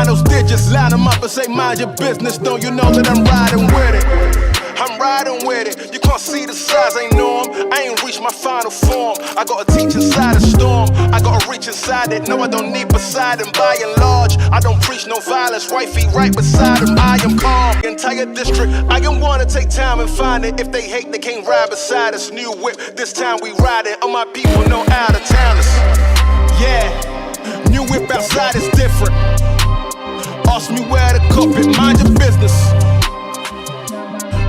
find those digits, line them up and say mind your business. Don't you know that I'm riding with it? I'm riding with it. You can't see the size, ain't norm. I ain't reached my final form. I gotta teach inside a storm. I gotta reach inside it. No, I don't need beside him. By and large, I don't preach no violence. Right feet right beside him. I am calm. Entire district, I can wanna take time and find it. If they hate, they can't ride beside us. New whip, this time we ride it. All my people know out of towners. Yeah, new whip outside is different. Ask me where the carpet, mind your business.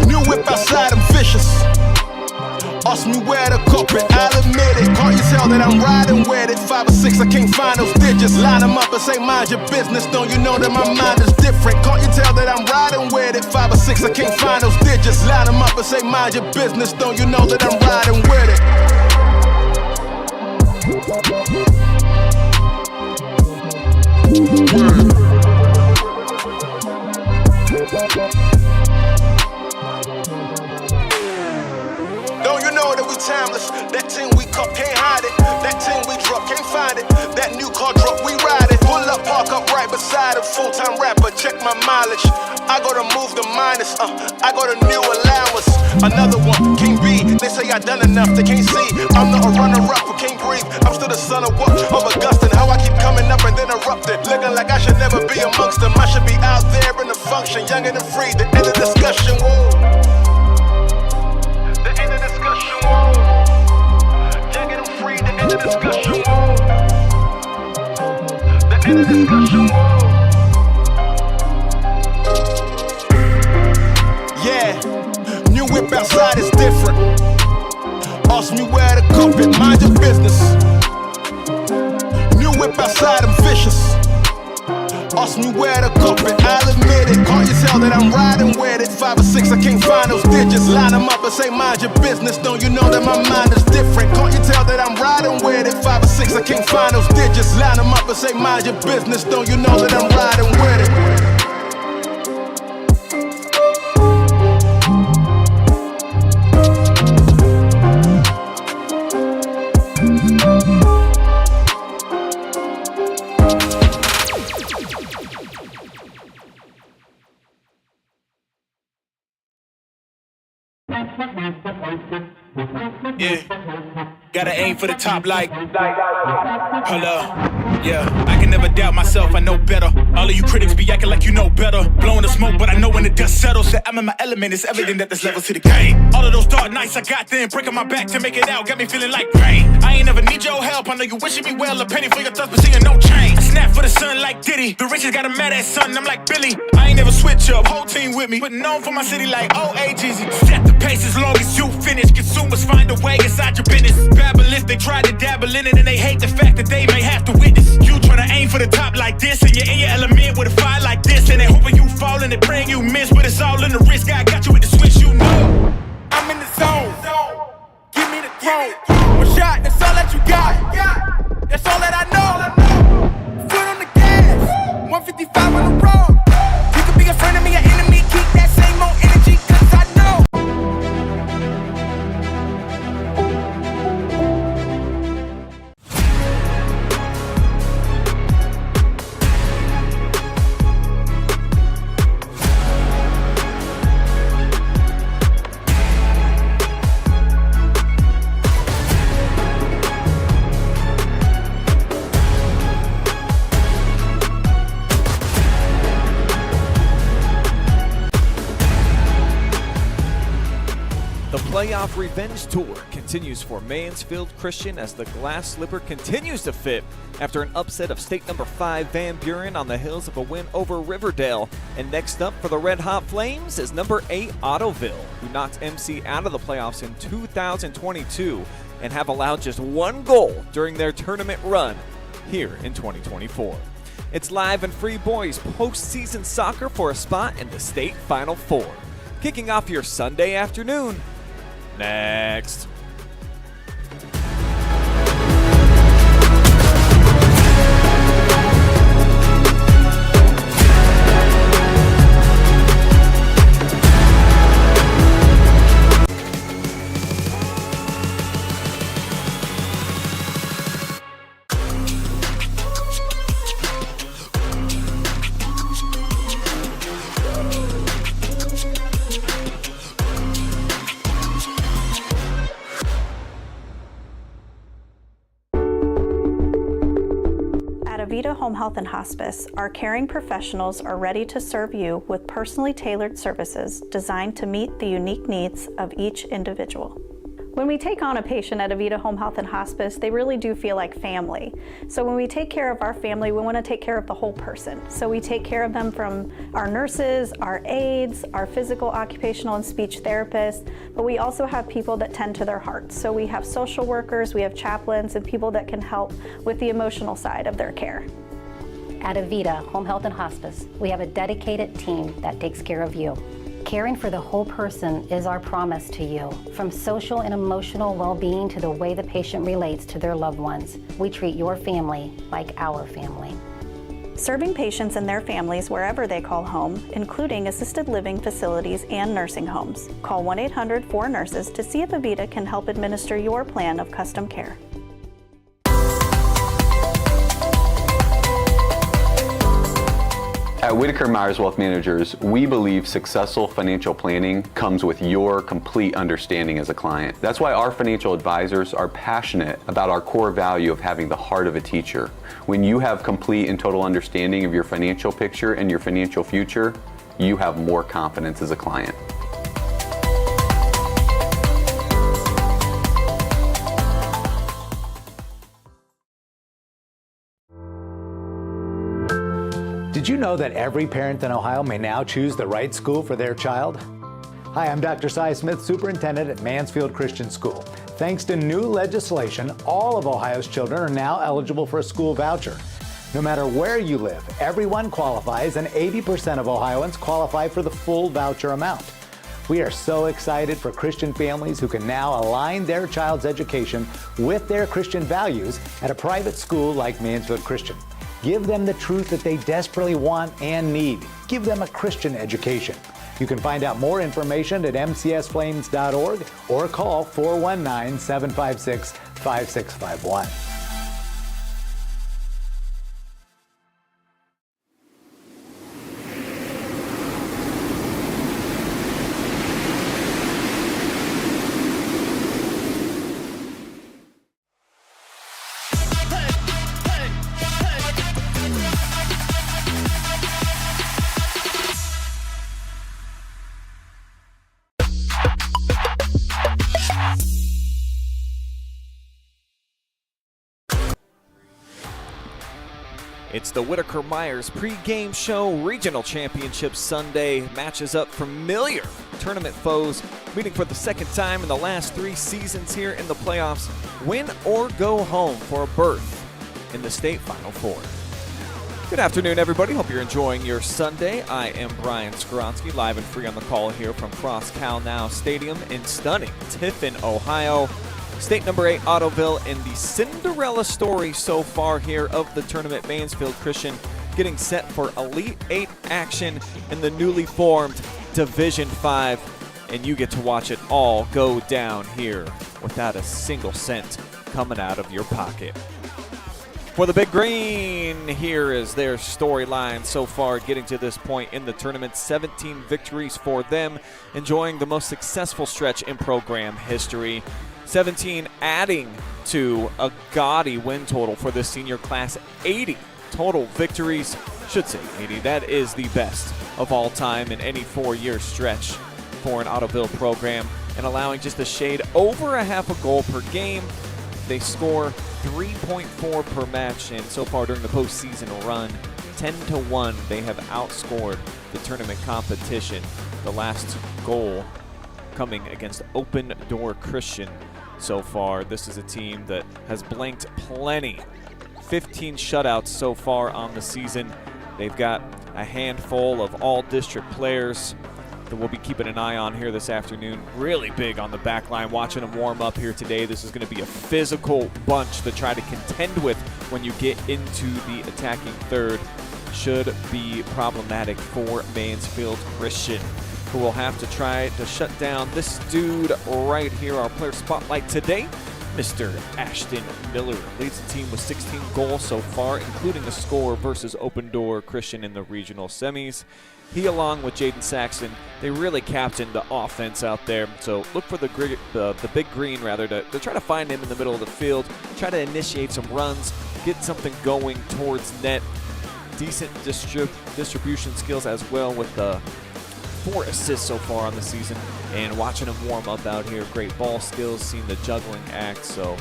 New whip outside, I'm vicious. Ask me where the carpet, I'll admit it. Can't you tell that I'm riding with it? 5 or 6, I can't find those digits. Line them up and say mind your business. Don't you know that my mind is different? Can't you tell that I'm riding with it? 5 or 6, I can't find those digits. Line them up and say mind your business. Don't you know that I'm riding with it? Don't you know that we timeless? That thing we cop, can't hide it. That thing we drop, can't find it. That new car drop, we ride it. Pull up, park up right beside a full-time rapper. Check my mileage. I gotta move the minus. I got a new allowance. Another one, can't be. They say I done enough, they can't see. I'm not a runner-up who can't breathe. I'm still the son of what? Of Augustine. How I keep coming up and then erupting. Looking like I should never be amongst them. I should be out there in the function. Young and free, the end of discussion. Whoa. The end of discussion. Whoa. Young and free, the end of discussion. Whoa. The end of discussion. Whoa. Yeah, new whip outside is different. Ask me where the carpet, mind your business. New whip outside, I'm vicious. Ask me where the carpet, I'll admit it. Can't you tell that I'm riding with it? 5 or 6, I can't find those digits. Line them up and say mind your business. Don't you know that my mind is different? Can't you tell that I'm riding with it? 5 or 6, I can't find those digits. Line them up and say mind your business. Don't you know that I'm riding with it? Yeah, gotta aim for the top like hold up. Yeah, I can never doubt myself, I know better. All of you critics be acting like you know better. Blowing the smoke, but I know when the dust settles that I'm in my element, it's evident that there's levels to the game. All of those dark nights I got then, breaking my back to make it out, got me feeling like pain. I ain't never need your help, I know you wishing me well. A penny for your thoughts, but seeing no change. I snap for the sun like Diddy, the riches got a mad ass son, I'm like Billy. I ain't never switch up, whole team with me, but known for my city like OAGZ. Set the pace as long as you finish, consumers find a way inside your business. Babble if they try to dabble in it and they hate the fact that they may have to witness. You tryna aim for the top like this and you're in your element with a fire like this, and they hoping you fall and they praying you miss, but it's all in the risk. I got you with the switch, you know. I'm in the zone, give me the throne. One shot, that's all that you got. That's all that I know. Foot on the gas, 155 on the road. You could be a friend of me, an enemy, keep that same old energy, cause I know. Playoff Revenge Tour continues for Mansfield Christian as the glass slipper continues to fit after an upset of state number 5 Van Buren on the heels of a win over Riverdale. And next up for the Red Hot Flames is number 8 Ottoville, who knocked MC out of the playoffs in 2022 and have allowed just 1 goal during their tournament run here in 2024. It's live and free boys postseason soccer for a spot in the state Final Four. Kicking off your Sunday afternoon. Next. Home Health and Hospice, our caring professionals are ready to serve you with personally tailored services designed to meet the unique needs of each individual. When we take on a patient at Avita Home Health and Hospice, they really do feel like family. So when we take care of our family, we want to take care of the whole person. So we take care of them from our nurses, our aides, our physical, occupational, and speech therapists, but we also have people that tend to their hearts. So we have social workers, we have chaplains, and people that can help with the emotional side of their care. At Avita Home Health and Hospice, we have a dedicated team that takes care of you. Caring for the whole person is our promise to you. From social and emotional well-being to the way the patient relates to their loved ones, we treat your family like our family. Serving patients and their families wherever they call home, including assisted living facilities and nursing homes. Call 1-800-4NURSES to see if Avita can help administer your plan of custom care. At Whitaker Myers Wealth Managers, we believe successful financial planning comes with your complete understanding as a client. That's why our financial advisors are passionate about our core value of having the heart of a teacher. When you have complete and total understanding of your financial picture and your financial future, you have more confidence as a client. Did you know that every parent in Ohio may now choose the right school for their child? Hi, I'm Dr. Cy Smith, Superintendent at Mansfield Christian School. Thanks to new legislation, all of Ohio's children are now eligible for a school voucher. No matter where you live, everyone qualifies, and 80% of Ohioans qualify for the full voucher amount. We are so excited for Christian families who can now align their child's education with their Christian values at a private school like Mansfield Christian. Give them the truth that they desperately want and need. Give them a Christian education. You can find out more information at mcsflames.org or call 419-756-5651. It's the Whitaker Myers pregame show. Regional Championship Sunday matches up familiar tournament foes, meeting for the second time in the last 3 seasons here in the playoffs. Win or go home for a berth in the state Final Four. Good afternoon, everybody. Hope you're enjoying your Sunday. I am Brian Skowronski, live and free on the call here from Frost-Kalnow Stadium in stunning Tiffin, Ohio. State number 8, Ottoville, and the Cinderella story so far here of the tournament, Mansfield Christian, getting set for Elite 8 action in the newly formed Division 5, and you get to watch it all go down here without a single cent coming out of your pocket. For the Big Green, here is their storyline so far getting to this point in the tournament. 17 victories for them, enjoying the most successful stretch in program history. 17 adding to a gaudy win total for this senior class. 80 total victories, should say 80. That is the best of all time in any 4-year stretch for an Ottoville program, and allowing just a shade over a half a goal per game. They score 3.4 per match, and so far during the postseason run, 10-1, they have outscored the tournament competition. The last goal coming against Open Door Christian so far. This is a team that has blanked plenty. 15 shutouts so far on the season. They've got a handful of all-district players that we'll be keeping an eye on here this afternoon. Really big on the back line, watching them warm up here today. This is going to be a physical bunch to try to contend with when you get into the attacking third. Should be problematic for Mansfield Christian, who will have to try to shut down this dude right here. Our player spotlight today, Mr. Ashton Miller, leads the team with 16 goals so far, including a score versus Open Door Christian in the regional semis. He, along with Jaden Saxon, they really captained the offense out there. So look for the Big Green, to try to find him in the middle of the field, try to initiate some runs, get something going towards net. decent distribution skills as well with the 4 assists so far on the season. And watching him warm up out here, great ball skills, seeing the juggling act. So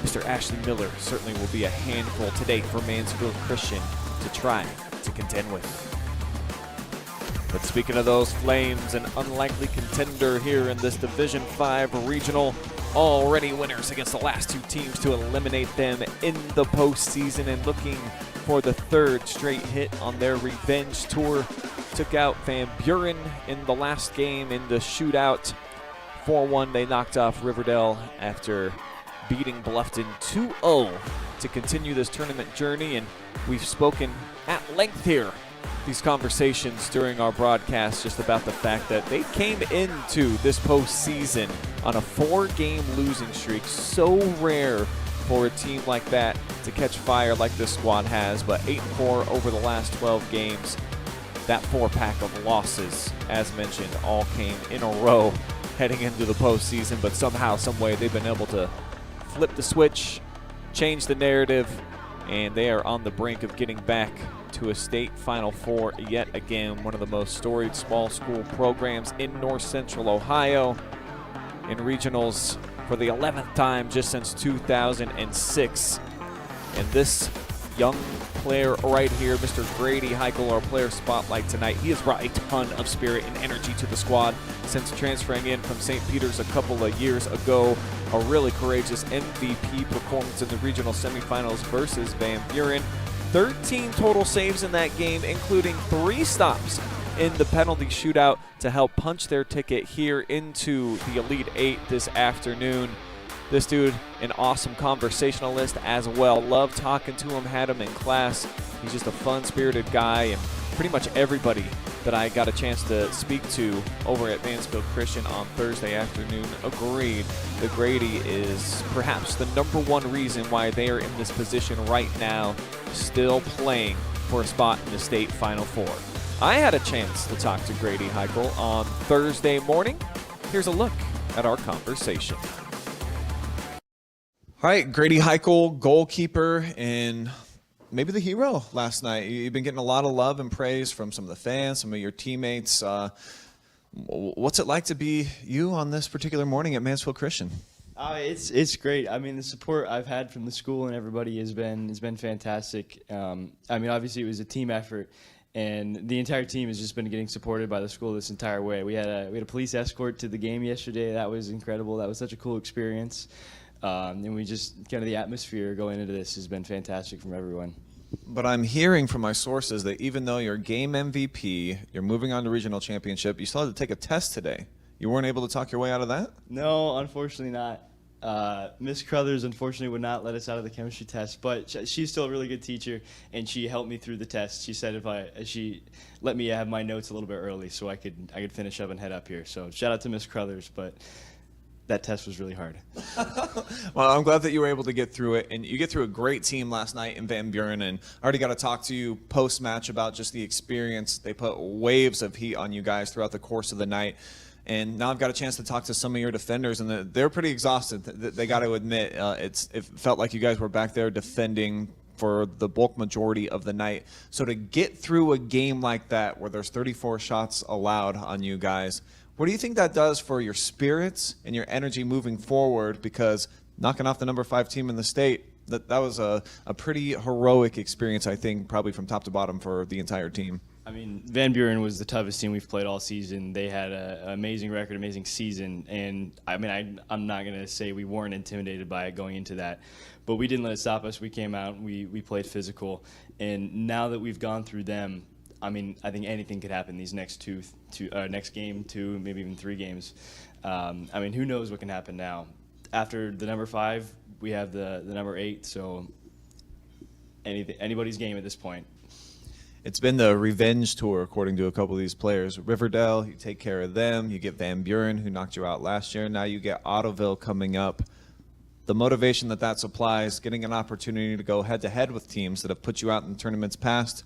Mr. Ashton Miller certainly will be a handful today for Mansfield Christian to try to contend with. But speaking of those Flames, an unlikely contender here in this Division 5 regional, already winners against the last 2 teams to eliminate them in the postseason, and looking for the 3rd straight hit on their revenge tour. Took out Van Buren in the last game in the shootout. 4-1, they knocked off Riverdale after beating Bluffton 2-0 to continue this tournament journey, and we've spoken at length here, these conversations during our broadcast, just about the fact that they came into this postseason on a 4-game losing streak. So rare for a team like that to catch fire like this squad has, but 8-4 over the last 12 games. That 4-pack of losses, as mentioned, all came in a row heading into the postseason, but somehow, some way, they've been able to flip the switch, change the narrative, and they are on the brink of getting back to a state Final Four yet again. One of the most storied small school programs in North Central Ohio, in regionals for the 11th time just since 2006. And this young player right here, Mr. Grady Heichel, our player spotlight tonight, he has brought a ton of spirit and energy to the squad since transferring in from St. Peter's a couple of years ago. A really courageous MVP performance in the regional semifinals versus Van Buren. 13 total saves in that game, including 3 stops in the penalty shootout to help punch their ticket here into the Elite 8 this afternoon. This dude, an awesome conversationalist as well. Loved talking to him, had him in class. He's just a fun-spirited guy, and pretty much everybody that I got a chance to speak to over at Mansfield Christian on Thursday afternoon agreed that Grady is perhaps the #1 reason why they are in this position right now, still playing for a spot in the state Final Four. I had a chance to talk to Grady Heichel on Thursday morning. Here's a look at our conversation. All right, Grady Heichel, goalkeeper and maybe the hero last night. You've been getting a lot of love and praise from some of the fans, some of your teammates. What's it like to be you on this particular morning at Mansfield Christian? It's great. I mean, the support I've had from the school and everybody has been fantastic. I mean, obviously it was a team effort, and the entire team has just been getting supported by the school this entire way. We had a police escort to the game yesterday. That was incredible. That was such a cool experience. And we just kind of the atmosphere going into this has been fantastic from everyone. But I'm hearing from my sources that even though you're game MVP, you're moving on to regional championship, you still had to take a test today. You weren't able to talk your way out of that? No, unfortunately not. Miss Crothers unfortunately would not let us out of the chemistry test, but she's still a really good teacher, and she helped me through the test. She said she let me have my notes a little bit early so I could finish up and head up here. So shout out to Miss Crothers, but that test was really hard. Well, I'm glad that you were able to get through it, and you get through a great team last night in Van Buren, and I already got to talk to you post-match about just the experience. They put waves of heat on you guys throughout the course of the night, and now I've got a chance to talk to some of your defenders, and they're pretty exhausted. They got to admit, it felt like you guys were back there defending for the bulk majority of the night. So to get through a game like that where there's 34 shots allowed on you guys, what do you think that does for your spirits and your energy moving forward? Because knocking off the #5 team in the state, that was a pretty heroic experience, I think, probably from top to bottom for the entire team. I mean, Van Buren was the toughest team we've played all season. They had an amazing record, amazing season, and I mean, I'm not going to say we weren't intimidated by it going into that, but we didn't let it stop us. We came out, we played physical, and now that we've gone through them, I mean, I think anything could happen these next next game, 2, maybe even 3 games. I mean, who knows what can happen now? After the #5, we have the #8, so anybody's game at this point. It's been the revenge tour, according to a couple of these players. Riverdale, you take care of them. You get Van Buren, who knocked you out last year. Now you get Ottoville coming up. The motivation that supplies, getting an opportunity to go head-to-head with teams that have put you out in tournaments past,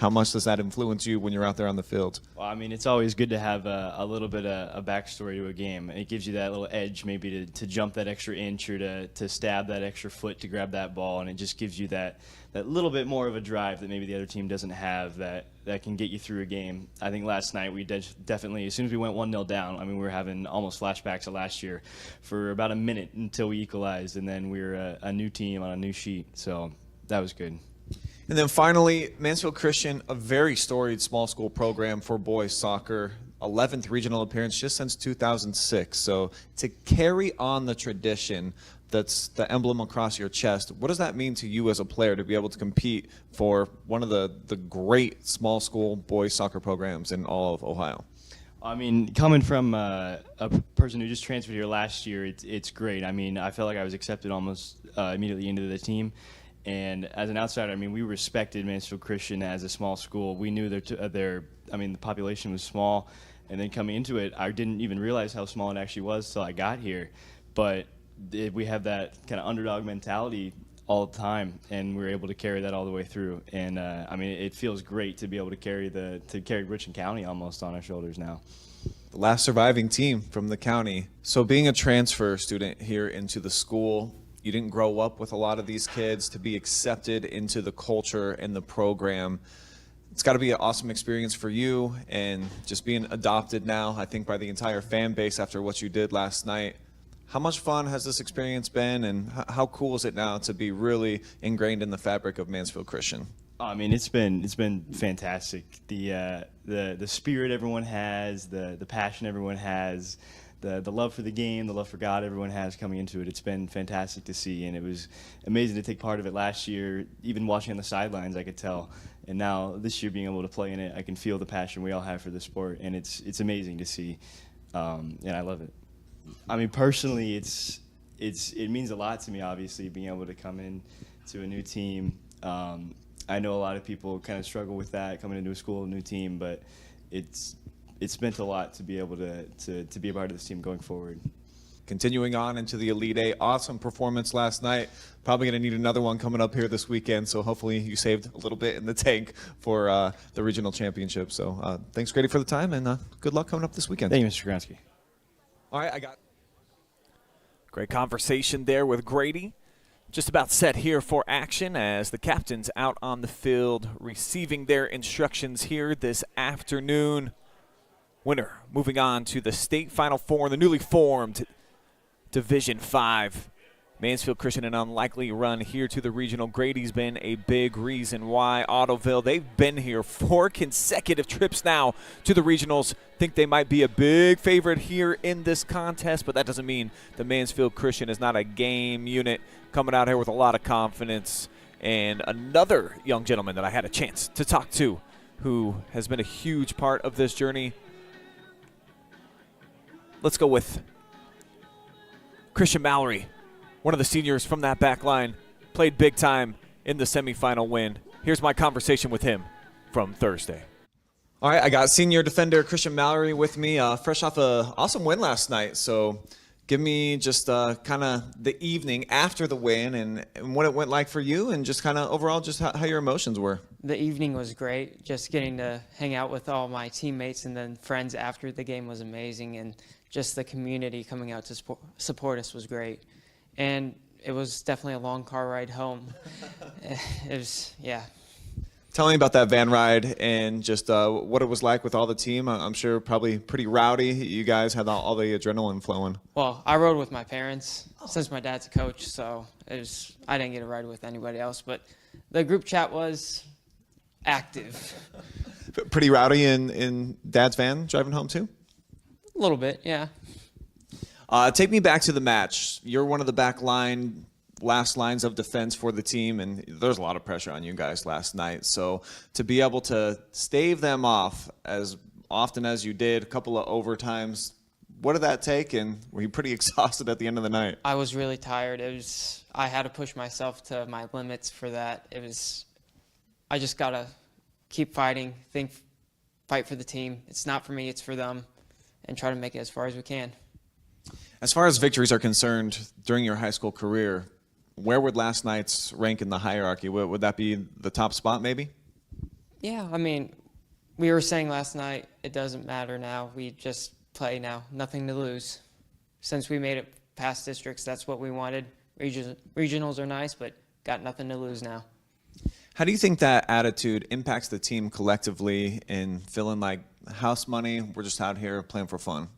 How much does that influence you when you're out there on the field? Well, I mean, it's always good to have a little bit of a backstory to a game. It gives you that little edge maybe to jump that extra inch or to stab that extra foot to grab that ball, and it just gives you that little bit more of a drive that maybe the other team doesn't have that can get you through a game. I think last night we definitely, as soon as we went 1-0 down, I mean, we were having almost flashbacks of last year for about a minute until we equalized, and then we were a new team on a new sheet, so that was good. And then finally, Mansfield Christian, a very storied small school program for boys soccer, 11th regional appearance just since 2006. So to carry on the tradition, that's the emblem across your chest, what does that mean to you as a player to be able to compete for one of the great small school boys soccer programs in all of Ohio? I mean, coming from a person who just transferred here last year, it's great. I mean, I felt like I was accepted almost immediately into the team. And as an outsider, I mean, we respected Mansfield Christian as a small school. We knew the population was small. And then coming into it, I didn't even realize how small it actually was till I got here. But we have that kind of underdog mentality all the time, and we're able to carry that all the way through. And I mean, it feels great to be able to carry Richland County almost on our shoulders now. The last surviving team from the county. So being a transfer student here into the school, you didn't grow up with a lot of these kids. To be accepted into the culture and the program, it's got to be an awesome experience for you, and just being adopted now, I think, by the entire fan base after what you did last night. How much fun has this experience been, and how cool is it now to be really ingrained in the fabric of Mansfield Christian? I mean, it's been fantastic. The spirit everyone has, the passion everyone has, the love for the game, the love for God everyone has coming into it. It's been fantastic to see, and it was amazing to take part of it last year. Even watching on the sidelines, I could tell. And now this year being able to play in it, I can feel the passion we all have for the sport, and it's amazing to see, and I love it. I mean, personally, it means a lot to me, obviously, being able to come in to a new team. I know a lot of people kind of struggle with that, coming into a school, a new team, but it's meant a lot to be able to be a part of this team going forward. Continuing on into the Elite Eight, awesome performance last night. Probably going to need another one coming up here this weekend, so hopefully you saved a little bit in the tank for the regional championship. So thanks, Grady, for the time, and good luck coming up this weekend. Thank you, Mr. Skowronski. All right, I got Great conversation there with Grady. Just about set here for action as the captains out on the field receiving their instructions here this afternoon. Winner moving on to the state Final Four in the newly formed Division 5. Mansfield Christian, an unlikely run here to the regional. Grady's been a big reason why. Ottoville, they've been here 4 consecutive trips now to the regionals. Think they might be a big favorite here in this contest, but that doesn't mean the Mansfield Christian is not a game unit, coming out here with a lot of confidence. And another young gentleman that I had a chance to talk to who has been a huge part of this journey. Let's go with Christian Mallory, one of the seniors from that back line, played big time in the semifinal win. Here's my conversation with him from Thursday. All right, I got senior defender Christian Mallory with me, fresh off an awesome win last night. So give me just kind of the evening after the win and what it went like for you, and just kind of overall just how your emotions were. The evening was great. Just getting to hang out with all my teammates and then friends after the game was amazing, and just the community coming out to support us was great. And it was definitely a long car ride home. It was, yeah. Tell me about that van ride and just what it was like with all the team. I'm sure probably pretty rowdy. You guys had all the adrenaline flowing. Well, I rode with my parents since my dad's a coach, so I didn't get to ride with anybody else. But the group chat was active. Pretty rowdy in Dad's van driving home too? A little bit, yeah. Take me back to the match. You're one of the last lines of defense for the team, and there's a lot of pressure on you guys last night. So to be able to stave them off as often as you did, a couple of overtimes, what did that take, and were you pretty exhausted at the end of the night? I was really tired. I had to push myself to my limits for that. I just got to keep fighting, fight for the team. It's not for me, it's for them, and try to make it as far as we can. As far as victories are concerned during your high school career, where would last night's rank in the hierarchy? Would that be the top spot maybe? Yeah, I mean, we were saying last night, it doesn't matter now. We just play now. Nothing to lose. Since we made it past districts, that's what we wanted. Regionals are nice, but got nothing to lose now. How do you think that attitude impacts the team collectively in feeling like house money, we're just out here playing for fun?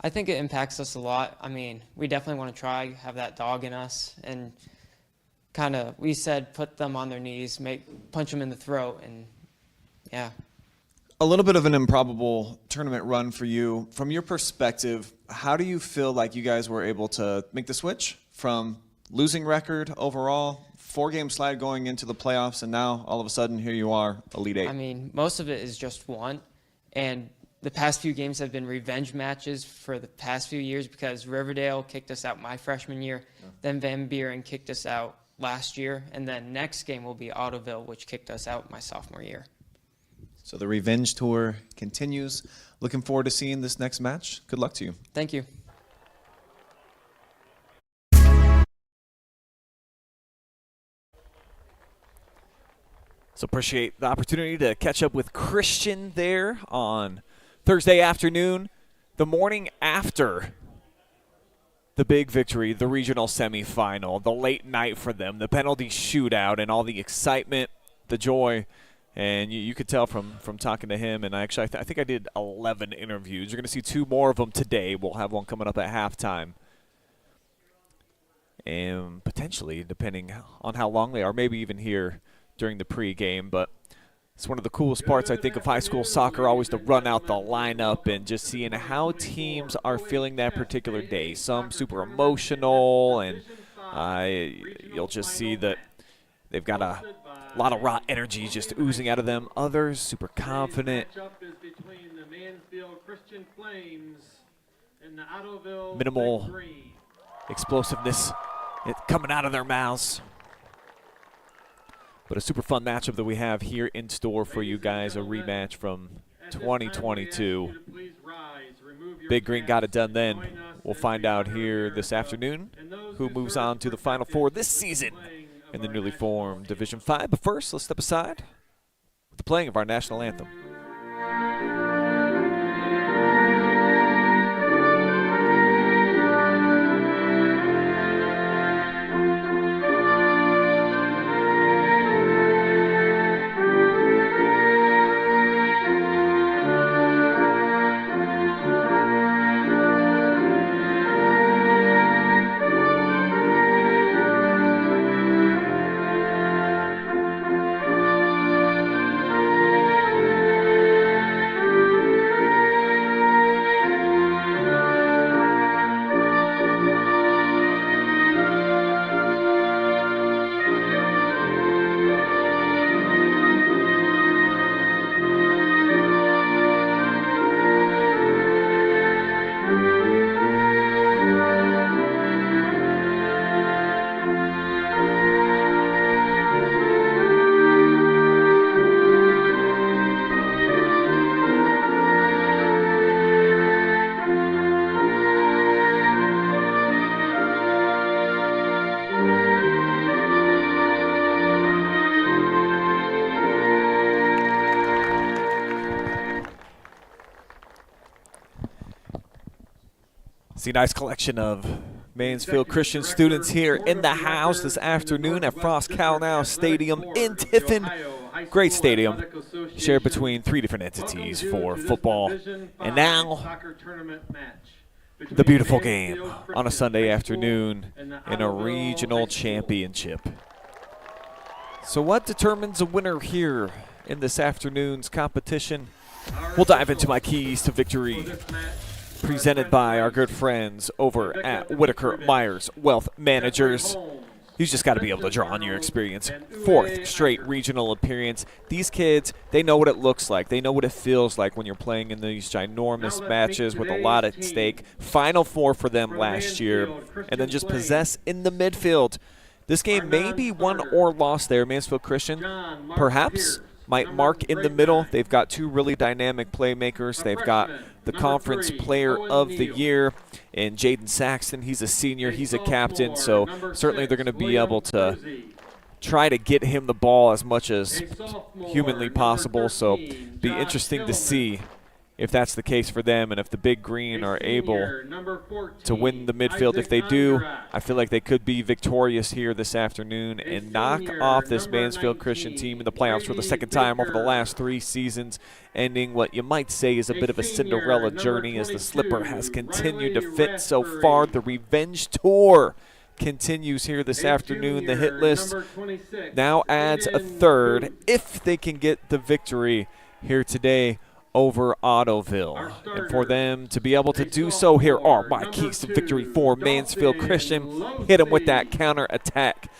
I think it impacts us a lot. I mean, we definitely want to try, have that dog in us, and kind of, we said, put them on their knees, punch them in the throat, and yeah. A little bit of an improbable tournament run for you. From your perspective, how do you feel like you guys were able to make the switch from losing record overall, 4-game slide going into the playoffs, and now all of a sudden here you are, Elite Eight? I mean, most of it is just one, and the past few games have been revenge matches for the past few years because Riverdale kicked us out my freshman year, then Van Buren kicked us out last year, and then next game will be Ottoville, which kicked us out my sophomore year. So the revenge tour continues. Looking forward to seeing this next match. Good luck to you. Thank you. So appreciate the opportunity to catch up with Christian there on Thursday afternoon, the morning after the big victory, the regional semifinal, the late night for them, the penalty shootout, and all the excitement, the joy. And you could tell from talking to him, and I think I did 11 interviews. You're going to see 2 more of them today. We'll have one coming up at halftime. And potentially, depending on how long they are, maybe even here during the pregame. But it's one of the coolest parts, I think, of high school soccer, always to run out the lineup and just seeing how teams are feeling that particular day. Some super emotional, and you'll just see that they've got a lot of raw energy just oozing out of them. Others super confident. Is between the Mansfield Christian Flames and the Ottoville Minimal Green. explosiveness coming out of their mouths. But a super fun matchup that we have here in store for you guys, a rematch from 2022. Big Green got it done then. We'll find out here this afternoon who moves on to the Final Four this season in the newly formed Division 5. But first, let's step aside with the playing of our national anthem. See a nice collection of Mansfield Christian students here in the house this afternoon at Frost-Kalnow Stadium in Tiffin. Great stadium, shared between 3 different entities for football. And now, the beautiful game on a Sunday afternoon in a regional championship. So what determines a winner here in this afternoon's competition? We'll dive into my keys to victory, presented by our good friends over at Whitaker Myers Wealth Managers. You just got to be able to draw on your experience. 4th straight regional appearance. These kids, they know what it looks like. They know what it feels like when you're playing in these ginormous matches with a lot at stake. Final Four for them last year, and then just possess in the midfield. This game may be won or lost there. Mansfield Christian perhaps might mark in the middle. They've got 2 really dynamic playmakers. They've got the Conference Player of the Year in Jaden Saxton. He's a senior. He's a captain, so certainly they're going to be able to try to get him the ball as much as humanly possible. So be interesting to see if that's the case for them and if the Big Green are able to win the midfield. If they do, I feel like they could be victorious here this afternoon and knock off this Mansfield Christian team in the playoffs for the second time over the last 3 seasons, ending what you might say is a bit of a Cinderella journey as the Slipper has continued to fit so far. The revenge tour continues here this afternoon. The hit list now adds a third if they can get the victory here today over Ottoville. And for them to be able to do so, here are my keys to victory for Mansfield Christian. Hit them with that counter attack.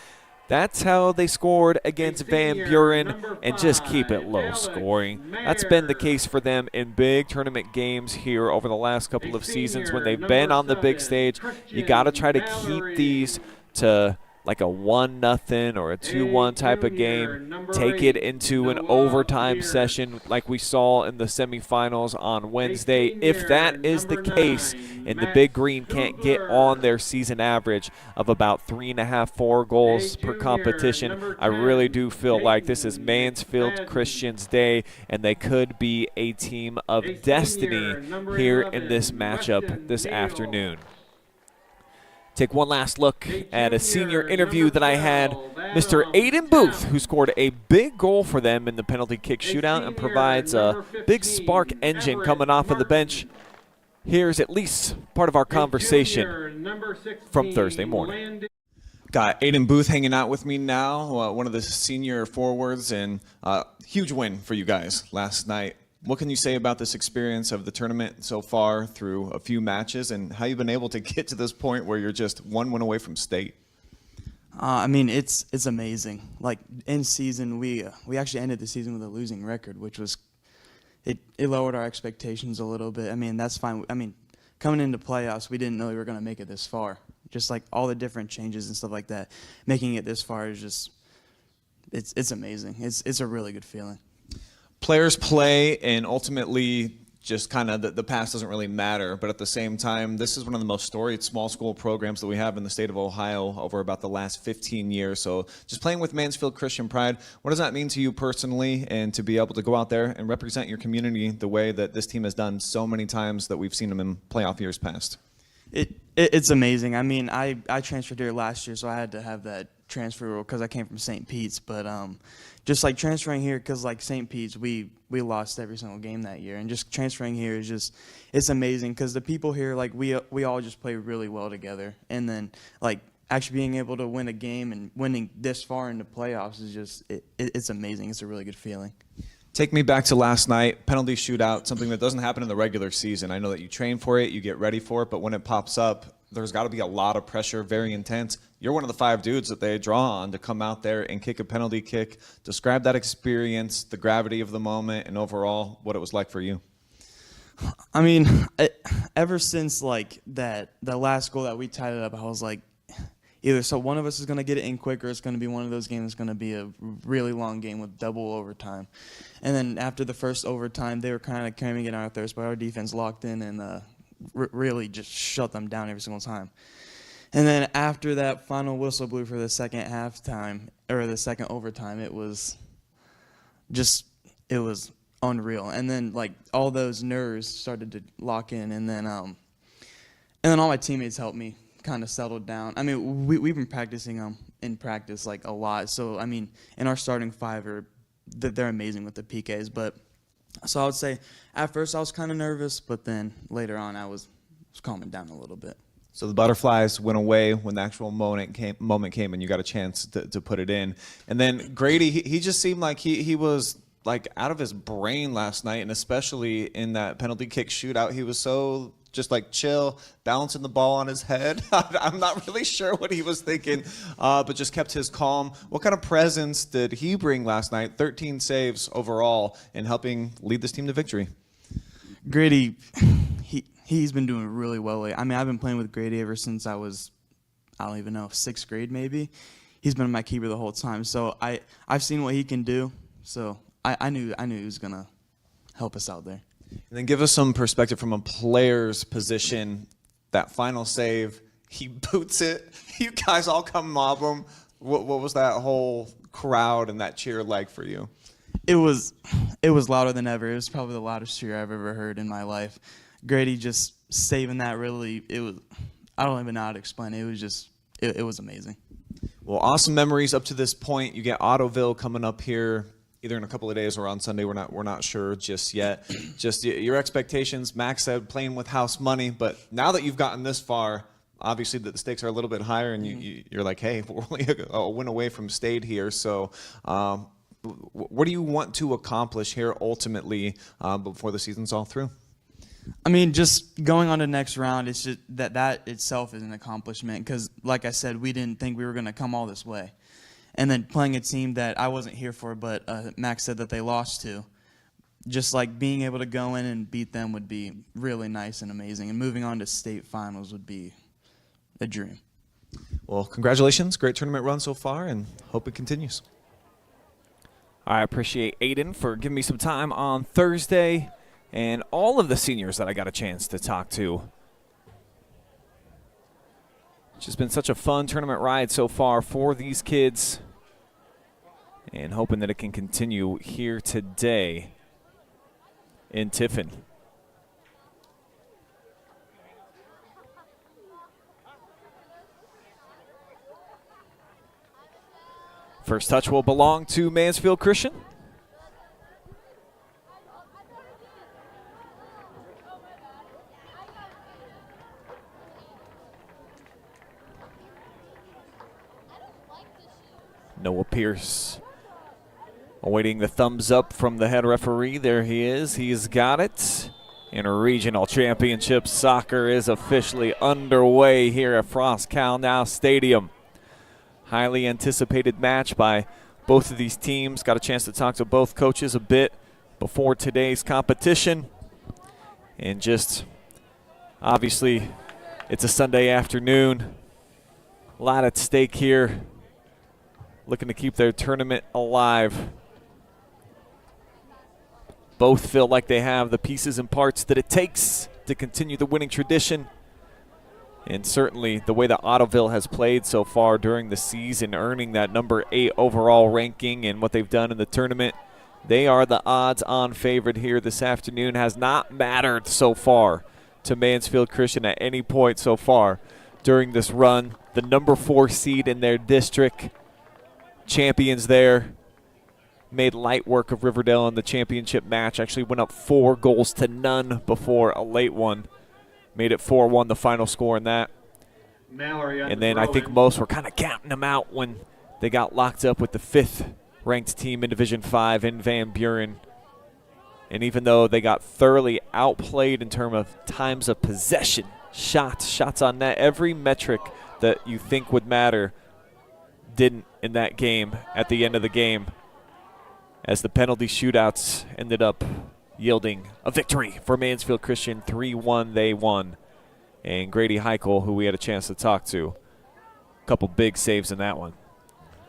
That's how they scored against Van Buren, and just keep it low scoring. That's been the case for them in big tournament games here over the last couple of seasons when they've been on the big stage. You got to try to keep these to like a 1-0 or a 2-1 type of game. Take it into an overtime session like we saw in the semifinals on Wednesday. If that is the case and the Big Green can't get on their season average of about 3.5, 4 goals per competition, I really do feel like this is Mansfield Christian's day and they could be a team of destiny here in this matchup this afternoon. Take one last look at a senior interview that I had. Mr. Aiden Booth, who scored a big goal for them in the penalty kick shootout and provides a big spark engine coming off of the bench. Here's at least part of our conversation from Thursday morning. Got Aiden Booth hanging out with me now, one of the senior forwards, and huge win for you guys last night. What can you say about this experience of the tournament so far through a few matches and how you've been able to get to this point where you're just 1 win away from state? I mean, it's amazing. Like in season, we actually ended the season with a losing record, which was it lowered our expectations a little bit. I mean, that's fine. I mean, coming into playoffs, we didn't know we were going to make it this far. Just like all the different changes and stuff like that, making it this far is just it's amazing. It's a really good feeling. Players play, and ultimately just kind of the past doesn't really matter, but at the same time, this is one of the most storied small school programs that we have in the state of Ohio over about the last 15 years. So just playing with Mansfield Christian Pride, what does that mean to you personally, and to be able to go out there and represent your community the way that this team has done so many times that we've seen them in playoff years past? It's amazing. I mean, I transferred here last year, so I had to have that transfer rule because I came from St. Pete's, but just like transferring here, because like St. Pete's, we lost every single game that year, and just transferring here is just, it's amazing because the people here, like we all just play really well together, and then like actually being able to win a game and winning this far into playoffs is just, it's amazing. It's a really good feeling. Take me back to last night, penalty shootout, something that doesn't happen in the regular season. I know that you train for it, you get ready for it, but when it pops up, there's got to be a lot of pressure, very intense. You're one of the 5 dudes that they draw on to come out there and kick a penalty kick. Describe that experience, the gravity of the moment, and overall what it was like for you. I mean, ever since like the last goal that we tied it up, I was like, either so one of us is going to get it in quick, or it's going to be one of those games that's going to be a really long game with double overtime. And then after the first overtime, they were kind of carrying it on our thirst, but our defense locked in and really just shut them down every single time. And then after that final whistle blew for the second halftime, or the second overtime, it was unreal. And then like all those nerves started to lock in, and then all my teammates helped me kind of settled down. I mean, we've been practicing in practice like a lot. So I mean, in our starting 5 they're amazing with the PKs. But so I would say at first I was kind of nervous, but then later on I was calming down a little bit. So the butterflies went away when the actual moment came and you got a chance to put it in. And then Grady, he just seemed like he was like out of his brain last night, and especially in that penalty kick shootout, he was so just like chill, balancing the ball on his head. I'm not really sure what he was thinking, but just kept his calm. What kind of presence did he bring last night? 13 saves overall in helping lead this team to victory. Grady, he's been doing really well lately. I mean, I've been playing with Grady ever since I was, I don't even know, 6th grade maybe. He's been my keeper the whole time. So I've seen what he can do. So I knew he was going to help us out there. And then give us some perspective from a player's position. That final save, he boots it. You guys all come mob him. What was that whole crowd and that cheer like for you? It was louder than ever. It was probably the loudest cheer I've ever heard in my life. Grady just saving that really, I don't even know how to explain it. It was just, it was amazing. Well, awesome memories up to this point. You get Ottoville coming up here either in a couple of days or on Sunday. We're not sure just yet. Just your expectations. Max said playing with house money, but now that you've gotten this far, obviously the stakes are a little bit higher, and you're like, hey, we're only a win away from state here. So what do you want to accomplish here ultimately before the season's all through? I mean, just going on to the next round, it's just that itself is an accomplishment because, like I said, we didn't think we were going to come all this way. And then playing a team that I wasn't here for, but Max said that they lost to, just like being able to go in and beat them would be really nice and amazing. And moving on to state finals would be a dream. Well, congratulations. Great tournament run so far, and hope it continues. I appreciate Aiden for giving me some time on Thursday, and all of the seniors that I got a chance to talk to. It's just been such a fun tournament ride so far for these kids, and hoping that it can continue here today in Tiffin. First touch will belong to Mansfield Christian. Noah Pierce awaiting the thumbs up from the head referee. There he is. He's got it. And regional championship soccer is officially underway here at Frost-Kalnow Stadium. Highly anticipated match by both of these teams. Got a chance to talk to both coaches a bit before today's competition. And just, obviously, it's a Sunday afternoon. A lot at stake here. Looking to keep their tournament alive. Both feel like they have the pieces and parts that it takes to continue the winning tradition. And certainly the way that Ottoville has played so far during the season, earning that number 8 overall ranking and what they've done in the tournament, they are the odds-on favorite here this afternoon. Has not mattered so far to Mansfield Christian at any point so far during this run. The number 4 seed in their district, champions there, made light work of Riverdale in the championship match. Actually went up 4-0 before a late one. Made it 4-1 the final score in that. And then I think most were kind of counting them out when they got locked up with the 5th ranked team in Division 5 in Van Buren. And even though they got thoroughly outplayed in terms of times of possession, shots on net, every metric that you think would matter didn't in that game at the end of the game, as the penalty shootouts ended up yielding a victory for Mansfield Christian. 3-1 they won. And Grady Heichel, who we had a chance to talk to, a couple big saves in that one.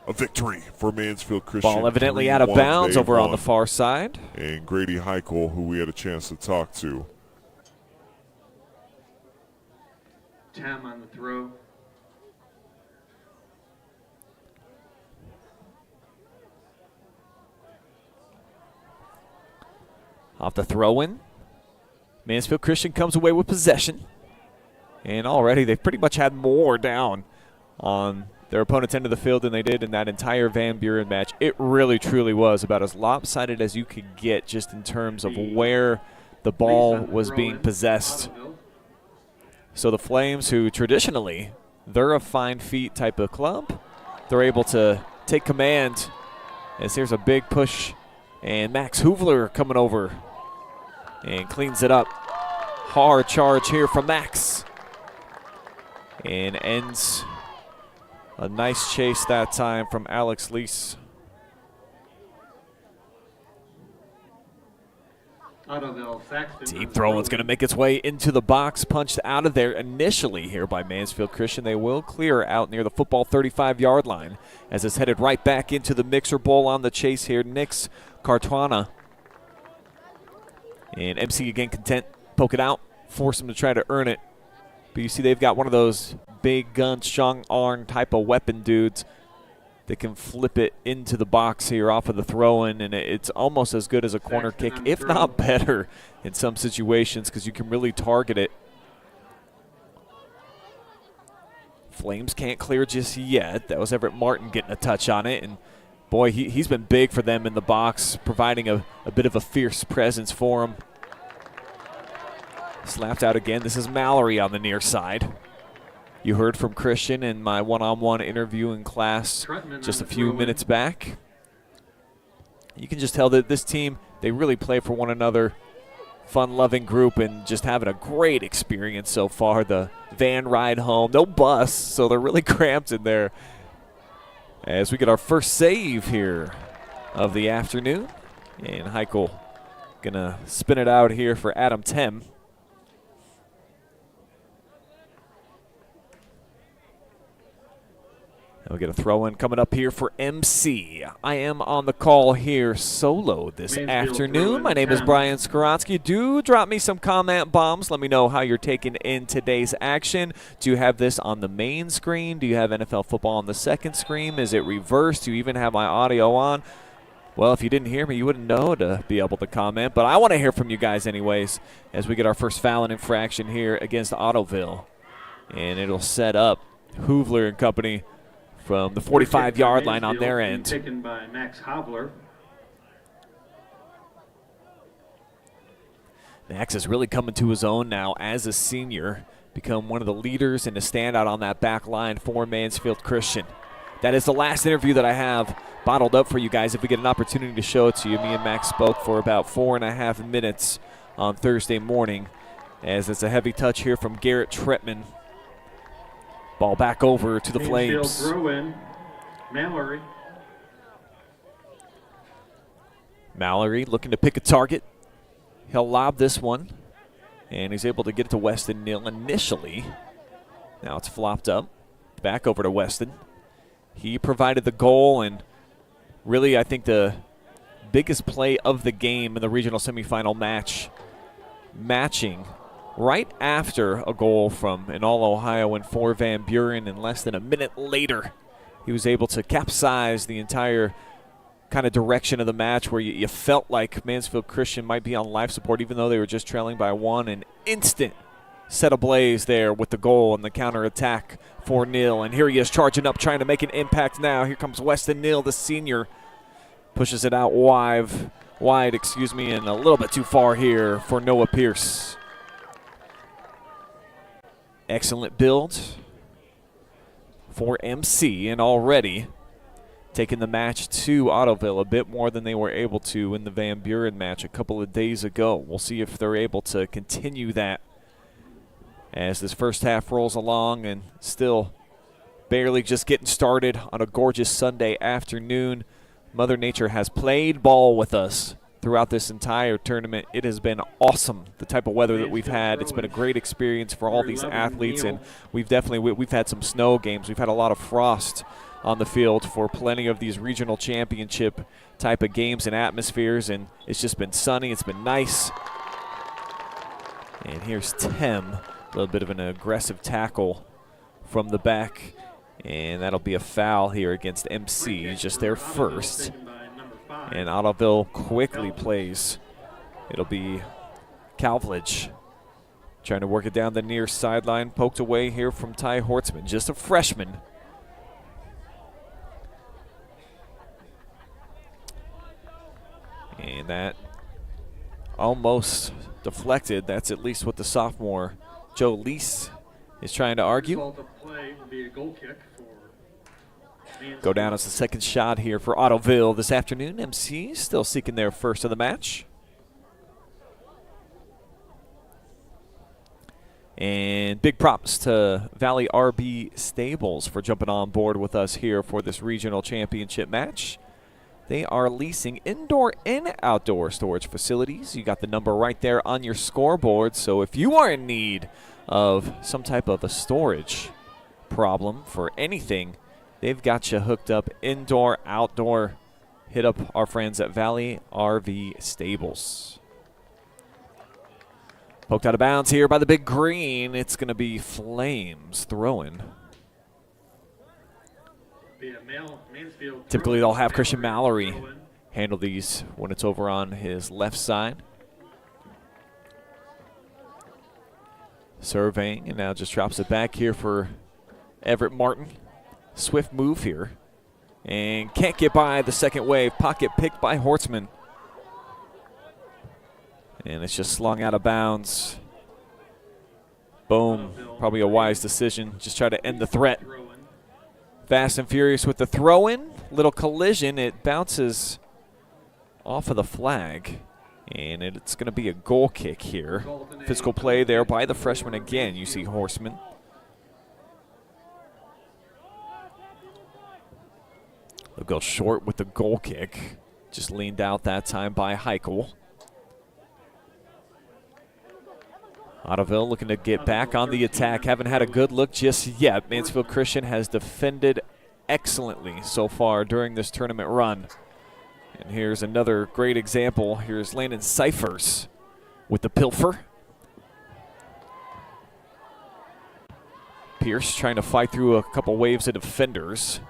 A victory for Mansfield Christian. Ball evidently out of bounds over on the far side. And Grady Heichel, who we had a chance to talk to. Tam on the throw. Off the throw-in, Mansfield Christian comes away with possession. And already they've pretty much had more down on their opponent's end of the field than they did in that entire Van Buren match. It really, truly was about as lopsided as you could get just in terms of where the ball was being possessed. So the Flames, who traditionally, they're a fine feet type of club, they're able to take command as here's a big push. And Max Hoovler coming over and cleans it up. Hard charge here from Max. And ends a nice chase that time from Alex Lease. Deep throw is going to make its way into the box, punched out of there initially here by Mansfield Christian. They will clear out near the football 35-yard line as it's headed right back into the Mixer Bowl on the chase here. Nix Cartuana. And MC again content, poke it out, force him to try to earn it. But you see they've got one of those big gun, strong arm type of weapon dudes they can flip it into the box here off of the throw-in, and it's almost as good as a corner kick, if not better in some situations, because you can really target it. Flames can't clear just yet. That was Everett Martin getting a touch on it, and boy, he's been big for them in the box, providing a bit of a fierce presence for him. Slapped out again. This is Mallory on the near side. You heard from Christian in my one-on-one interview in class just a few minutes back. You can just tell that this team, they really play for one another. Fun-loving group and just having a great experience so far. The van ride home, no bus, so they're really cramped in there. As we get our first save here of the afternoon. And Heichel gonna spin it out here for Adam Tem. And we get a throw-in coming up here for MC. I am on the call here solo this afternoon. My name is Brian Skowronski. Do drop me some comment bombs. Let me know how you're taking in today's action. Do you have this on the main screen? Do you have NFL football on the second screen? Is it reversed? Do you even have my audio on? Well, if you didn't hear me, you wouldn't know to be able to comment. But I want to hear from you guys anyways as we get our first foul and infraction here against Ottoville. And it'll set up Hoovler and company from the 45-yard line on their end. Taken by Max Hovler. Max is really coming to his own now as a senior, become one of the leaders and a standout on that back line for Mansfield Christian. That is the last interview that I have bottled up for you guys. If we get an opportunity to show it to you, me and Max spoke for about 4.5 minutes on Thursday morning, as it's a heavy touch here from Garrett Tretman. Ball back over to the Flames. Throw-in, Mallory. Mallory looking to pick a target. He'll lob this one, and he's able to get it to Weston Neal initially. Now it's flopped up. Back over to Weston. He provided the goal, and really I think the biggest play of the game in the regional semifinal match, matching right after a goal from an All-Ohioan for Van Buren, and less than a minute later, he was able to capsize the entire kind of direction of the match where you felt like Mansfield Christian might be on life support even though they were just trailing by one. An instant set ablaze there with the goal and the counterattack for Neal. And here he is charging up, trying to make an impact now. Here comes Weston Neal, the senior. Pushes it out wide, and a little bit too far here for Noah Pierce. Excellent build for MC, and already taking the match to Ottoville a bit more than they were able to in the Van Buren match a couple of days ago. We'll see if they're able to continue that as this first half rolls along, and still barely just getting started on a gorgeous Sunday afternoon. Mother Nature has played ball with us throughout this entire tournament. It has been awesome, the type of weather that we've had. It's been a great experience for all these athletes, and we've had some snow games. We've had a lot of frost on the field for plenty of these regional championship type of games and atmospheres, and it's just been sunny. It's been nice. And here's Tem, a little bit of an aggressive tackle from the back, and that'll be a foul here against MC, just their first. And Ottoville quickly plays. It'll be Calvledge trying to work it down the near sideline. Poked away here from Ty Hortzman, just a freshman. And that almost deflected. That's at least what the sophomore Joe Lease is trying to argue. Go down as the second shot here for Ottoville this afternoon. MC still seeking their first of the match. And big props to Valley RB Stables for jumping on board with us here for this regional championship match. They are leasing indoor and outdoor storage facilities. You got the number right there on your scoreboard. So if you are in need of some type of a storage problem for anything, they've got you hooked up indoor, outdoor. Hit up our friends at Valley RV Stables. Poked out of bounds here by the big green. It's going to be Flames throwing. Typically they'll have Christian Mallory handle these when it's over on his left side. Surveying, and now just drops it back here for Everett Martin. Swift move here. And can't get by the second wave. Pocket picked by Hortzman. And it's just slung out of bounds. Boom. Probably a wise decision. Just try to end the threat. Fast and furious with the throw-in. Little collision. It bounces off of the flag. And it's going to be a goal kick here. Physical play there by the freshman again. You see Horseman. They'll go short with the goal kick. Just leaned out that time by Heichel. Ottoville looking to get back on the attack. Haven't had a good look just yet. Mansfield Christian has defended excellently so far during this tournament run. And here's another great example. Here's Landon Cyphers with the pilfer. Pierce trying to fight through a couple waves of defenders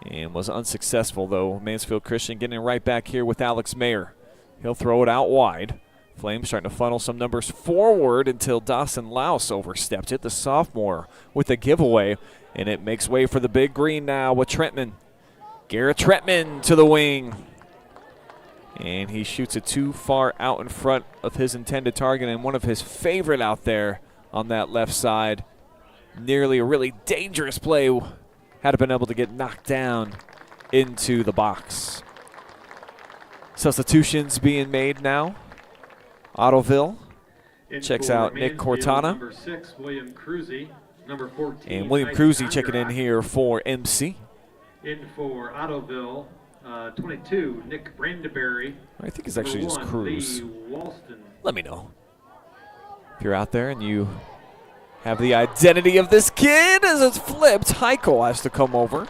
and was unsuccessful, though. Mansfield Christian getting right back here with Alex Mayer. He'll throw it out wide. Flames trying to funnel some numbers forward until Dawson Louse overstepped it, the sophomore, with a giveaway. And it makes way for the big green now with Trentman. Garrett Trentman to the wing. And he shoots it too far out in front of his intended target, and one of his favorite out there on that left side. Nearly a really dangerous play. Had it been able to get knocked down into the box. Substitutions being made now. Ottoville checks out Nick Cortana. Number 6, William Cruzy. Number 14, and William Cruzy checking in here for MC. In for Ottoville, 22, Nick Brandeberry. I think it's actually just Cruz. Walston. Let me know if you're out there and you have the identity of this kid as it's flipped. Heichel has to come over.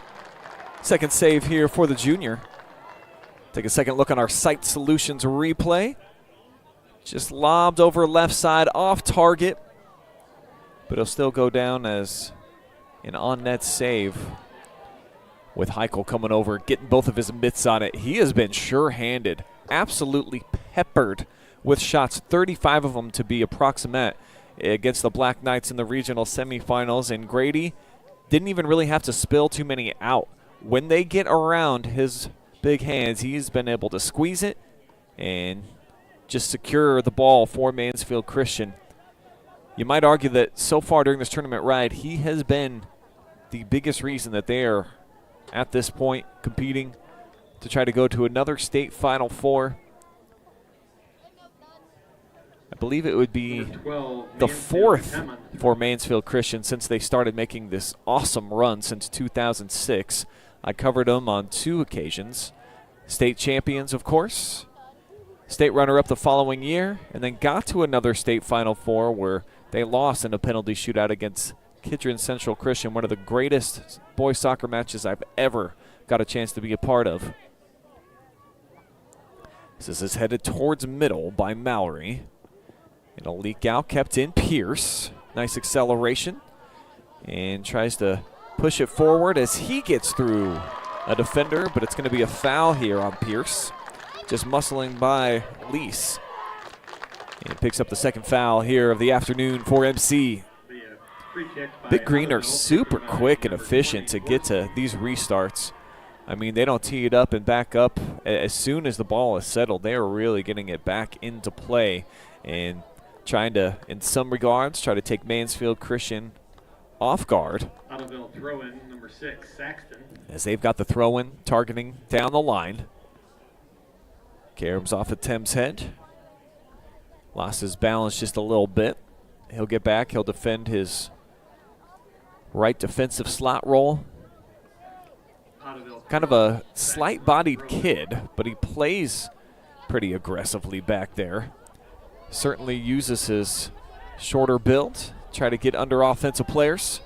Second save here for the junior. Take a second look on our Seitz Solutions replay. Just lobbed over left side off target, but it'll still go down as an on-net save with Heichel coming over, getting both of his mitts on it. He has been sure-handed, absolutely peppered with shots, 35 of them to be approximate against the Black Knights in the regional semifinals, and Grady didn't even really have to spill too many out. When they get around his big hands, he's been able to squeeze it and just secure the ball for Mansfield Christian. You might argue that so far during this tournament ride, he has been the biggest reason that they are at this point competing to try to go to another state Final Four. I believe it would be the fourth for Mansfield Christian since they started making this awesome run since 2006. I covered them on 2 occasions. State champions, of course. State runner-up the following year, and then got to another state Final Four where they lost in a penalty shootout against Kidron Central Christian, one of the greatest boys soccer matches I've ever got a chance to be a part of. This is headed towards middle by Mallory. It'll leak out, kept in Pierce. Nice acceleration. And tries to push it forward as he gets through a defender, but it's going to be a foul here on Pierce. Just muscling by Lease. And picks up the second foul here of the afternoon for MC. Big Green are super quick and efficient to get to these restarts. I mean, they don't tee it up and back up. As soon as the ball is settled, they are really getting it back into play and trying to, in some regards, try to take Mansfield Christian off guard. Ottoville throw-in, number 6, Saxton. As they've got the throw-in targeting down the line. Karam's off at Thames Head. Lost his balance just a little bit. He'll get back. He'll defend his right defensive slot role. Kind of a slight-bodied kid, but he plays pretty aggressively back there. Certainly uses his shorter build, try to get under offensive players.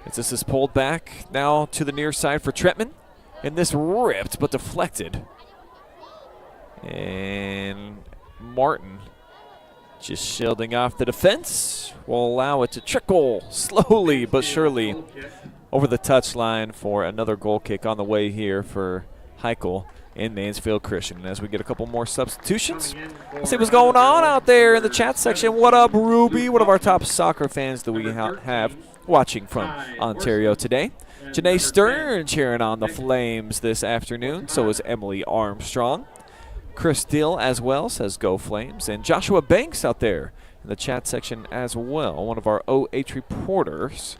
As this is pulled back now to the near side for Trentman. And this ripped but deflected. And Martin Just shielding off the defense. Will allow it to trickle slowly but surely over the touchline for another goal kick on the way here for Heichel in Mansfield Christian. And as we get a couple more substitutions, let's see what's going on out there in the chat section. What up, Ruby? One of our top soccer fans that we have watching from Ontario today. Janae Stern cheering on the Flames this afternoon. So is Emily Armstrong. Chris Dill as well says go Flames. And Joshua Banks out there in the chat section as well, one of our OH reporters.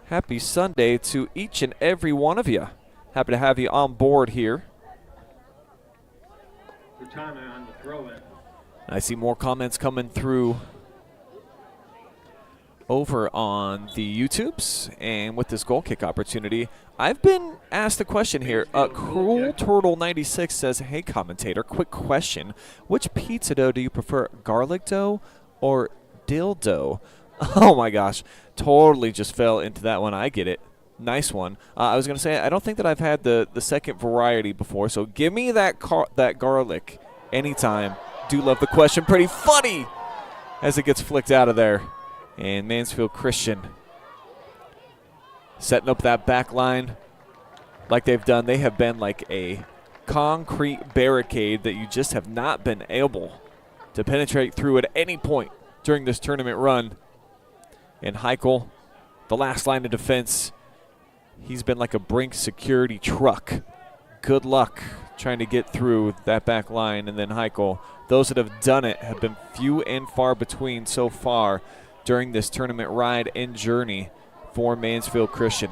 Happy Sunday to each and every one of you. Happy to have you on board here. I see more comments coming through over on the YouTubes, and with this goal kick opportunity, I've been asked a question here. Cruel Turtle 96 says, "Hey commentator, quick question: which pizza dough do you prefer, garlic dough or dill dough?" Oh my gosh, totally just fell into that one. I get it. Nice one. I was gonna say I don't think that I've had the second variety before, so give me that garlic anytime. Do love the question. Pretty funny as it gets flicked out of there. And Mansfield Christian setting up that back line like they've done. They have been like a concrete barricade that you just have not been able to penetrate through at any point during this tournament run. And Heichel, the last line of defense, he's been like a Brink security truck. Good luck trying to get through that back line. And then Heichel, those that have done it have been few and far between so far during this tournament ride and journey for Mansfield Christian.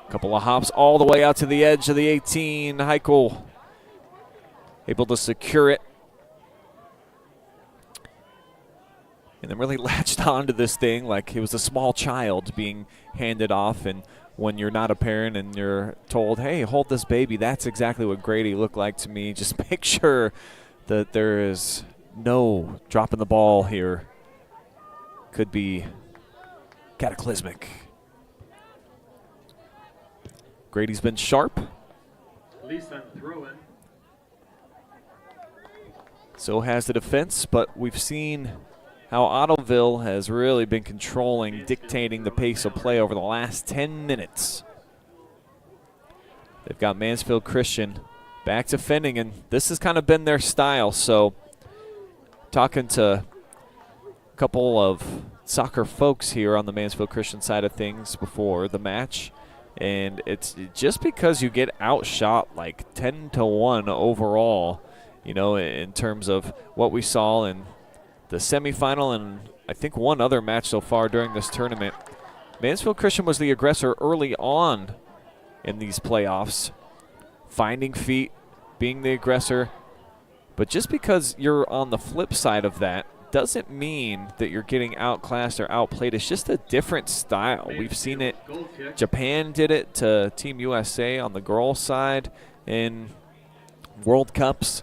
Couple of hops all the way out to the edge of the 18. Heichel able to secure it. And then really latched onto this thing like he was a small child being handed off. And when you're not a parent and you're told, hey, hold this baby, that's exactly what Grady looked like to me. Just make sure that there is no dropping the ball here. Could be cataclysmic. Grady's been sharp. So has the defense, but we've seen how Ottoville has really been controlling, dictating the pace of play over the last 10 minutes. They've got Mansfield Christian back defending, and this has kind of been their style. So talking to couple of soccer folks here on the Mansfield Christian side of things before the match, and it's just because you get outshot like 10-1 overall, you know, in terms of what we saw in the semifinal and I think one other match so far during this tournament. Mansfield Christian was the aggressor early on in these playoffs, finding feet, being the aggressor, but just because you're on the flip side of that doesn't mean that you're getting outclassed or outplayed. It's just a different style. We've seen it. Japan did it to Team USA on the girls' side in World Cups.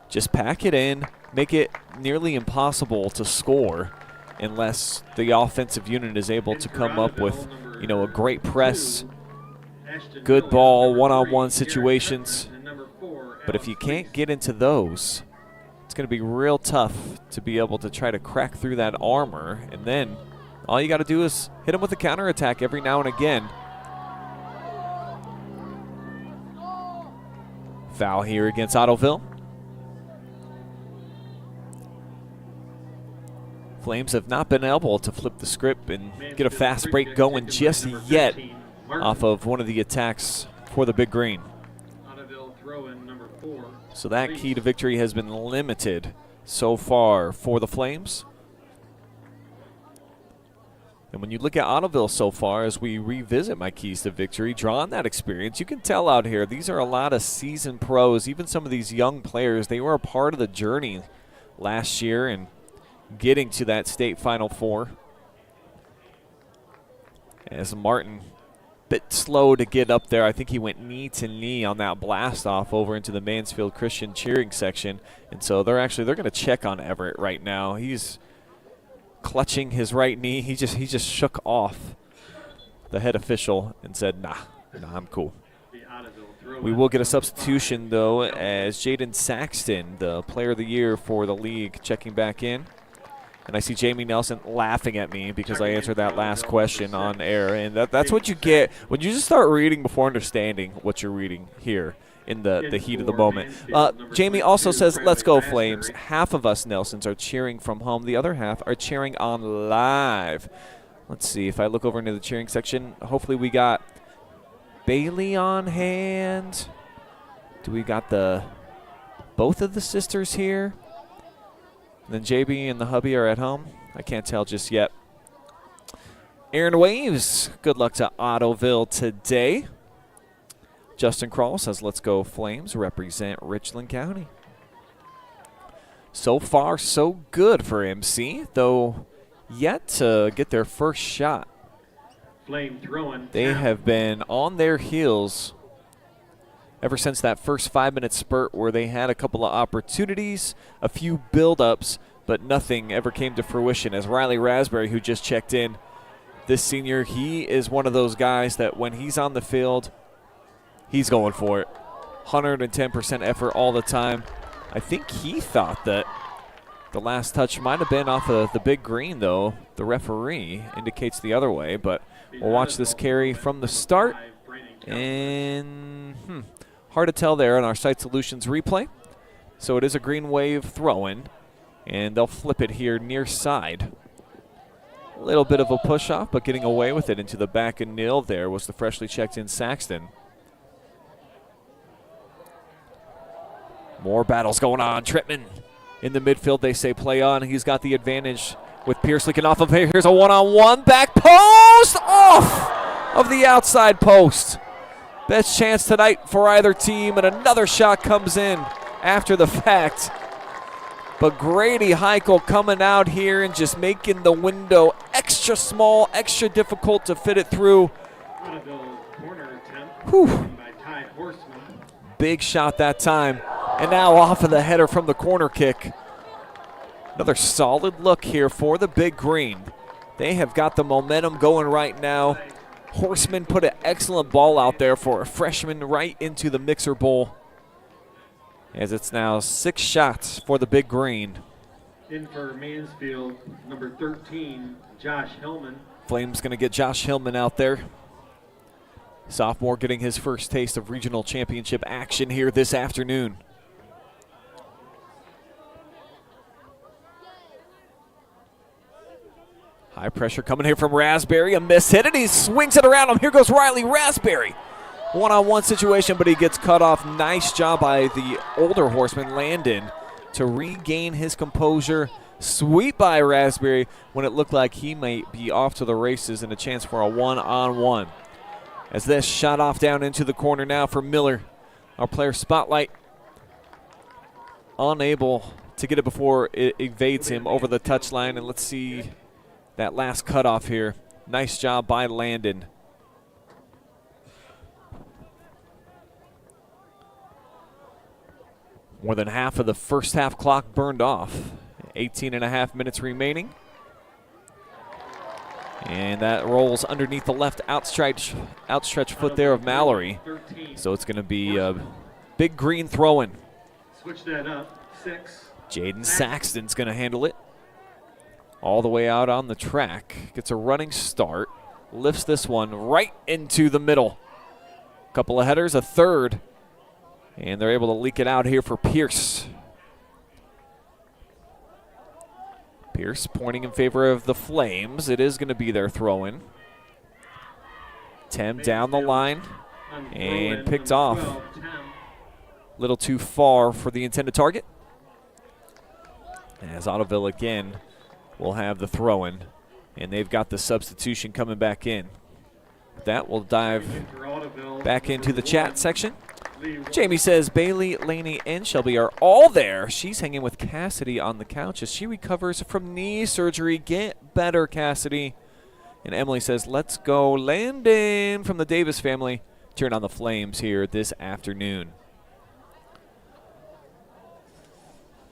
Just pack it in, make it nearly impossible to score unless the offensive unit is able to come up with, you know, a great press, good ball, one-on-one situations. But if you can't get into those, it's going to be real tough to be able to try to crack through that armor. And then all you got to do is hit them with a counterattack every now and again. Foul here against Ottoville. Flames have not been able to flip the script and get a fast break going just yet off of one of the attacks for the Big Green. So that key to victory has been limited so far for the Flames. And when you look at Ottoville so far, as we revisit my keys to victory, draw on that experience, you can tell out here these are a lot of seasoned pros. Even some of these young players, they were a part of the journey last year and getting to that state Final Four. As Martin, bit slow to get up there. I think he went knee to knee on that blast off over into the Mansfield Christian cheering section. And so they're going to check on Everett right now. He's clutching his right knee. He just shook off the head official and said, nah, I'm cool. We will get a substitution, though, as Jaden Saxton, the player of the year for the league, checking back in. And I see Jamie Nelson laughing at me because I answered that last question on air. And that's what you get when you just start reading before understanding what you're reading here in the heat of the moment. Jamie also says, let's go Flames. Half of us Nelsons are cheering from home. The other half are cheering on live. Let's see if I look over into the cheering section. Hopefully we got Bailey on hand. Do we got both of the sisters here? And then JB and the hubby are at home. I can't tell just yet. Aaron Waves, good luck to Ottoville today. Justin Krall says, let's go Flames, represent Richland County. So far, so good for MC, though yet to get their first shot. Flame throwing. They have been on their heels ever since that first 5-minute spurt where they had a couple of opportunities, a few build-ups, but nothing ever came to fruition. As Riley Raspberry, who just checked in, this senior, he is one of those guys that when he's on the field, he's going for it. 110% effort all the time. I think he thought that the last touch might have been off of the big green, though. The referee indicates the other way, but we'll watch this carry from the start. And hard to tell there on our Seitz Solutions replay. So it is a green wave throw-in, and they'll flip it here near side. A little bit of a push-off, but getting away with it into the back and nil there was the freshly checked-in Saxton. More battles going on. Trittman in the midfield, they say play on. He's got the advantage with Pierce leaking off of here. Here's a one-on-one. Back post! Off of the outside post. Best chance tonight for either team, and another shot comes in after the fact. But Grady Heichel coming out here and just making the window extra small, extra difficult to fit it through. Whew. Big shot that time. And now off of the header from the corner kick. Another solid look here for the Big Green. They have got the momentum going right now. Horseman put an excellent ball out there for a freshman right into the mixer bowl. As it's now 6 shots for the Big Green. In for Mansfield, number 13, Josh Hillman. Flames going to get Josh Hillman out there. Sophomore getting his first taste of regional championship action here this afternoon. High pressure coming here from Raspberry. A miss hit, and he swings it around him. Here goes Riley Raspberry. One-on-one situation, but he gets cut off. Nice job by the older horseman, Landon, to regain his composure. Sweep by Raspberry when it looked like he might be off to the races and a chance for a one-on-one. As this shot off down into the corner now for Miller. Our player spotlight unable to get it before it evades him over the touchline. And let's see that last cutoff here. Nice job by Landon. More than half of the first half clock burned off. 18.5 minutes remaining. And that rolls underneath the left outstretched foot there of Mallory. So it's going to be a Big Green throw-in. Switch that up. 6. Jaden Saxton's going to handle it. All the way out on the track. Gets a running start. Lifts this one right into the middle. Couple of headers, a third. And they're able to leak it out here for Pierce. Pierce pointing in favor of the Flames. It is going to be their throw-in. Tem down the line and picked off. Little too far for the intended target. As Ottoville again will have the throw-in. And they've got the substitution coming back in. That will dive back into the chat section. Jamie says Bailey, Laney, and Shelby are all there. She's hanging with Cassidy on the couch as she recovers from knee surgery. Get better, Cassidy. And Emily says, let's go Landon from the Davis family. Turn on the Flames here this afternoon.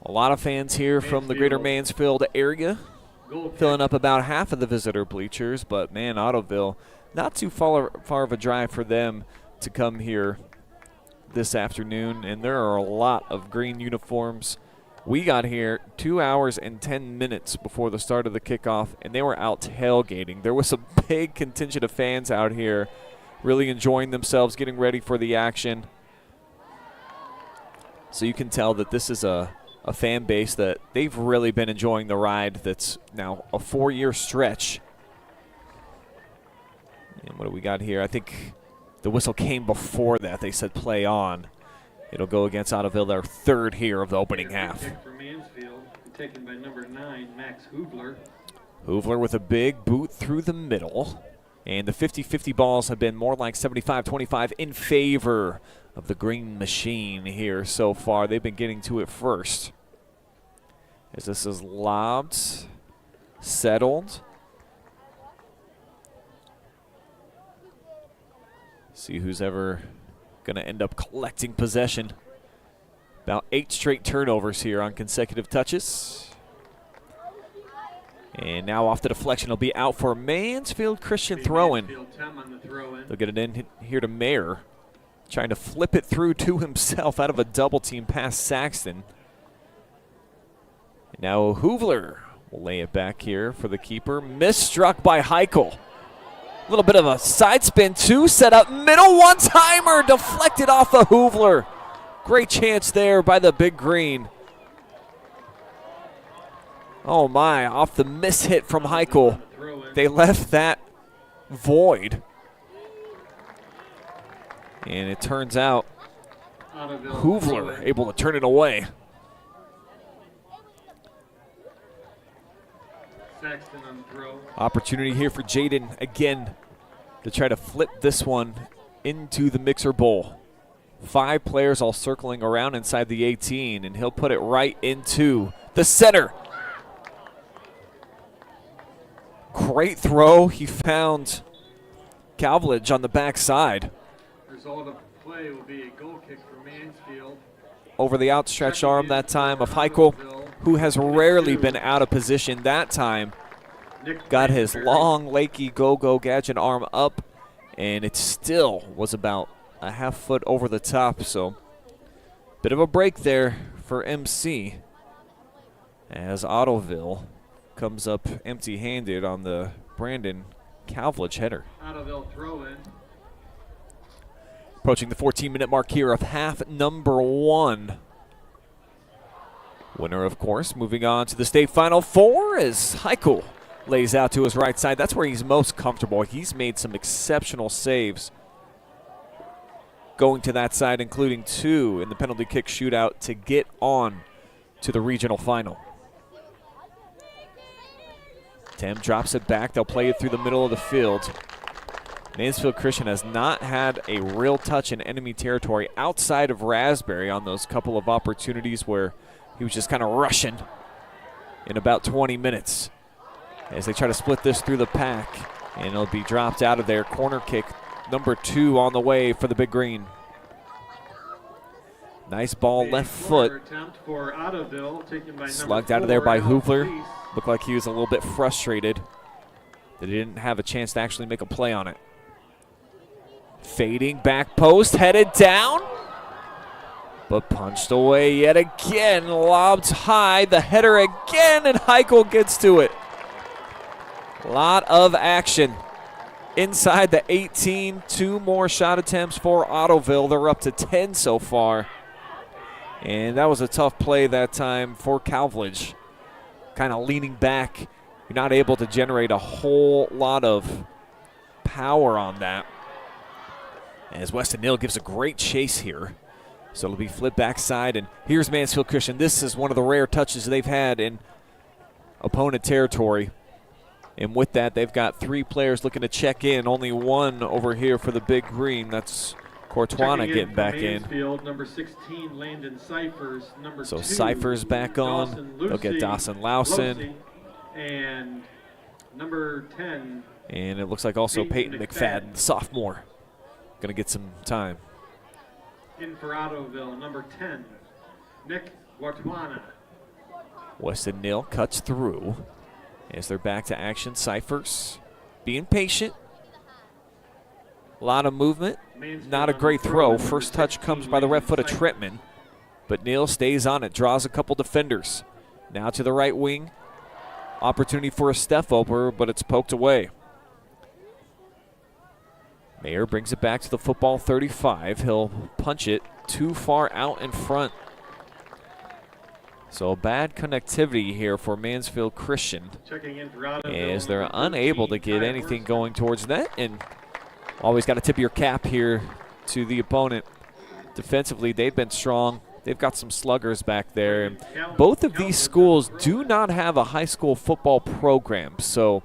A lot of fans here from the greater Mansfield area. Filling up about half of the visitor bleachers. But, man, Ottoville, not too far of a drive for them to come here this afternoon, and there are a lot of green uniforms. We got here 2 hours and 10 minutes before the start of the kickoff, and they were out tailgating. There was a big contingent of fans out here really enjoying themselves, getting ready for the action. So you can tell that this is a fan base that they've really been enjoying the ride that's now a 4-year stretch. And what do we got here? I think the whistle came before that. They said play on. It'll go against Ottoville, their third here of the opening half. Kick for Mansfield, taken by number 9, Max Hoovler. Hoovler with a big boot through the middle. And the 50-50 balls have been more like 75-25 in favor of the green machine here so far. They've been getting to it first. As this is lobbed, settled. See who's ever going to end up collecting possession. About 8 straight turnovers here on consecutive touches. And now off the deflection, it'll be out for Mansfield Christian throw-in. They'll get it in here to Mayer, trying to flip it through to himself out of a double team past Saxton. And now Hoovler will lay it back here for the keeper. Misstruck by Heichel. A little bit of a side spin, too, set up. Middle one-timer deflected off of Hoovler. Great chance there by the big green. Oh, my, off the miss hit from Heichel. They left that void. And it turns out Hoovler able to turn it away. Opportunity here for Jaden again to try to flip this one into the mixer bowl. 5 players all circling around inside the 18, and he'll put it right into the center. Great throw. He found Calvledge on the backside. Result of play will be a goal kick for Mansfield. Over the outstretched arm that time of Heichel, who has rarely been out of position that time. Got his long, lanky, go-go gadget arm up, and it still was about a half foot over the top. So, bit of a break there for MC as Ottoville comes up empty-handed on the Brandon Calvledge header. Ottoville throw in. Approaching the 14-minute mark here of half number 1. Winner, of course, moving on to the state final 4 as Heichel lays out to his right side. That's where he's most comfortable. He's made some exceptional saves going to that side, including 2 in the penalty kick shootout to get on to the regional final. Tim drops it back. They'll play it through the middle of the field. Mansfield Christian has not had a real touch in enemy territory outside of Raspberry on those couple of opportunities where he was just kind of rushing in about 20 minutes. As they try to split this through the pack, and it'll be dropped out of there. Corner kick number 2 on the way for the big green. Nice ball, left foot. Slugged out of there by Hoovler. Looked like he was a little bit frustrated that he didn't have a chance to actually make a play on it. Fading back post, headed down, but punched away yet again. Lobbed high, the header again, and Heichel gets to it. A lot of action inside the 18. 2 more shot attempts for Ottoville. They're up to 10 so far. And that was a tough play that time for Calvledge. Kind of leaning back. You're not able to generate a whole lot of power on that. As Weston Neal gives a great chase here. So it'll be flipped backside. And here's Mansfield Christian. This is one of the rare touches they've had in opponent territory. And with that, they've got 3 players looking to check in. Only 1 over here for the big green. That's Courtois getting back in. Number 16, Landon Cyphers. Number so 2, Cyphers back on. They'll get Dawson Lowson. And number 10. And it looks like also Peyton McFadden, the sophomore, going to get some time. In for Ottoville, number 10, Nick Wartwana. Weston Neal cuts through. As they're back to action, Cyphers being patient. A lot of movement. Not a great throw. First touch comes by the left foot of Trittman. But Neal stays on it, draws a couple defenders. Now to the right wing. Opportunity for a step over, but it's poked away. Mayer brings it back to the football 35. He'll punch it too far out in front. So bad connectivity here for Mansfield Christian as they're unable to get anything going towards net. And always got to tip your cap here to the opponent. Defensively, they've been strong. They've got some sluggers back there. And both of these schools do not have a high school football program. So,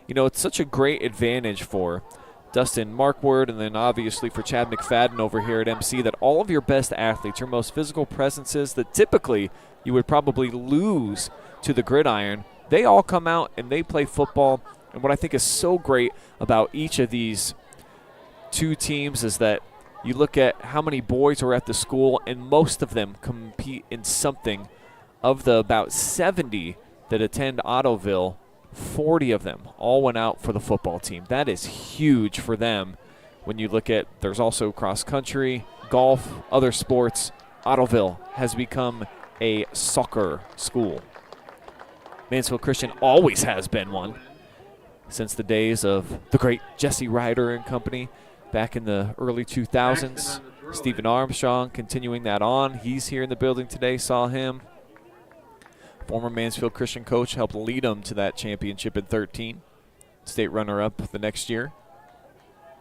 you know, it's such a great advantage for Dustin Markward and then obviously for Chad McFadden over here at MC that all of your best athletes, your most physical presences that typically you would probably lose to the gridiron, they all come out and they play football. And what I think is so great about each of these two teams is that you look at how many boys are at the school, and most of them compete in something. Of the about 70 that attend Ottoville, 40 of them all went out for the football team. That is huge for them. When you look at, there's also cross country, golf, other sports. Ottoville has become a soccer school. Mansfield Christian always has been one since the days of the great Jesse Ryder and company. Back in the early 2000s, Stephen Armstrong continuing that on. He's here in the building today, saw him. Former Mansfield Christian coach helped lead them to that championship in 13. State runner-up the next year.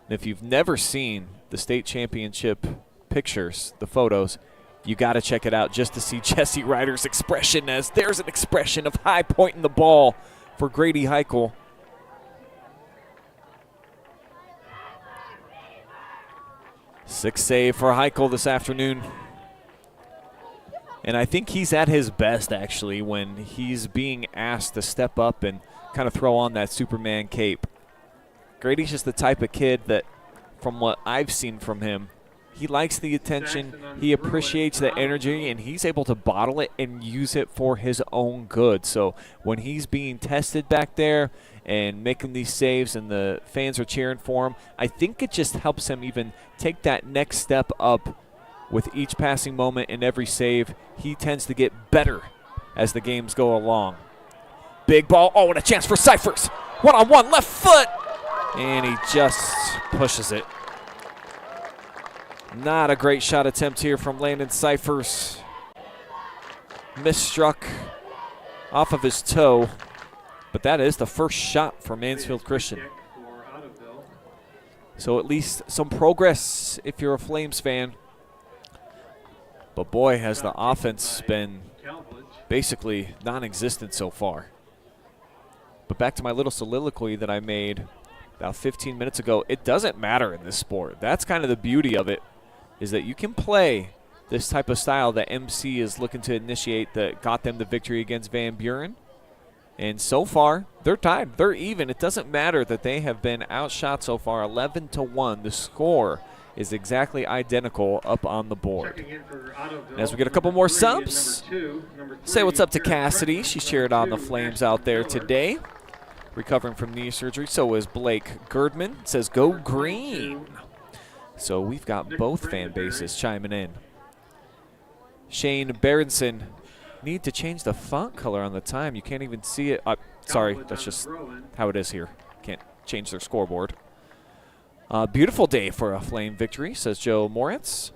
And if you've never seen the state championship pictures, the photos, you got to check it out just to see Jesse Ryder's expression, as there's an expression of high pointing the ball for Grady Heichel. Six save for Heichel this afternoon. And I think he's at his best, actually, when he's being asked to step up and kind of throw on that Superman cape. Grady's just the type of kid that, from what I've seen from him, he likes the attention, he appreciates the energy, and he's able to bottle it and use it for his own good. So when he's being tested back there and making these saves and the fans are cheering for him, I think it just helps him even take that next step up with each passing moment and every save. He tends to get better as the games go along. Big ball. Oh, and a chance for Cyphers. One-on-one, left foot. And he just pushes it. Not a great shot attempt here from Landon Cyphers. Misstruck off of his toe. But that is the first shot for Mansfield Christian. So at least some progress if you're a Flames fan. But boy, has the offense been basically non-existent so far. But back to my little soliloquy that I made about 15 minutes ago, it doesn't matter in this sport. That's kind of the beauty of it, is that you can play this type of style that MC is looking to initiate that got them the victory against Van Buren. And so far, they're tied. They're even. It doesn't matter that they have been outshot so far, 11-1. The score is exactly identical up on the board. And as we get a couple more subs, say what's up to Cassidy. She's cheered on the Flames out there today, recovering from knee surgery. So is Blake Girdman. Says, go green. So we've got both fan bases chiming in. Shane Berenson, need to change the font color on the time. You can't even see it. Sorry, that's just how it is here. Can't change their scoreboard. Beautiful day for a Flame victory, says Joe Moritz.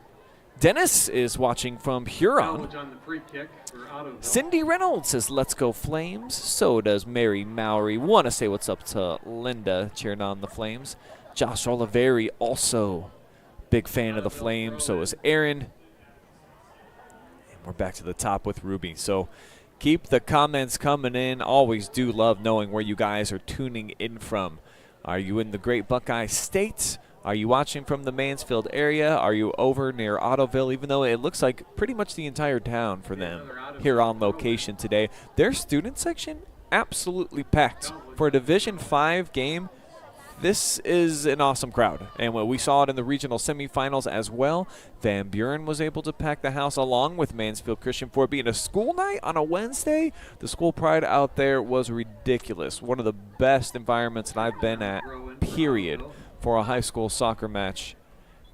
Dennis is watching from Huron. Cindy Reynolds says, let's go Flames. So does Mary Mowry. Want to say what's up to Linda, cheering on the Flames. Josh Oliveri, also big fan of the Flames. So is Aaron. And we're back to the top with Ruby. So keep the comments coming in. Always do love knowing where you guys are tuning in from. Are you in the Great Buckeye State? Are you watching from the Mansfield area? Are you over near Ottoville? Even though it looks like pretty much the entire town for them here on location today. Their student section, absolutely packed. For a Division V game, this is an awesome crowd. And we saw it in the regional semifinals as well. Van Buren was able to pack the house along with Mansfield Christian for it being a school night on a Wednesday. The school pride out there was ridiculous. One of the best environments that I've been at, period, for a high school soccer match,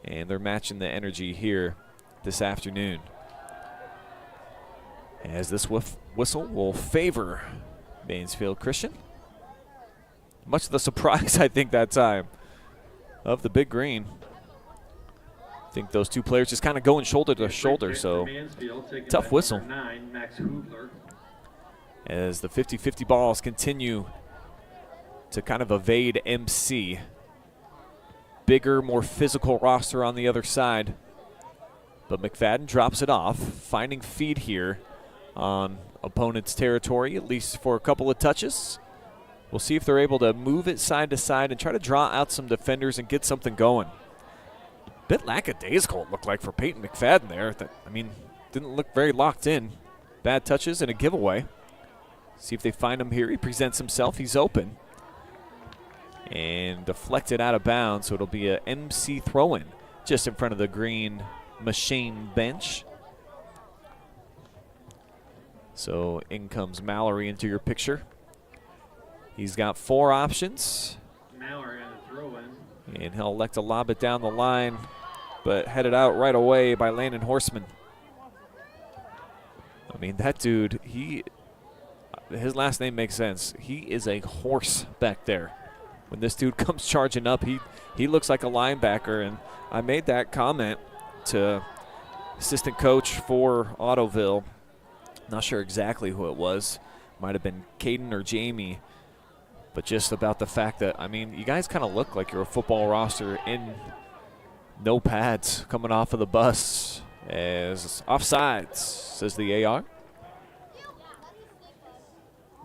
and they're matching the energy here this afternoon. As this whistle will favor Mansfield Christian. Much to the surprise, I think, that time of the Big Green. I think those two players just kind of going shoulder to shoulder, so tough whistle. As the 50-50 balls continue to kind of evade MC. Bigger, more physical roster on the other side. But McFadden drops it off, finding feed here on opponent's territory, at least for a couple of touches. We'll see if they're able to move it side to side and try to draw out some defenders and get something going. Bit lackadaisical it looked like for Peyton McFadden there. Didn't look very locked in. Bad touches and a giveaway. See if they find him here. He presents himself. He's open. And deflected out of bounds, so it'll be a MC throw-in just in front of the green machine bench. So in comes Mallory into your picture. He's got 4 options. Mallory on the throw-in. And he'll elect to lob it down the line, but headed out right away by Landon Horseman. I mean, that dude, his last name makes sense. He is a horse back there. When this dude comes charging up, he looks like a linebacker. And I made that comment to assistant coach for Ottoville. Not sure exactly who it was. Might have been Caden or Jamie. But just about the fact that, you guys kind of look like you're a football roster in no pads coming off of the bus. As offsides, says the AR.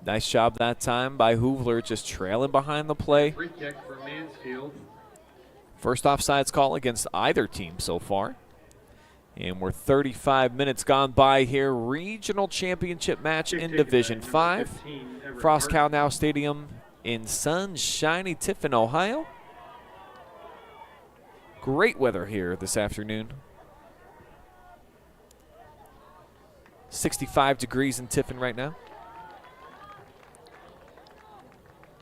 Nice job that time by Hoovler, just trailing behind the play. Free kick for Mansfield. First offsides call against either team so far. And we're 35 minutes gone by here. Regional championship match in Division 5. Frost-Kalnow Stadium in sunshiny Tiffin, Ohio. Great weather here this afternoon. 65 degrees in Tiffin right now.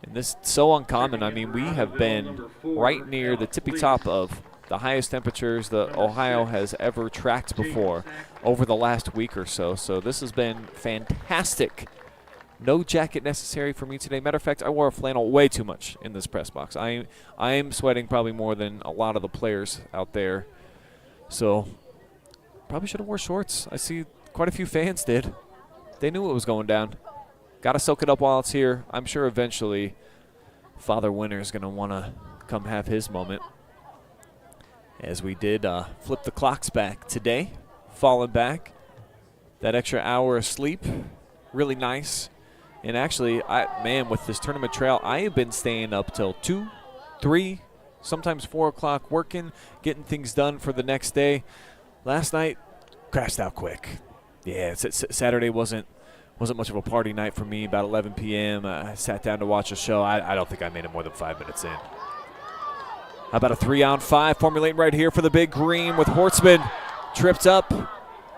And this is so uncommon. We have been right near the tippy top of the highest temperatures that Ohio has ever tracked before over the last week or so. So this has been fantastic. No jacket necessary for me today. Matter of fact, I wore a flannel way too much in this press box. I am sweating probably more than a lot of the players out there. So probably should have wore shorts. I see quite a few fans did. They knew what was going down. Got to soak it up while it's here. I'm sure eventually Father Winter is going to want to come have his moment. As we did flip the clocks back today, falling back. That extra hour of sleep, really nice. And actually, with this tournament trail, I have been staying up till 2, 3, sometimes 4 o'clock working, getting things done for the next day. Last night, crashed out quick. Yeah, Saturday wasn't much of a party night for me. About 11 p.m., I sat down to watch a show. I don't think I made it more than 5 minutes in. How about a 3-on-5 formulating right here for the Big Green with Hortzman. Tripped up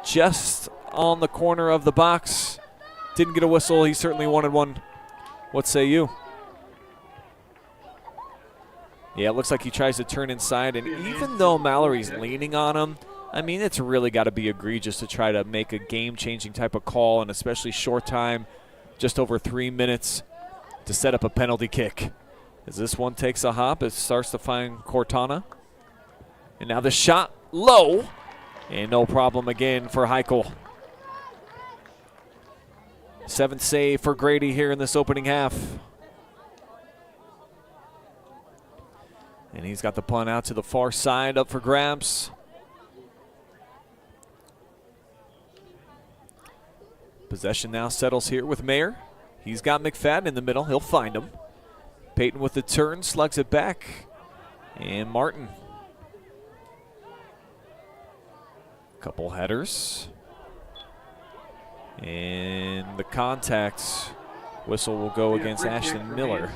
just on the corner of the box. Didn't get a whistle. He certainly wanted one. What say you? Yeah, it looks like he tries to turn inside, and even though Mallory's leaning on him, it's really got to be egregious to try to make a game-changing type of call, and especially short time, just over 3 minutes, to set up a penalty kick. As this one takes a hop, it starts to find Cortana. And now the shot low, and no problem again for Heichel. 7th save for Grady here in this opening half. And he's got the punt out to the far side, up for grabs. Possession now settles here with Mayer. He's got McFadden in the middle. He'll find him. Peyton with the turn, slugs it back. And Martin. Couple headers. And the contact whistle will go against Ashton Miller.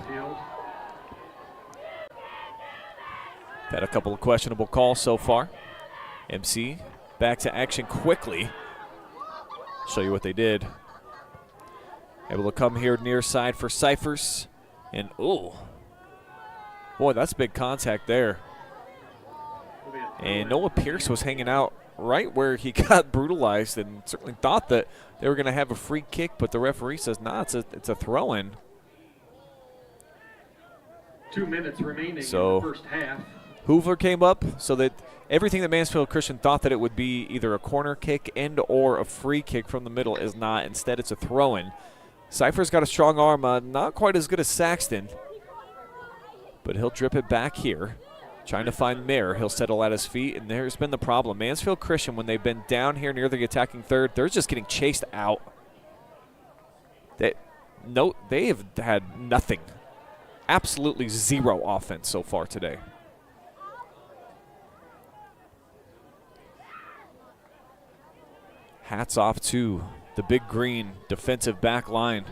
Had a couple of questionable calls so far. MC back to action quickly. Show you what they did. Able to come here near side for Cyphers. And Boy, that's big contact there. And Noah Pierce was hanging out right where he got brutalized and certainly thought that they were going to have a free kick, but the referee says, nah, it's a throw-in. 2 minutes remaining So in the first half. Hoover came up so that everything that Mansfield Christian thought that it would be either a corner kick and or a free kick from the middle is not. Instead, it's a throw-in. Cypher's got a strong arm, not quite as good as Saxton, but he'll drip it back here. Trying to find Mayer. He'll settle at his feet, and there's been the problem. Mansfield Christian, when they've been down here near the attacking third, they're just getting chased out. They have had nothing. Absolutely zero offense so far today. Hats off to the big green defensive back line.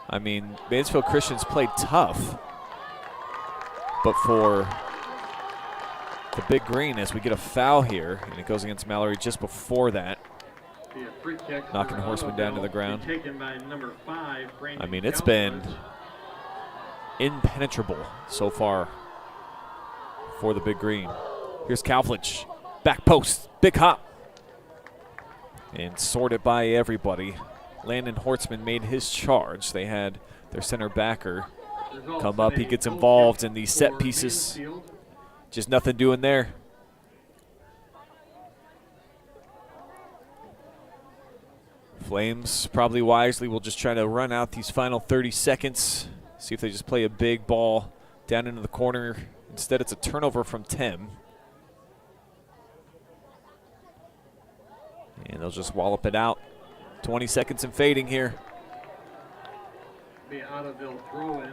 I mean, Mansfield Christian's played tough. But for the big green, as we get a foul here, and it goes against Mallory just before that, knocking Horseman down to the ground. I mean, it's been impenetrable so far for the big green. Here's Kalflich, back post, big hop, and sorted by everybody. Landon Hortzman made his charge. They had their center backer come up. He gets involved in these set pieces. Just nothing doing there. Flames probably wisely will just try to run out these final 30 seconds. See if they just play a big ball down into the corner. Instead, it's a turnover from Tim. And they'll just wallop it out. 20 seconds and fading here. Be Ottoville throw in.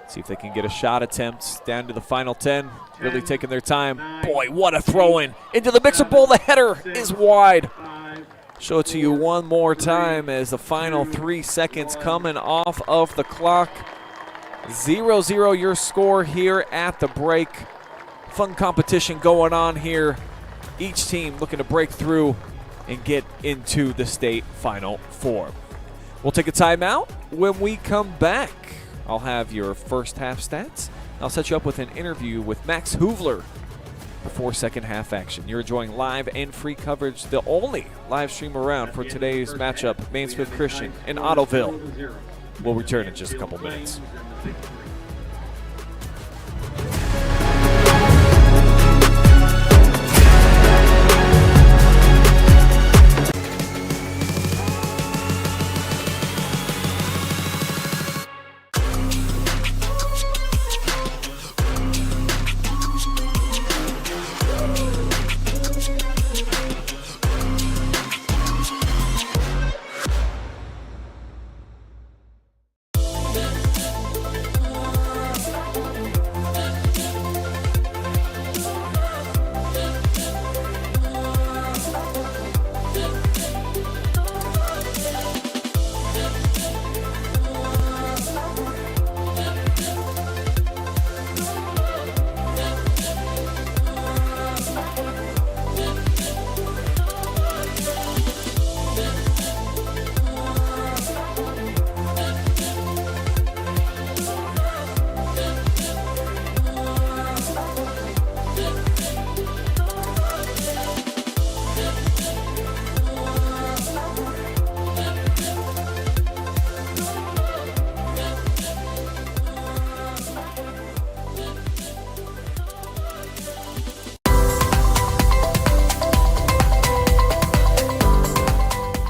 See if they can get a shot attempt down to the final 10. Really taking their time. Boy, what a throw in. Into the mixer bowl. The header is wide. Show it to you one more time as the final 3 seconds coming off of the clock. 0-0 your score here at the break. Fun competition going on here. Each team looking to break through and get into the state Final Four. We'll take a timeout. When we come back, I'll have your first half stats. I'll set you up with an interview with Max Hoovler before second half action. You're enjoying live and free coverage, the only live stream around for today's matchup, Mansfield Christian and Ottoville. We'll return in just a couple minutes.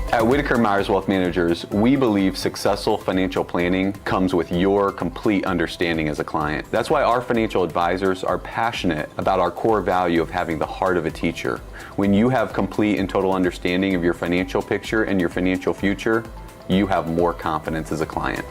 At Whitaker Myers Wealth Managers, we believe successful financial planning comes with your complete understanding as a client. That's why our financial advisors are passionate about our core value of having the heart of a teacher. When you have complete and total understanding of your financial picture and your financial future, you have more confidence as a client.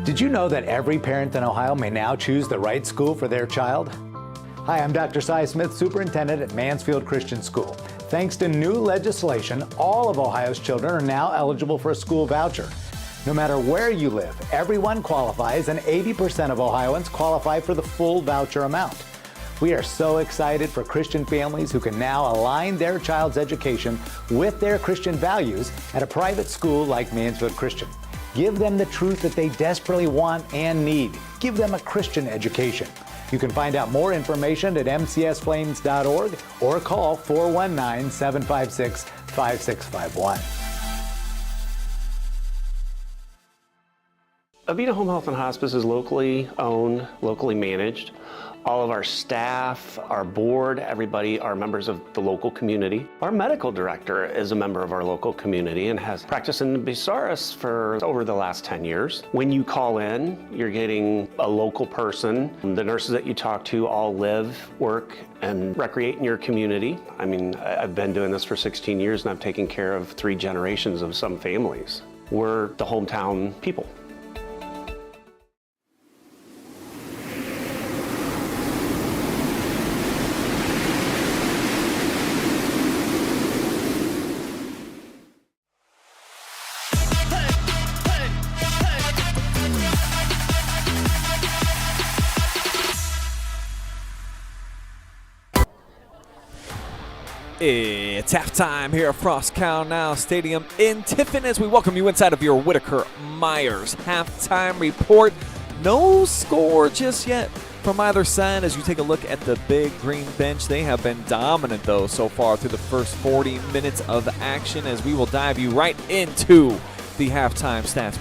Did you know that every parent in Ohio may now choose the right school for their child? Hi, I'm Dr. Cy Smith, Superintendent at Mansfield Christian School. Thanks to new legislation, all of Ohio's children are now eligible for a school voucher. No matter where you live, everyone qualifies, and 80% of Ohioans qualify for the full voucher amount. We are so excited for Christian families who can now align their child's education with their Christian values at a private school like Mansfield Christian. Give them the truth that they desperately want and need. Give them a Christian education. You can find out more information at mcsflames.org or call 419-756-5651. Avita Home Health and Hospice is locally owned, locally managed. All of our staff, our board, everybody are members of the local community. Our medical director is a member of our local community and has practiced in Bucyrus for over the last 10 years. When you call in, you're getting a local person. The nurses that you talk to all live, work, and recreate in your community. I mean, I've been doing this for 16 years and I've taken care of 3 generations of some families. We're the hometown people. It's halftime here at Frost-Kalnow Stadium in Tiffin as we welcome you inside of your Whitaker Myers halftime report. No score just yet from either side as you take a look at the big green bench. They have been dominant, though, so far through the first 40 minutes of action as we will dive you right into the halftime stats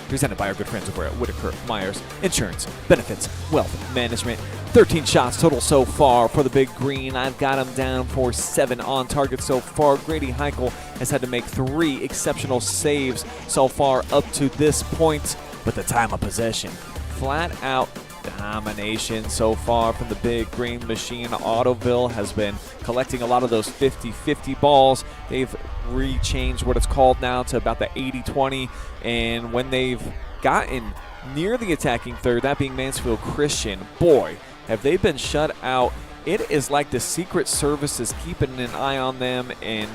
presented by our good friends over at Whitaker Myers Insurance, Benefits, Wealth Management. 13 shots total so far for the big green. I've got him down for 7 on target so far. Grady Heichel has had to make 3 exceptional saves so far up to this point. But the time of possession, flat out domination so far from the big green machine. Ottoville has been collecting a lot of those 50-50 balls. They've rechanged what it's called now to about the 80-20, and when they've gotten near the attacking third, that being Mansfield Christian, boy, have they been shut out. It is like the Secret Service is keeping an eye on them, and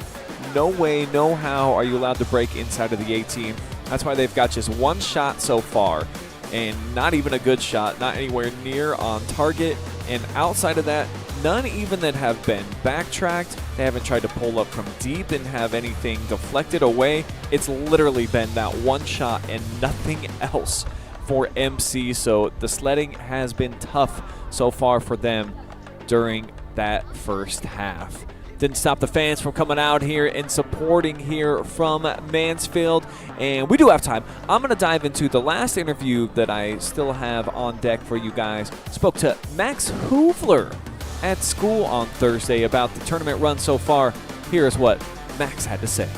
no way, no how are you allowed to break inside of the 18. That's why they've got just 1 shot so far, and not even a good shot, not anywhere near on target. And outside of that, none even that have been backtracked. They haven't tried to pull up from deep and have anything deflected away. It's literally been that 1 shot and nothing else for MC. So the sledding has been tough so far for them during that first half. Didn't stop the fans from coming out here and supporting here from Mansfield. And we do have time. I'm going to dive into the last interview that I still have on deck for you guys. Spoke to Max Hoovler at school on Thursday about the tournament run so far. Here's what Max had to say.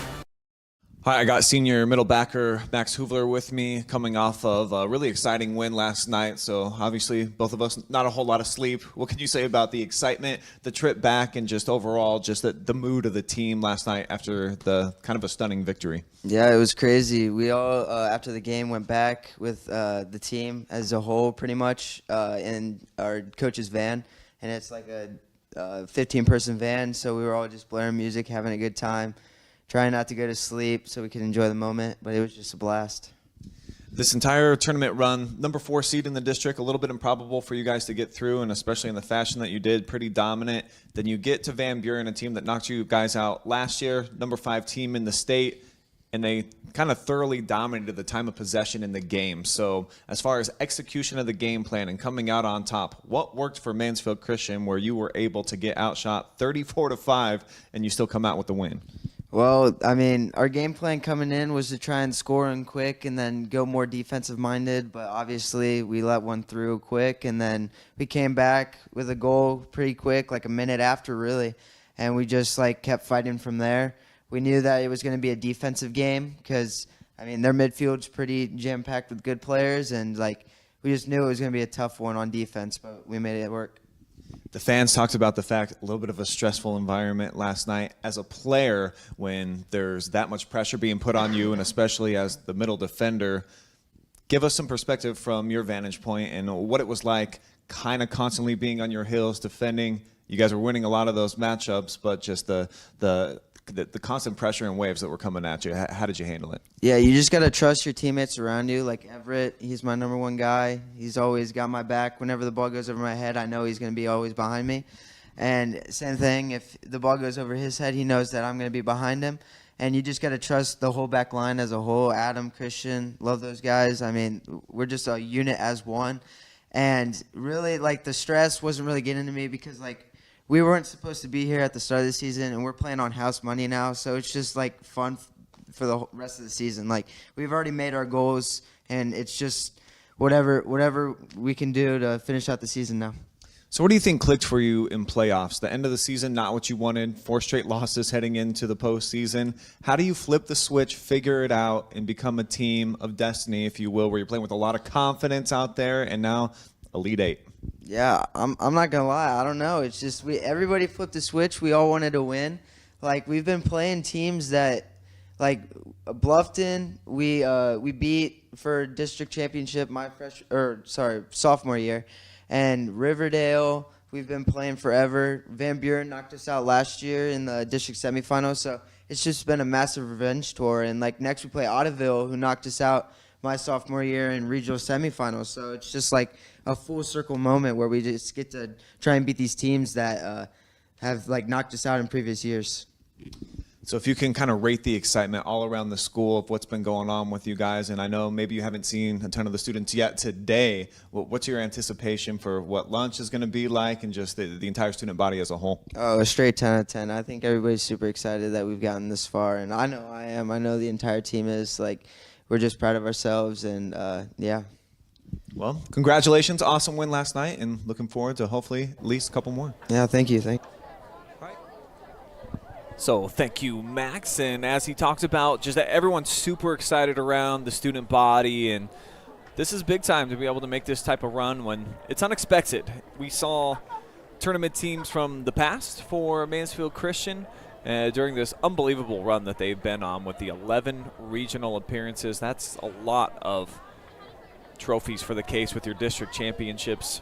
Hi, I got senior middle backer Max Hoovler with me, coming off of a really exciting win last night. So obviously both of us, not a whole lot of sleep. What can you say about the excitement, the trip back, and just overall just the mood of the team last night after the kind of a stunning victory? Yeah, it was crazy. We all, after the game, went back with the team as a whole pretty much in our coach's van. And it's like a 15-person van, so we were all just blaring music, having a good time. Trying not to go to sleep so we could enjoy the moment, but it was just a blast. This entire tournament run, number 4 seed in the district, a little bit improbable for you guys to get through, and especially in the fashion that you did, pretty dominant. Then you get to Van Buren, a team that knocked you guys out last year, number 5 team in the state, and they kind of thoroughly dominated the time of possession in the game. So as far as execution of the game plan and coming out on top, what worked for Mansfield Christian where you were able to get outshot 34-5 and you still come out with the win? Well, I mean, our game plan coming in was to try and score in quick and then go more defensive-minded, but obviously we let one through quick, and then we came back with a goal pretty quick, like a minute after, really, and we just, kept fighting from there. We knew that it was going to be a defensive game because, I mean, their midfield's pretty jam-packed with good players, and, we just knew it was going to be a tough one on defense, but we made it work. The fans talked about the fact a little bit of a stressful environment last night. As a player, when there's that much pressure being put on you, and especially as the middle defender, give us some perspective from your vantage point and what it was like kind of constantly being on your heels defending. You guys were winning a lot of those matchups, but just the the constant pressure and waves that were coming at you. How did you handle it? Yeah, you just got to trust your teammates around you. Like Everett, he's my number one guy. He's always got my back. Whenever the ball goes over my head, I know he's going to be always behind me. And same thing, if the ball goes over his head, he knows that I'm going to be behind him. And you just got to trust the whole back line as a whole. Adam, Christian, love those guys. I mean, we're just a unit as one. And really, like, the stress wasn't really getting to me because, like, we weren't supposed to be here at the start of the season, and we're playing on house money now. So it's just, like, fun for the rest of the season. Like, we've already made our goals, and it's just whatever we can do to finish out the season now. So what do you think clicked for you in playoffs? The end of the season, not what you wanted, 4 straight losses heading into the postseason. How do you flip the switch, figure it out, and become a team of destiny, if you will, where you're playing with a lot of confidence out there and now Elite Eight? Yeah, I'm not going to lie. I don't know. It's just everybody flipped the switch. We all wanted to win. Like, we've been playing teams that, like, Bluffton, we beat for district championship sophomore year. And Riverdale, we've been playing forever. Van Buren knocked us out last year in the district semifinals. So it's just been a massive revenge tour. And, like, next we play Ottoville, who knocked us out my sophomore year in regional semifinals. So it's just like a full circle moment where we just get to try and beat these teams that have, like, knocked us out in previous years. So if you can kind of rate the excitement all around the school of what's been going on with you guys, and I know maybe you haven't seen a ton of the students yet today, what's your anticipation for what lunch is going to be like and just the entire student body as a whole? Oh, a straight 10 out of 10. I think everybody's super excited that we've gotten this far, and I know I am. I know the entire team is. Like, we're just proud of ourselves, and yeah. Well, congratulations. Awesome win last night, and looking forward to hopefully at least a couple more. Yeah, thank you. So thank you, Max. And as he talks about just that everyone's super excited around the student body, and this is big time to be able to make this type of run when it's unexpected. We saw tournament teams from the past for Mansfield Christian during this unbelievable run that they've been on with the 11 regional appearances. That's a lot of trophies for the case with your district championships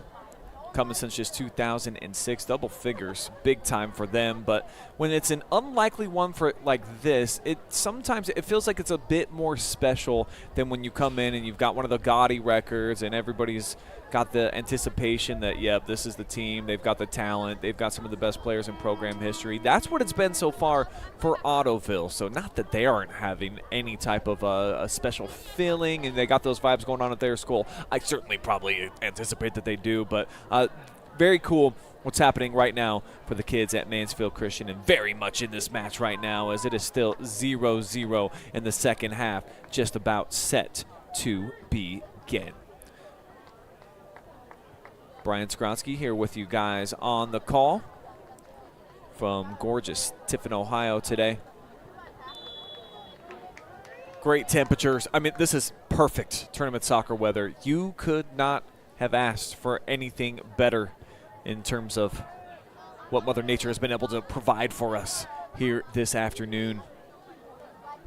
coming since just 2006, double figures, big time for them. But when it's an unlikely one for like this, sometimes it feels like it's a bit more special than when you come in and you've got one of the gaudy records and everybody's got the anticipation that, yep, this is the team, they've got the talent, they've got some of the best players in program history. That's what it's been so far for Ottoville. So not that they aren't having any type of a special feeling and they got those vibes going on at their school. I certainly probably anticipate that they do, but very cool what's happening right now for the kids at Mansfield Christian, and very much in this match right now as it is still 0-0 in the second half, just about set to begin. Brian Skowronski here with you guys on the call from gorgeous Tiffin, Ohio today. Great temperatures. I mean, this is perfect tournament soccer weather. You could not have asked for anything better in terms of what Mother Nature has been able to provide for us here this afternoon.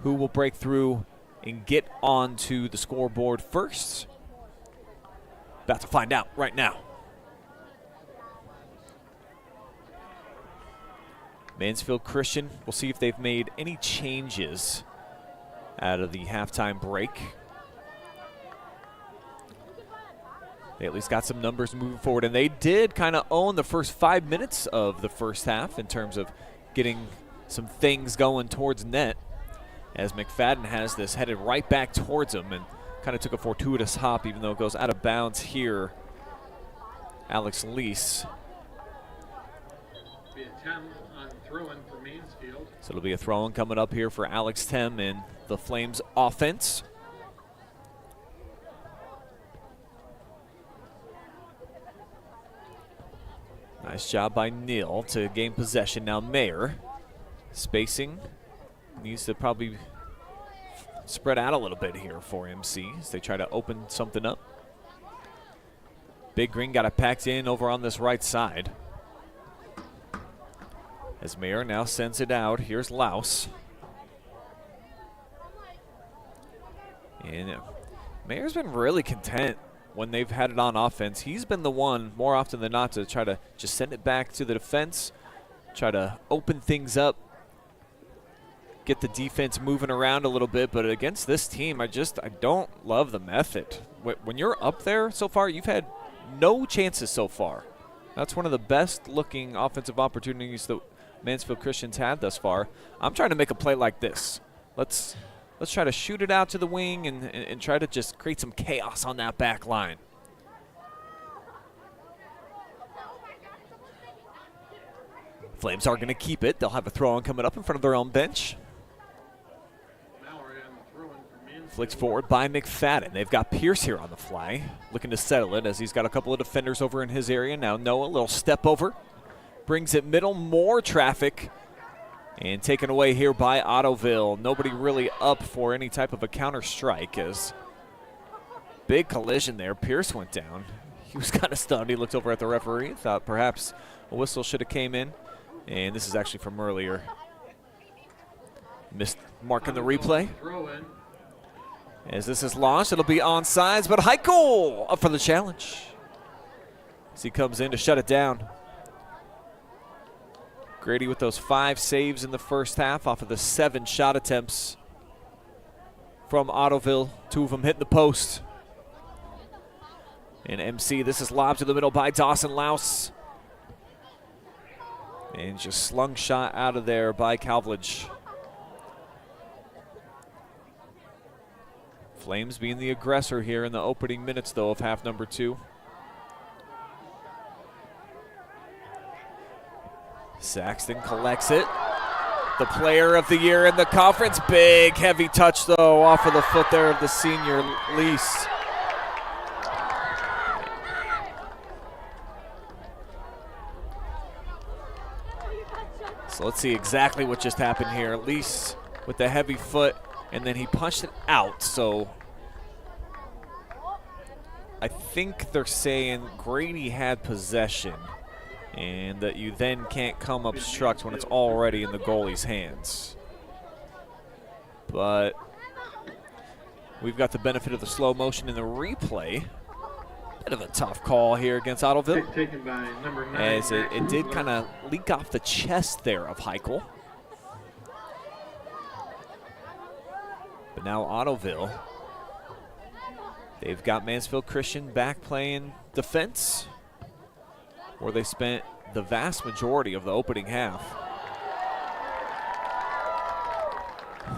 Who will break through and get onto the scoreboard first? About to find out right now. Mansfield Christian, we'll see if they've made any changes out of the halftime break. They at least got some numbers moving forward, and they did kind of own the first 5 minutes of the first half in terms of getting some things going towards net, as McFadden has this headed right back towards him and kind of took a fortuitous hop, even though it goes out of bounds here. Alex Lease. Be a 10 on throw-in for Mansfield. So it'll be a throw-in coming up here for Alex Tem in the Flames offense. Nice job by Neal to gain possession. Now Mayer spacing. Needs to probably spread out a little bit here for MC as they try to open something up. Big Green got it packed in over on this right side. As Mayer now sends it out. Here's Louse. And Mayer's been really content when they've had it on offense. He's been the one more often than not to try to just send it back to the defense, try to open things up. get the defense moving around a little bit, but against this team, I don't love the method. When you're up there so far, you've had no chances so far. That's one of the best looking offensive opportunities that Mansfield Christian's had thus far. I'm trying to make a play like this. Let's try to shoot it out to the wing and try to just create some chaos on that back line. Flames are going to keep it. They'll have a throw-in coming up in front of their own bench. Flicks forward by McFadden. They've got Pierce here on the fly, looking to settle it as he's got a couple of defenders over in his area. Now Noah, a little step over. Brings it middle, more traffic. And taken away here by Ottoville. Nobody really up for any type of a counter strike as big collision there. Pierce went down. He was kind of stunned. He looked over at the referee, thought perhaps a whistle should have came in. And this is actually from earlier. Missed marking the replay. As this is launched, it'll be onside, but Heichel up for the challenge as he comes in to shut it down. Grady with those 5 saves in the first half off of the 7 shot attempts from Ottoville. 2 of them hitting the post. And MC, this is lobbed to the middle by Dawson Louse. And just slung shot out of there by Calvledge. Flames being the aggressor here in the opening minutes, though, of half number 2. Saxton collects it. The player of the year in the conference. Big, heavy touch, though, off of the foot there of the senior Lease. So let's see exactly what just happened here. Lease with the heavy foot, and then he punched it out. So I think they're saying Grady had possession and that you then can't come obstruct when it's already in the goalie's hands. But we've got the benefit of the slow motion in the replay. Bit of a tough call here against Ottoville. Taken by number 9. As it did kind of leak off the chest there of Heichel. But now Ottoville, they've got Mansfield Christian back playing defense, where they spent the vast majority of the opening half.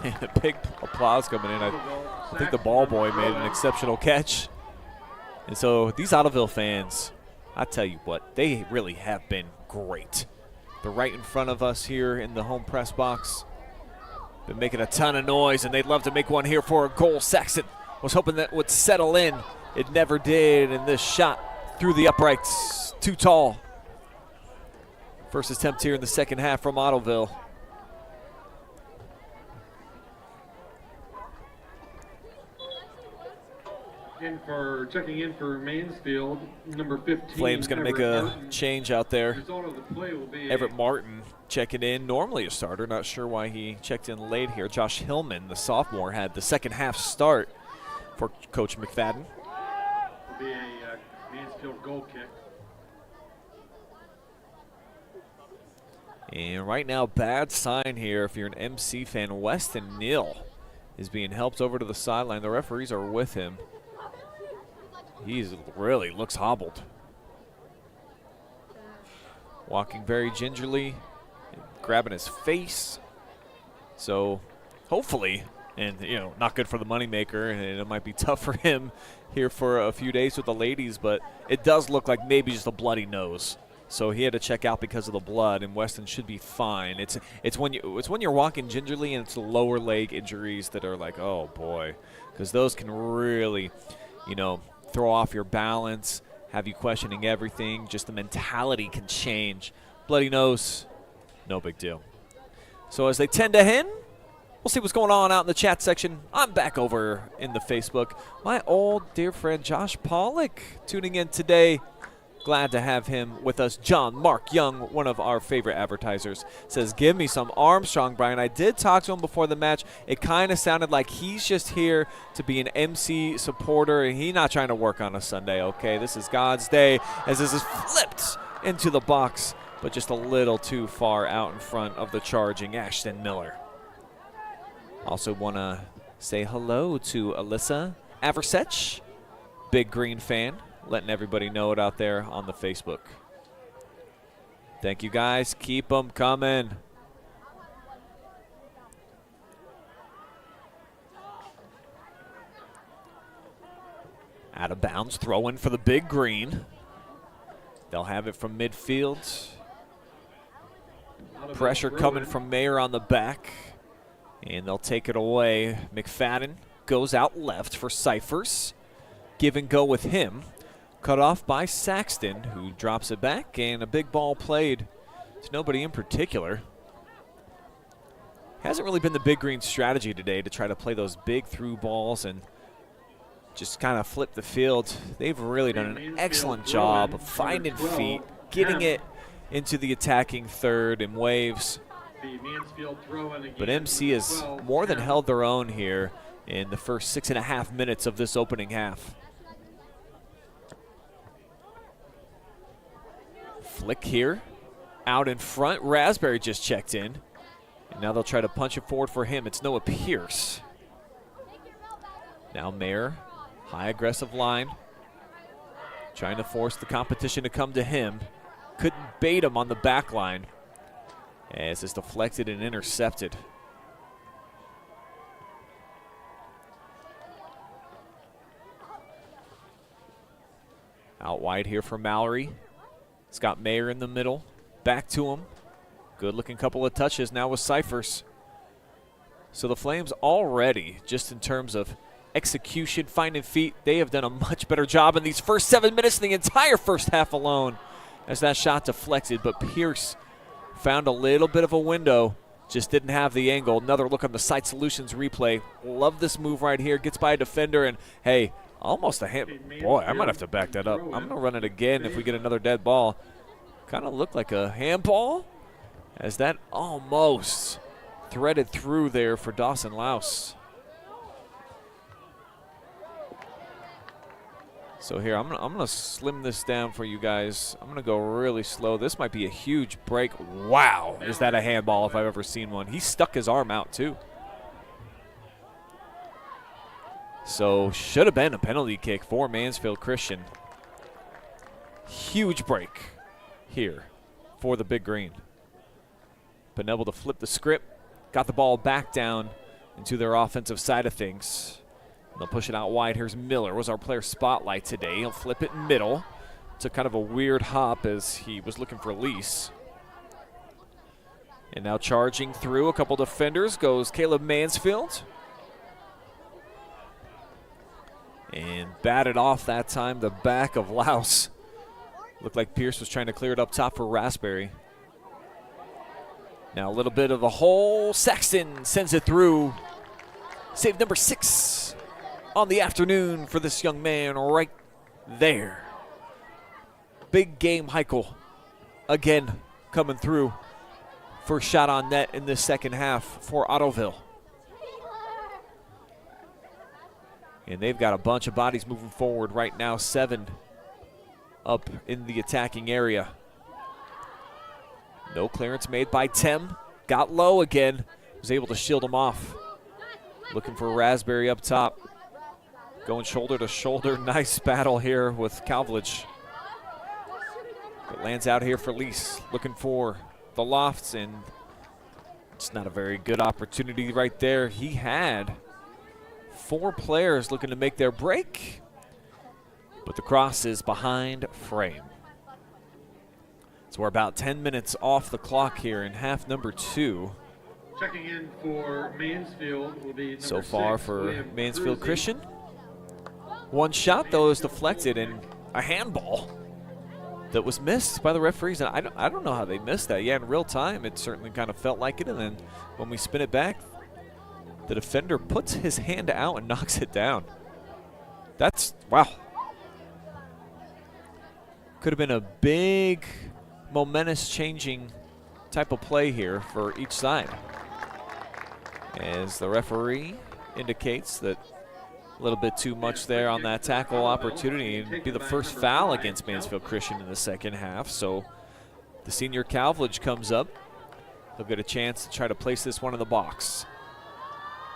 And a big applause coming in. I think the ball boy made an exceptional catch. And so these Ottoville fans, I tell you what, they really have been great. They're right in front of us here in the home press box. Been making a ton of noise, and they'd love to make one here for a goal. Saxton was hoping that would settle in. It never did, and this shot through the uprights, too tall. First attempt here in the second half from Ottoville. Checking in for Mansfield, number 15. Flames going to make a change out there. Result of the play will be Everett Martin checking in, normally a starter. Not sure why he checked in late here. Josh Hillman, the sophomore, had the second half start for Coach McFadden. Will be a Mansfield goal kick. And right now, bad sign here if you're an MC fan. Weston Neal is being helped over to the sideline. The referees are with him. He really looks hobbled. Walking very gingerly, grabbing his face. So hopefully, and you know, not good for the moneymaker, and it might be tough for him here for a few days with the ladies, but it does look like maybe just a bloody nose. So he had to check out because of the blood, and Weston should be fine. It's when you're walking gingerly and it's the lower leg injuries that are like, oh boy, because those can really, you know, throw off your balance, have you questioning everything. Just the mentality can change. Bloody nose, no big deal. So as they tend to hen, we'll see what's going on out in the chat section. I'm back over in the Facebook. My old dear friend Josh Pollock tuning in today. Glad to have him with us. John Mark Young, one of our favorite advertisers, says, give me some Armstrong, Brian. I did talk to him before the match. It kind of sounded like he's just here to be an MC supporter, and he's not trying to work on a Sunday, okay? This is God's day, as this is flipped into the box, but just a little too far out in front of the charging Ashton Miller. Also want to say hello to Alyssa Aversech, big Green fan, letting everybody know it out there on the Facebook. Thank you guys. Keep them coming. Out of bounds, throw in for the big Green. They'll have it from midfield. Pressure coming from Mayer on the back. And they'll take it away. McFadden goes out left for Cyphers. Give and go with him. Cut off by Saxton, who drops it back. And a big ball played to nobody in particular. Hasn't really been the Big Green strategy today to try to play those big through balls and just kind of flip the field. They've really done an excellent job of finding feet, getting it into the attacking third in waves. But MC has more than held their own here in the first 6.5 minutes of this opening half. Flick here, out in front. Raspberry just checked in. And now they'll try to punch it forward for him. It's Noah Pierce. Now Mayer, high aggressive line. Trying to force the competition to come to him. Couldn't bait him on the back line as it's deflected and intercepted. Out wide here for Mallory. It's got Mayer in the middle. Back to him. Good looking couple of touches now with Cyphers. So the Flames already, just in terms of execution, finding feet, they have done a much better job in these first 7 minutes than the entire first half alone as that shot deflected. But Pierce found a little bit of a window, just didn't have the angle. Another look on the Seitz Solutions replay. Love this move right here. Gets by a defender, and hey, almost a hand. Boy, I might have to back that up. I'm going to run it again if we get another dead ball. Kind of looked like a handball as that almost threaded through there for Dawson Louse. So here, I'm gonna slim this down for you guys. I'm gonna go really slow. This might be a huge break. Wow, is that a handball if I've ever seen one. He stuck his arm out too. So should have been a penalty kick for Mansfield Christian. Huge break here for the Big Green. Been able to flip the script, got the ball back down into their offensive side of things. They'll push it out wide. Here's Miller, was our player spotlight today. He'll flip it middle. Took kind of a weird hop as he was looking for Lease. And now charging through a couple defenders goes Caleb Mansfield. And batted off that time the back of Louse. Looked like Pierce was trying to clear it up top for Raspberry. Now a little bit of a hole. Saxton sends it through. Save number 6 on the afternoon for this young man right there. Big game Heichel again coming through. First shot on net in this second half for Ottoville. And they've got a bunch of bodies moving forward right now. 7 up in the attacking area. No clearance made by Tem. Got low again. Was able to shield him off. Looking for Raspberry up top. Going shoulder to shoulder. Nice battle here with Calvage. It lands out here for Lease. Looking for the lofts, and it's not a very good opportunity right there. He had 4 players looking to make their break, but the cross is behind frame. So we're about 10 minutes off the clock here in half number 2. Checking in for Mansfield will be number so far 6, for William Mansfield Cruzy. Christian. One shot, though, is deflected, and a handball that was missed by the referees. And I don't know how they missed that. Yeah, in real time, it certainly kind of felt like it. And then when we spin it back, the defender puts his hand out and knocks it down. That's, wow. Could have been a big, momentous changing type of play here for each side. As the referee indicates that a little bit too much there on that tackle opportunity. It'd be the first foul against Mansfield Christian in the second half. So the senior Calvage comes up. He'll get a chance to try to place this one in the box.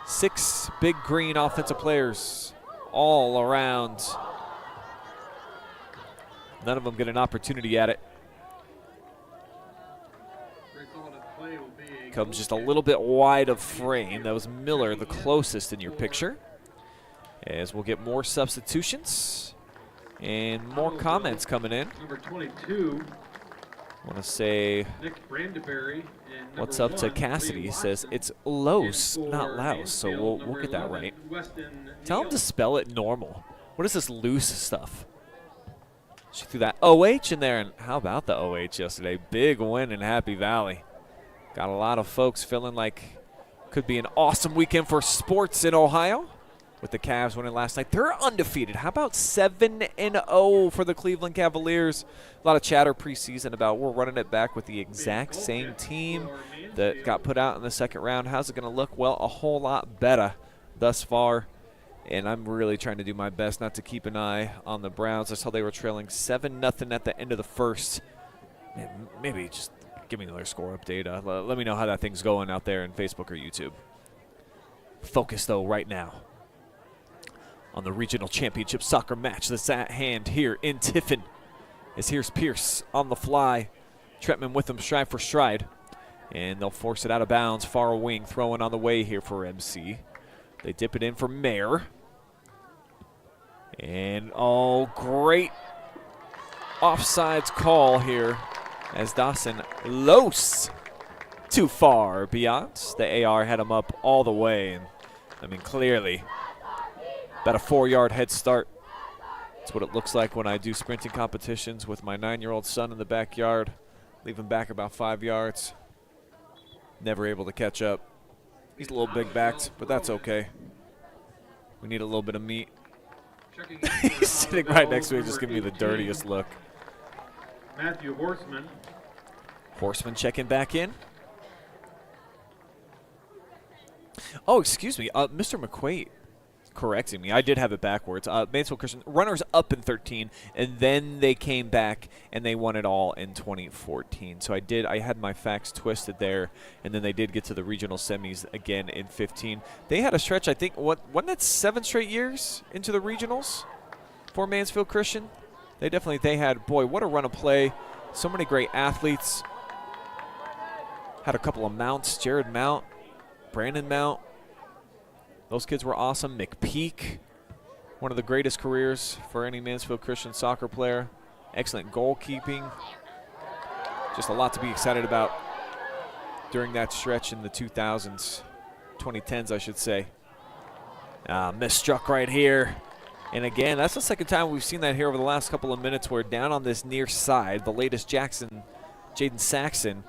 6 big green offensive players all around. None of them get an opportunity at it. Comes just a little bit wide of frame. That was Miller, the closest in your picture. As we'll get more substitutions and more comments coming in. Number 22. I want to say what's up to Cassidy. He says it's Los, not Laos, so we'll get that right. Tell him to spell it normal. What is this loose stuff? She threw that OH in there, and how about the OH yesterday? Big win in Happy Valley. Got a lot of folks feeling like could be an awesome weekend for sports in Ohio. With the Cavs winning last night, they're undefeated. How about 7-0 for the Cleveland Cavaliers? A lot of chatter preseason about we're running it back with the exact same team that got put out in the second round. How's it going to look? Well, a whole lot better thus far. And I'm really trying to do my best not to keep an eye on the Browns. I saw they were trailing 7-0 at the end of the first. Man, maybe just give me another score update. Let me know how that thing's going out there in Facebook or YouTube. Focus, though, right now on the regional championship soccer match that's at hand here in Tiffin. As here's Pierce on the fly. Tretman with him stride for stride. And they'll force it out of bounds. Far wing throwing on the way here for MC. They dip it in for Mayer. And, oh, great offsides call here as Dawson Los too far beyond. The AR had him up all the way. And, I mean, clearly about a 4-yard head start. That's what it looks like when I do sprinting competitions with my 9-year-old son in the backyard. Leave him back about 5 yards. Never able to catch up. He's a little big-backed, but that's okay. We need a little bit of meat. He's sitting right next to me, just giving me the dirtiest look. Matthew Horseman. Horseman checking back in. Oh, excuse me, Mr. McQuaid correcting me. I did have it backwards. Mansfield Christian, runners up in 13, and then they came back and they won it all in 2014. So I had my facts twisted there, and then they did get to the regional semis again in 15. They had a stretch, I think, wasn't it 7 straight years into the regionals for Mansfield Christian? They had, boy, what a run of play. So many great athletes. Had a couple of Mounts, Jared Mount, Brandon Mount. Those kids were awesome. McPeak, one of the greatest careers for any Mansfield Christian soccer player. Excellent goalkeeping. Just a lot to be excited about during that stretch in the 2000s, 2010s, I should say. Misstruck right here. And again, that's the second time we've seen that here over the last couple of minutes. We're down on this near side. The latest Jaden Saxon,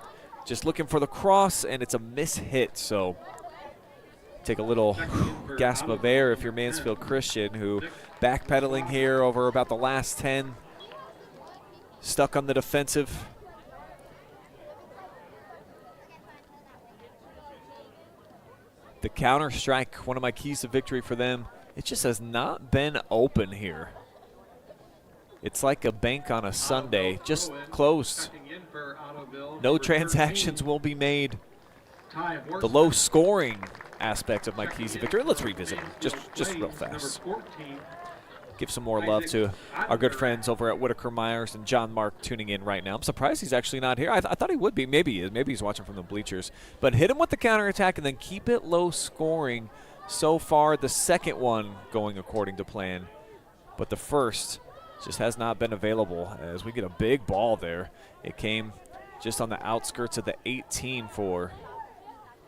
just looking for the cross, and it's a miss-hit. So take a little gasp of air if you're Mansfield Christian, who backpedaling here over about the last 10, stuck on the defensive. The counter strike, one of my keys to victory for them, it just has not been open here. It's like a bank on a Sunday, just closed. No transactions will be made. The low scoring aspect of my keys to victory. Let's revisit them just real fast. Give some more love to our good friends over at Whitaker Myers and John Mark tuning in right now. I'm surprised he's actually not here. I thought he would be. Maybe he is. Maybe he's watching from the bleachers. But hit him with the counterattack and then keep it low scoring. So far, the second one going according to plan. But the first just has not been available as we get a big ball there. It came just on the outskirts of the 18 for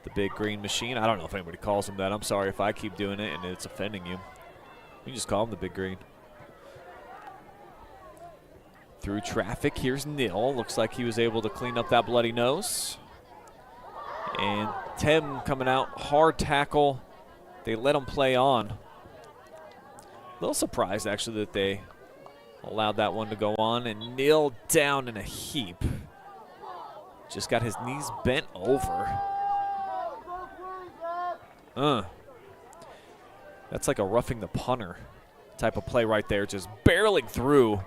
the Big Green Machine. I don't know if anybody calls him that. I'm sorry if I keep doing it and it's offending you. You just call him the Big Green. Through traffic, here's Neal. Looks like he was able to clean up that bloody nose. And Tim coming out, hard tackle. They let him play on. A little surprised, actually, that they allowed that one to go on. And Neal down in a heap. Just got his knees bent over. That's like a roughing the punter type of play right there, just barreling through.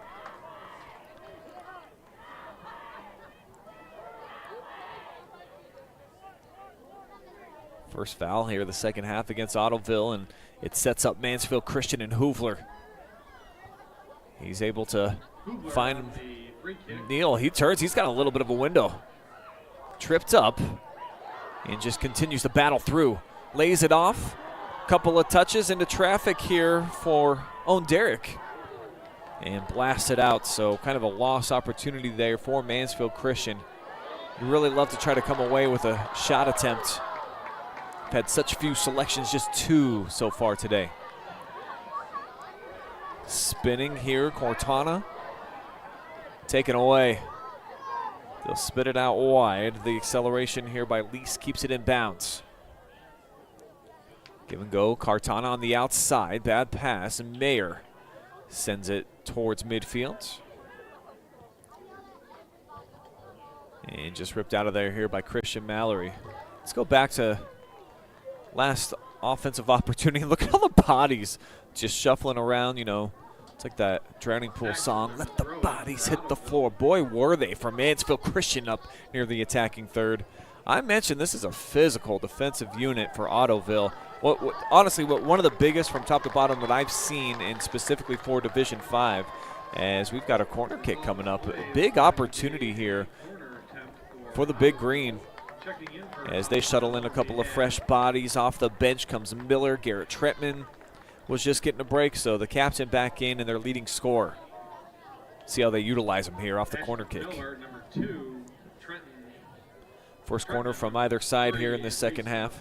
First foul here the second half against Ottoville, and it sets up Mansfield Christian and Hoovler. He's able to find Neal. He turns. He's got a little bit of a window. Tripped up and just continues to battle through. Lays it off. Couple of touches into traffic here for own Derek. And blasts it out. So kind of a lost opportunity there for Mansfield Christian. You really love to try to come away with a shot attempt. Had such few selections, just 2 so far today. Spinning here, Cortana. Taken away. They'll spit it out wide. The acceleration here by Lease keeps it in bounds. Give and go, Cortana on the outside. Bad pass, and Mayer sends it towards midfield. And just ripped out of there here by Christian Mallory. Let's go back to last offensive opportunity. Look at all the bodies just shuffling around, you know. It's like that Drowning Pool song, let the bodies hit the floor. Boy, were they for Mansfield Christian up near the attacking third. I mentioned this is a physical defensive unit for Ottoville. Honestly, one of the biggest from top to bottom that I've seen, and specifically for Division 5, as we've got a corner kick coming up. A big opportunity here for the Big Green. As they shuttle in a couple of fresh bodies. Off the bench comes Miller. Garrett Tretman was just getting a break, so the captain back in and their leading scorer. See how they utilize him here off the corner kick. First corner from either side here in the second half.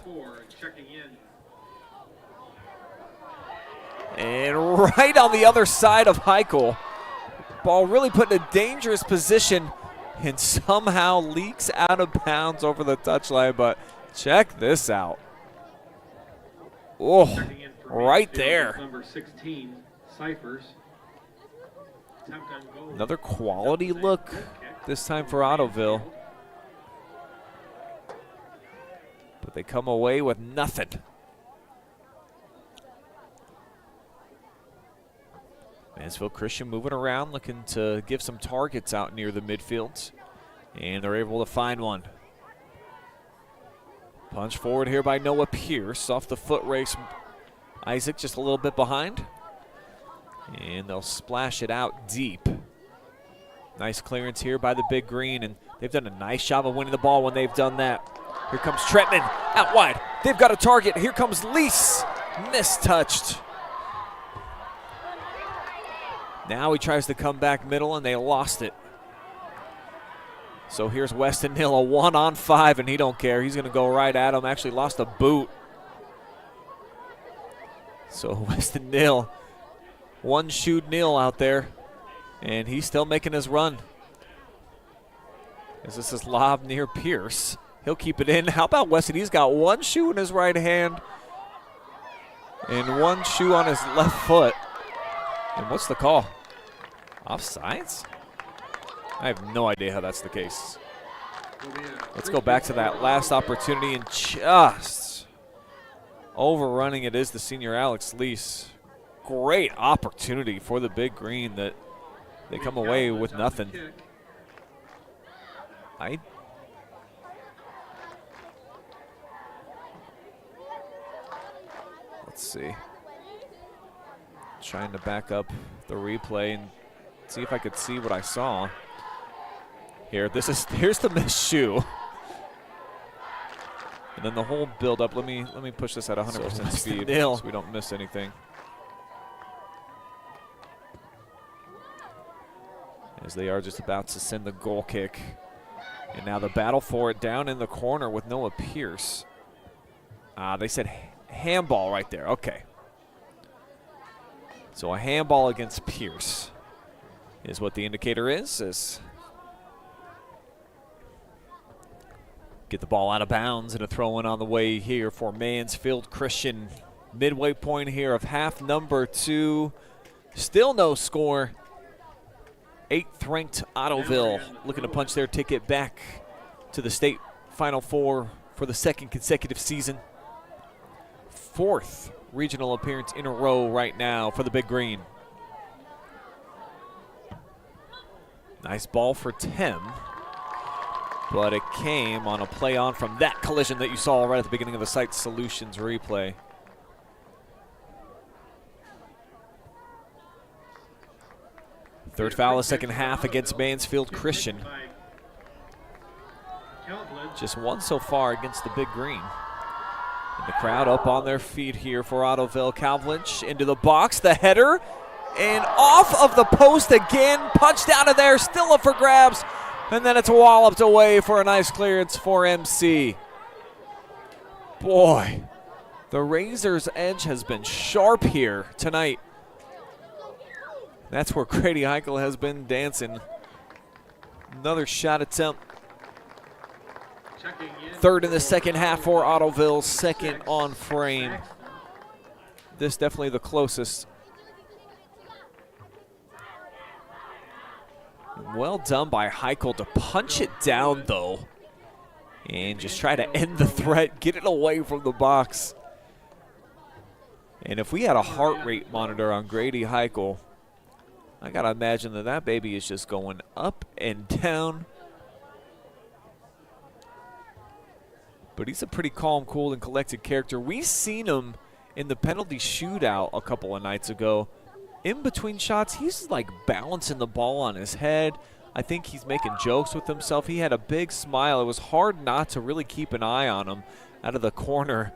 And right on the other side of Heichel. Ball really put in a dangerous position and somehow leaks out of bounds over the touchline, but check this out. Oh, right there. Number 16, Cyphers. Another quality look, this time for Ottoville. But they come away with nothing. Mansfield Christian moving around, looking to give some targets out near the midfield. And they're able to find one. Punch forward here by Noah Pierce off the foot race. Isaac just a little bit behind. And they'll splash it out deep. Nice clearance here by the Big Green, and they've done a nice job of winning the ball when they've done that. Here comes Tretman out wide. They've got a target. Here comes Lease. Mistouched. Now he tries to come back middle, and they lost it. So here's Weston Hill, a 1-on-5, and he don't care. He's going to go right at him. Actually lost a boot. So Weston Hill, one-shoot Neal out there, and he's still making his run. As this is lob near Pierce. He'll keep it in. How about Weston? He's got one shoe in his right hand and one shoe on his left foot. And what's the call? Offsides? I have no idea how that's the case. Let's go back to that last opportunity, and just overrunning it is the senior Alex Lease. Great opportunity for the Big Green that they come away with nothing. Let's see. Trying to back up the replay and see if I could see what I saw. Here's the missed shoe. And then the whole build up. Let me push this at 100% speed so we don't miss anything. As they are just about to send the goal kick. And now the battle for it down in the corner with Noah Pierce. They said handball right there. Okay. So a handball against Pierce is what the indicator is. Get the ball out of bounds, and a throw-in on the way here for Mansfield Christian. Midway point here of half number 2. Still no score. 8th ranked Ottoville looking to punch their ticket back to the state Final Four for the 2nd consecutive season. 4th regional appearance in a row right now for the Big Green. Nice ball for Tem. but it came on a play on from that collision that you saw right at the beginning of the Seitz Solutions replay. Third foul of the second half against Mansfield Christian. Just one so far against the Big Green. And the crowd up on their feet here for Ottoville. Kalvlich into the box, the header, and off of the post again, punched out of there, still up for grabs, and then it's walloped away for a nice clearance for MC. Boy, the Razor's edge has been sharp here tonight. That's where Grady Heichel has been dancing. Another shot attempt. Third in the second half for Ottoville, second on frame. This definitely the closest. Well done by Heichel to punch it down, though, and just try to end the threat, get it away from the box. And if we had a heart rate monitor on Grady Heichel, I got to imagine that that baby is just going up and down. But he's a pretty calm, cool, and collected character. We seen him in the penalty shootout a couple of nights ago. In between shots, he's like balancing the ball on his head. I think he's making jokes with himself. He had a big smile. It was hard not to really keep an eye on him out of the corner.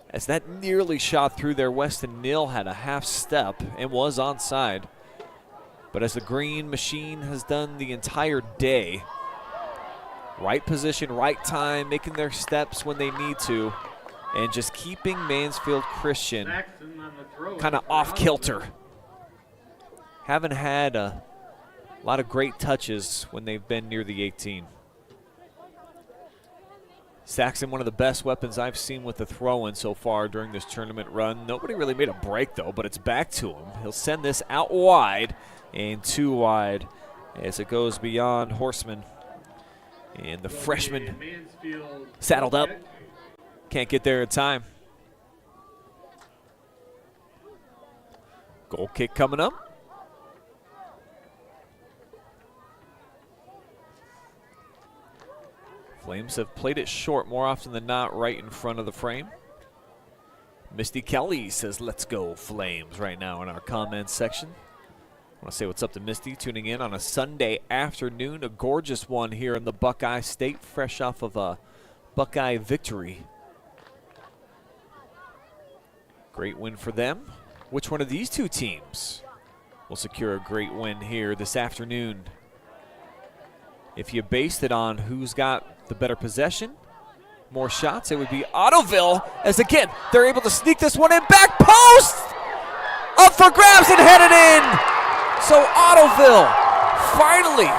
As that nearly shot through there, Weston Neal had a half step and was onside. But as the green machine has done the entire day, right position, right time, making their steps when they need to, and just keeping Mansfield Christian kind of off kilter. Haven't had a lot of great touches when they've been near the 18. Saxon, one of the best weapons I've seen with the throw-in so far during this tournament run. Nobody really made a break, though, but it's back to him. He'll send this out wide and too wide as it goes beyond Horseman. And the freshman saddled up. Can't get there in time. Goal kick coming up. Flames have played it short more often than not, right in front of the frame. Misty Kelly says, "Let's go Flames," right now in our comments section. I want to say what's up to Misty, tuning in on a Sunday afternoon. A gorgeous one here in the Buckeye State, fresh off of a Buckeye victory. Great win for them. Which one of these two teams will secure a great win here this afternoon? If you based it on who's got the better possession, more shots, it would be Ottoville, as again, they're able to sneak this one in. Back post! Up for grabs and headed in! So Ottoville finally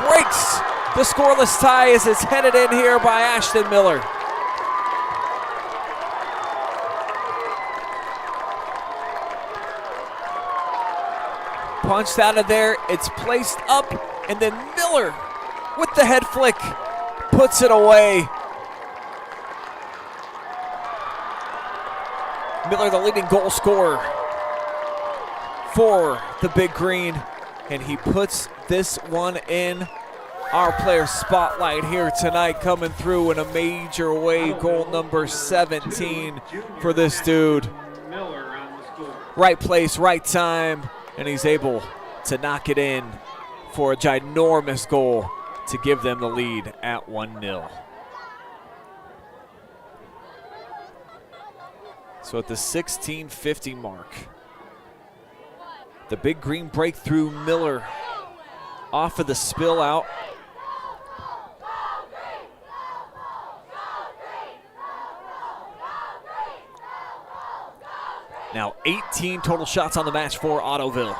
breaks the scoreless tie as it's headed in here by Ashton Miller. Punched out of there, it's placed up, and then Miller with the head flick puts it away. Miller, the leading goal scorer for the Big Green, and he puts this one in. Our player spotlight here tonight coming through in a major way. Goal number 17 for this dude. Right place, right time, and he's able to knock it in for a ginormous goal to give them the lead at 1-0. So at the 16:50 mark, the Big Green breakthrough. Miller off of the spill out. Now 18 total shots on the match for Ottoville.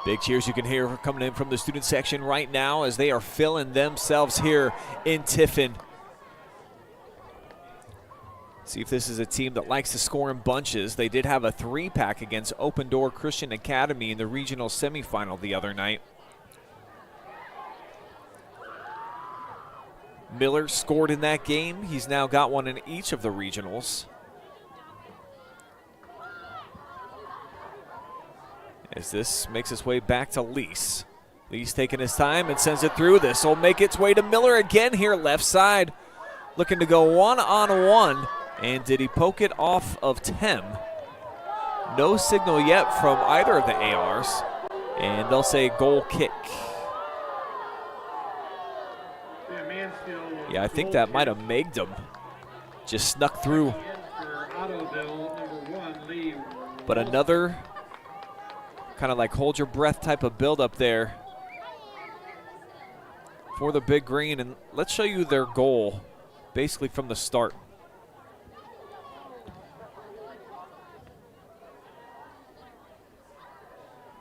Big cheers you can hear coming in from the student section right now as they are filling themselves here in Tiffin. See if this is a team that likes to score in bunches. They did have a 3-pack against Open Door Christian Academy in the regional semifinal the other night. Miller scored in that game. He's now got one in each of the regionals. as this makes its way back to Lease. Lease taking his time and sends it through. This will make its way to Miller again here, left side. Looking to go one-on-one. And did he poke it off of Tem? No signal yet from either of the ARs. And they'll say goal kick. Yeah, I think that might have megged him. Just snuck through. But another kind of like hold your breath type of build up there for the Big Green. And let's show you their goal basically from the start.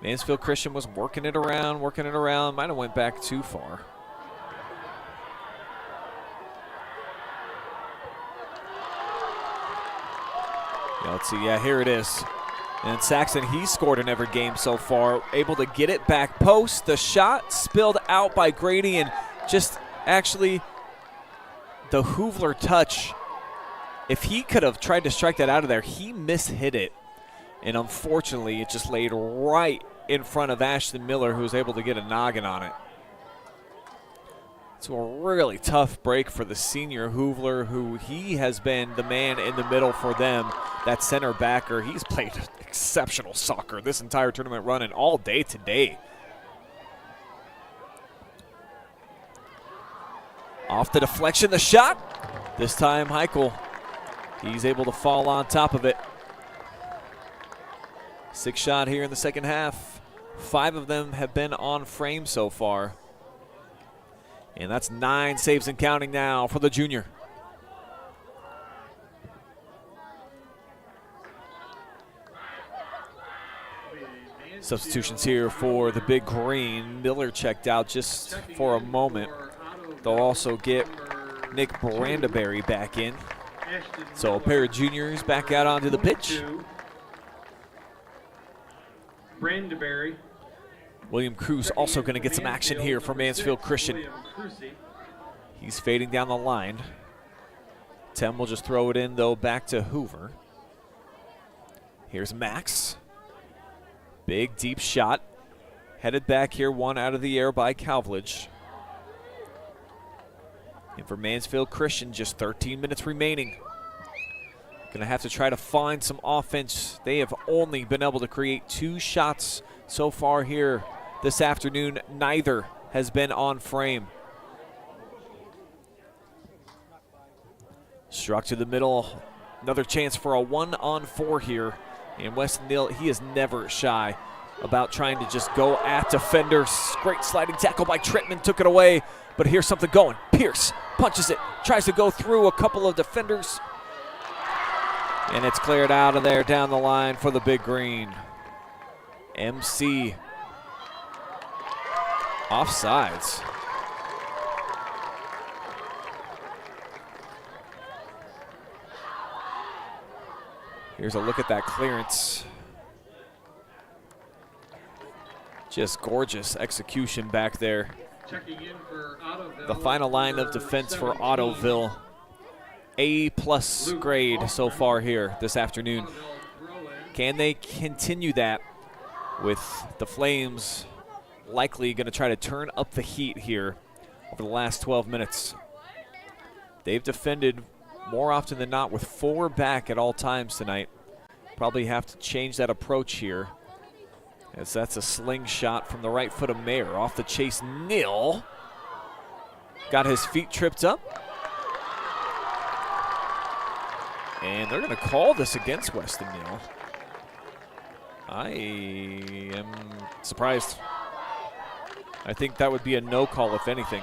Mansfield Christian was working it around, might have went back too far. Yeah, let's see, yeah, here it is. And Saxon, he's scored in every game so far, able to get it back post. The shot spilled out by Grady, and just actually the Hoovler touch. If he could have tried to strike that out of there, he mishit it. And unfortunately, it just laid right in front of Ashton Miller, who was able to get a noggin on it. So a really tough break for the senior Hoovler, who he has been the man in the middle for them, that center backer. He's played exceptional soccer this entire tournament run and all day today. Off the deflection, the shot. This time Heichel, he's able to fall on top of it. 6 shot here in the second half. 5 of them have been on frame so far. And that's 9 saves and counting now for the junior. Substitutions here for the Big Green. Miller checked out just for a moment. They'll also get Nick Brandeberry back in. So a pair of juniors back out onto the pitch. Brandeberry. William Cruz also going to get some action here for Mansfield Christian. He's fading down the line. Tem will just throw it in, though, back to Hoover. Here's Max. Big, deep shot. Headed back here, one out of the air by Calvledge. And for Mansfield Christian, just 13 minutes remaining. Gonna have to try to find some offense. They have only been able to create 2 shots so far here this afternoon. Neither has been on frame. Struck to the middle. Another chance for a 1-on-4 here. And Weston Neal, he is never shy about trying to just go at defenders. Great sliding tackle by Trittman, took it away. But here's something going. Pierce punches it, tries to go through a couple of defenders. And it's cleared out of there down the line for the Big Green. MC offsides. Here's a look at that clearance. Just gorgeous execution back there. Checking in for Ottoville. The final line of defense for Ottoville. A+ grade so far here this afternoon. Can they continue that with the Flames likely going to try to turn up the heat here over the last 12 minutes? They've defended more often than not with 4 back at all times tonight. Probably have to change that approach here, as that's a slingshot from the right foot of Mayer. Off the chase, Neal got his feet tripped up. And they're going to call this against Weston Neal. I am surprised. I think that would be a no call, if anything.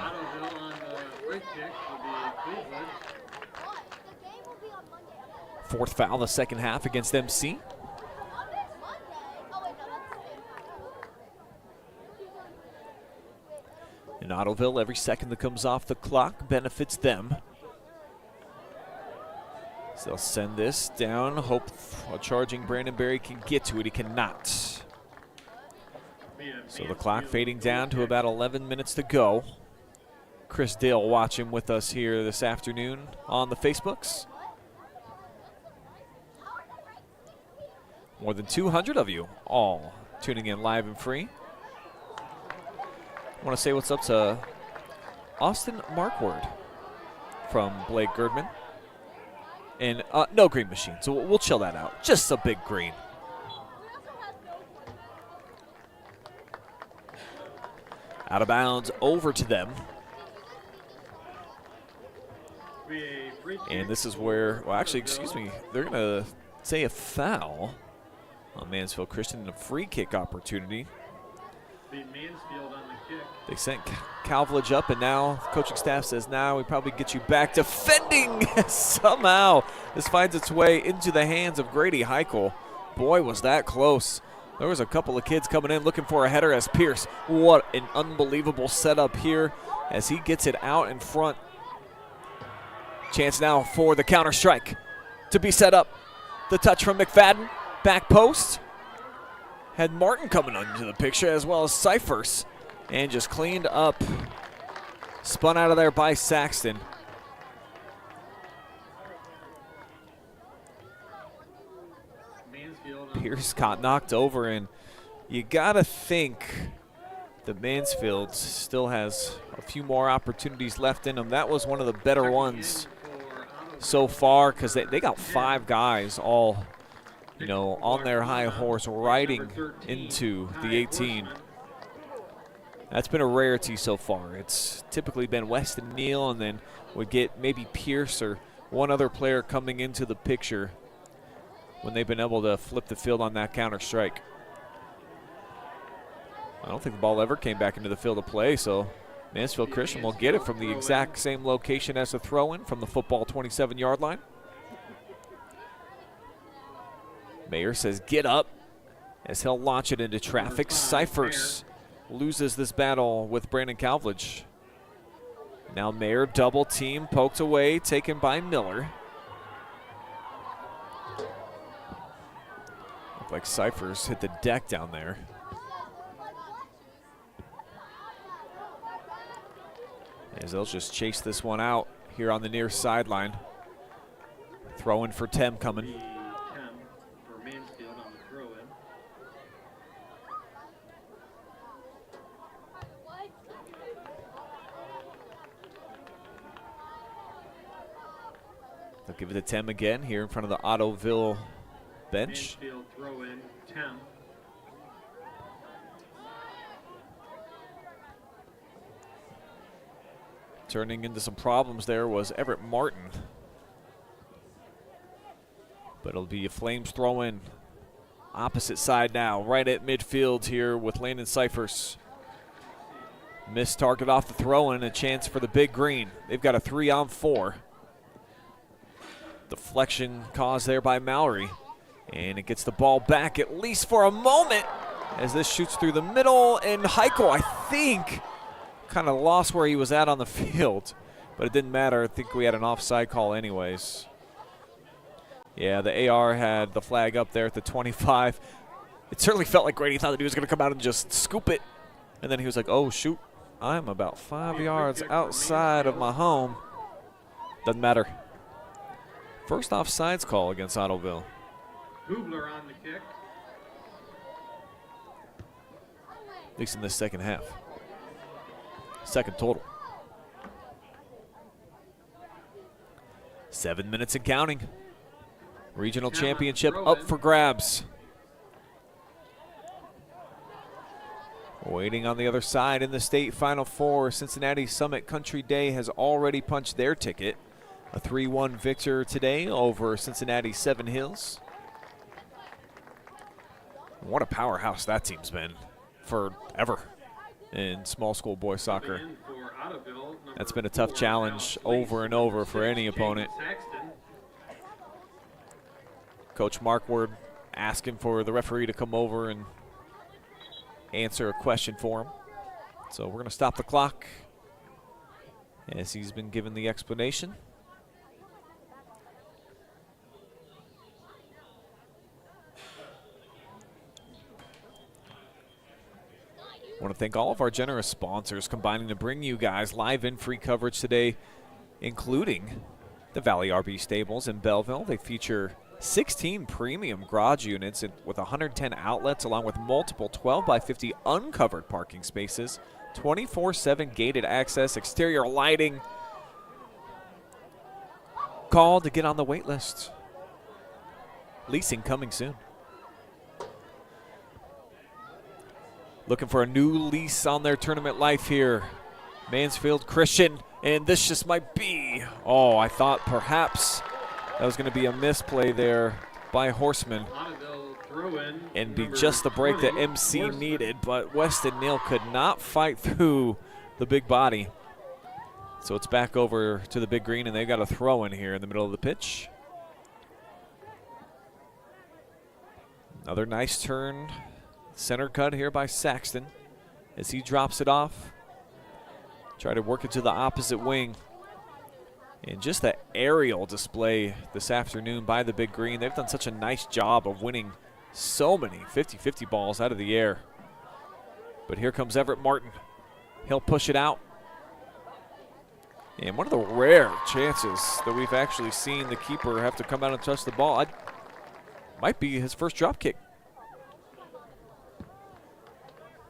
Fourth foul the second half against MC. In Ottoville, every second that comes off the clock benefits them. So they'll send this down, hope a charging Brandenberry can get to it. He cannot. So the clock fading down to about 11 minutes to go. Chris Dale watching with us here this afternoon on the Facebooks. More than 200 of you all tuning in live and free. I want to say what's up to Austin Markward from Blake Girdman. And no green machine, so we'll chill that out. Just a big green. Out of bounds, over to them. And this is where, well, actually, excuse me, they're going to say a foul on Mansfield Christian and a free kick opportunity. They sent Calvledge up, and now the coaching staff says, now we probably get you back defending. Somehow this finds its way into the hands of Grady Heichel. Boy, was that close. There was a couple of kids coming in looking for a header as Pierce. What an unbelievable setup here as he gets it out in front. Chance now for the counter strike to be set up. The touch from McFadden, back post. Had Martin coming into the picture as well as Cyphers, and just cleaned up. Spun out of there by Saxton. Pierce got knocked over, and you gotta think that Mansfield still has a few more opportunities left in them. That was one of the better ones so far, because they got 5 guys all, you know, on their high horse riding into the 18. That's been a rarity so far. It's typically been Weston Neal, and then we get maybe Pierce or one other player coming into the picture when they've been able to flip the field on that counter strike. I don't think the ball ever came back into the field of play, so Mansfield Christian will get it from the exact same location as the throw-in from the football 27-yard line. Mayer says get up as he'll launch it into traffic. Cyphers loses this battle with Brandon Calvledge. Now Mayer double team, poked away, taken by Miller. Looked like Cyphers hit the deck down there. As they'll just chase this one out here on the near sideline. Throw in for Tem coming. They'll give it to Tem again here in front of the Ottoville bench. Mansfield throw in, Tem. Turning into some problems there was Everett Martin. But it'll be a Flames throw in. Opposite side now, right at midfield here with Landon Cyphers. Missed target off the throw in, a chance for the Big Green. They've got a 3-on-4. Deflection caused there by Mallory. And it gets the ball back at least for a moment as this shoots through the middle. And Heichel, I think, kind of lost where he was at on the field, but it didn't matter. I think we had an offside call anyways. Yeah, the AR had the flag up there at the 25. It certainly felt like Grady thought that he was going to come out and just scoop it, and then he was like, oh shoot, I'm about 5 yards outside of my home. Doesn't matter. First offsides call against Ottoville. Hubler on the kick. At least in this second half. Second total. 7 minutes and counting. Regional championship up for grabs. Waiting on the other side in the state Final Four, Cincinnati Summit Country Day has already punched their ticket. A 3-1 victor today over Cincinnati Seven Hills. What a powerhouse that team's been forever in small school boys soccer. That's been a tough challenge over and over for any opponent. Coach Markward asking for the referee to come over and answer a question for him. So we're going to stop the clock as he's been given the explanation. I want to thank all of our generous sponsors combining to bring you guys live and free coverage today, including the Valley RB Stables in Belleville. They feature 16 premium garage units with 110 outlets, along with multiple 12 by 50 uncovered parking spaces, 24/7 gated access, exterior lighting. Call to get on the wait list. Leasing coming soon. Looking for a new lease on their tournament life here. Mansfield Christian, and this just might be. Oh, I thought perhaps that was going to be a misplay there by Horseman and be just the break that MC needed, but Weston Neal could not fight through the big body. So it's back over to the big green, and they've got a throw in here in the middle of the pitch. Another nice turn. Center cut here by Saxton as he drops it off. Try to work it to the opposite wing. And just the aerial display this afternoon by the big green. They've done such a nice job of winning so many 50-50 balls out of the air. But here comes Everett Martin. He'll push it out. And one of the rare chances that we've actually seen the keeper have to come out and touch the ball. Might be his first drop kick.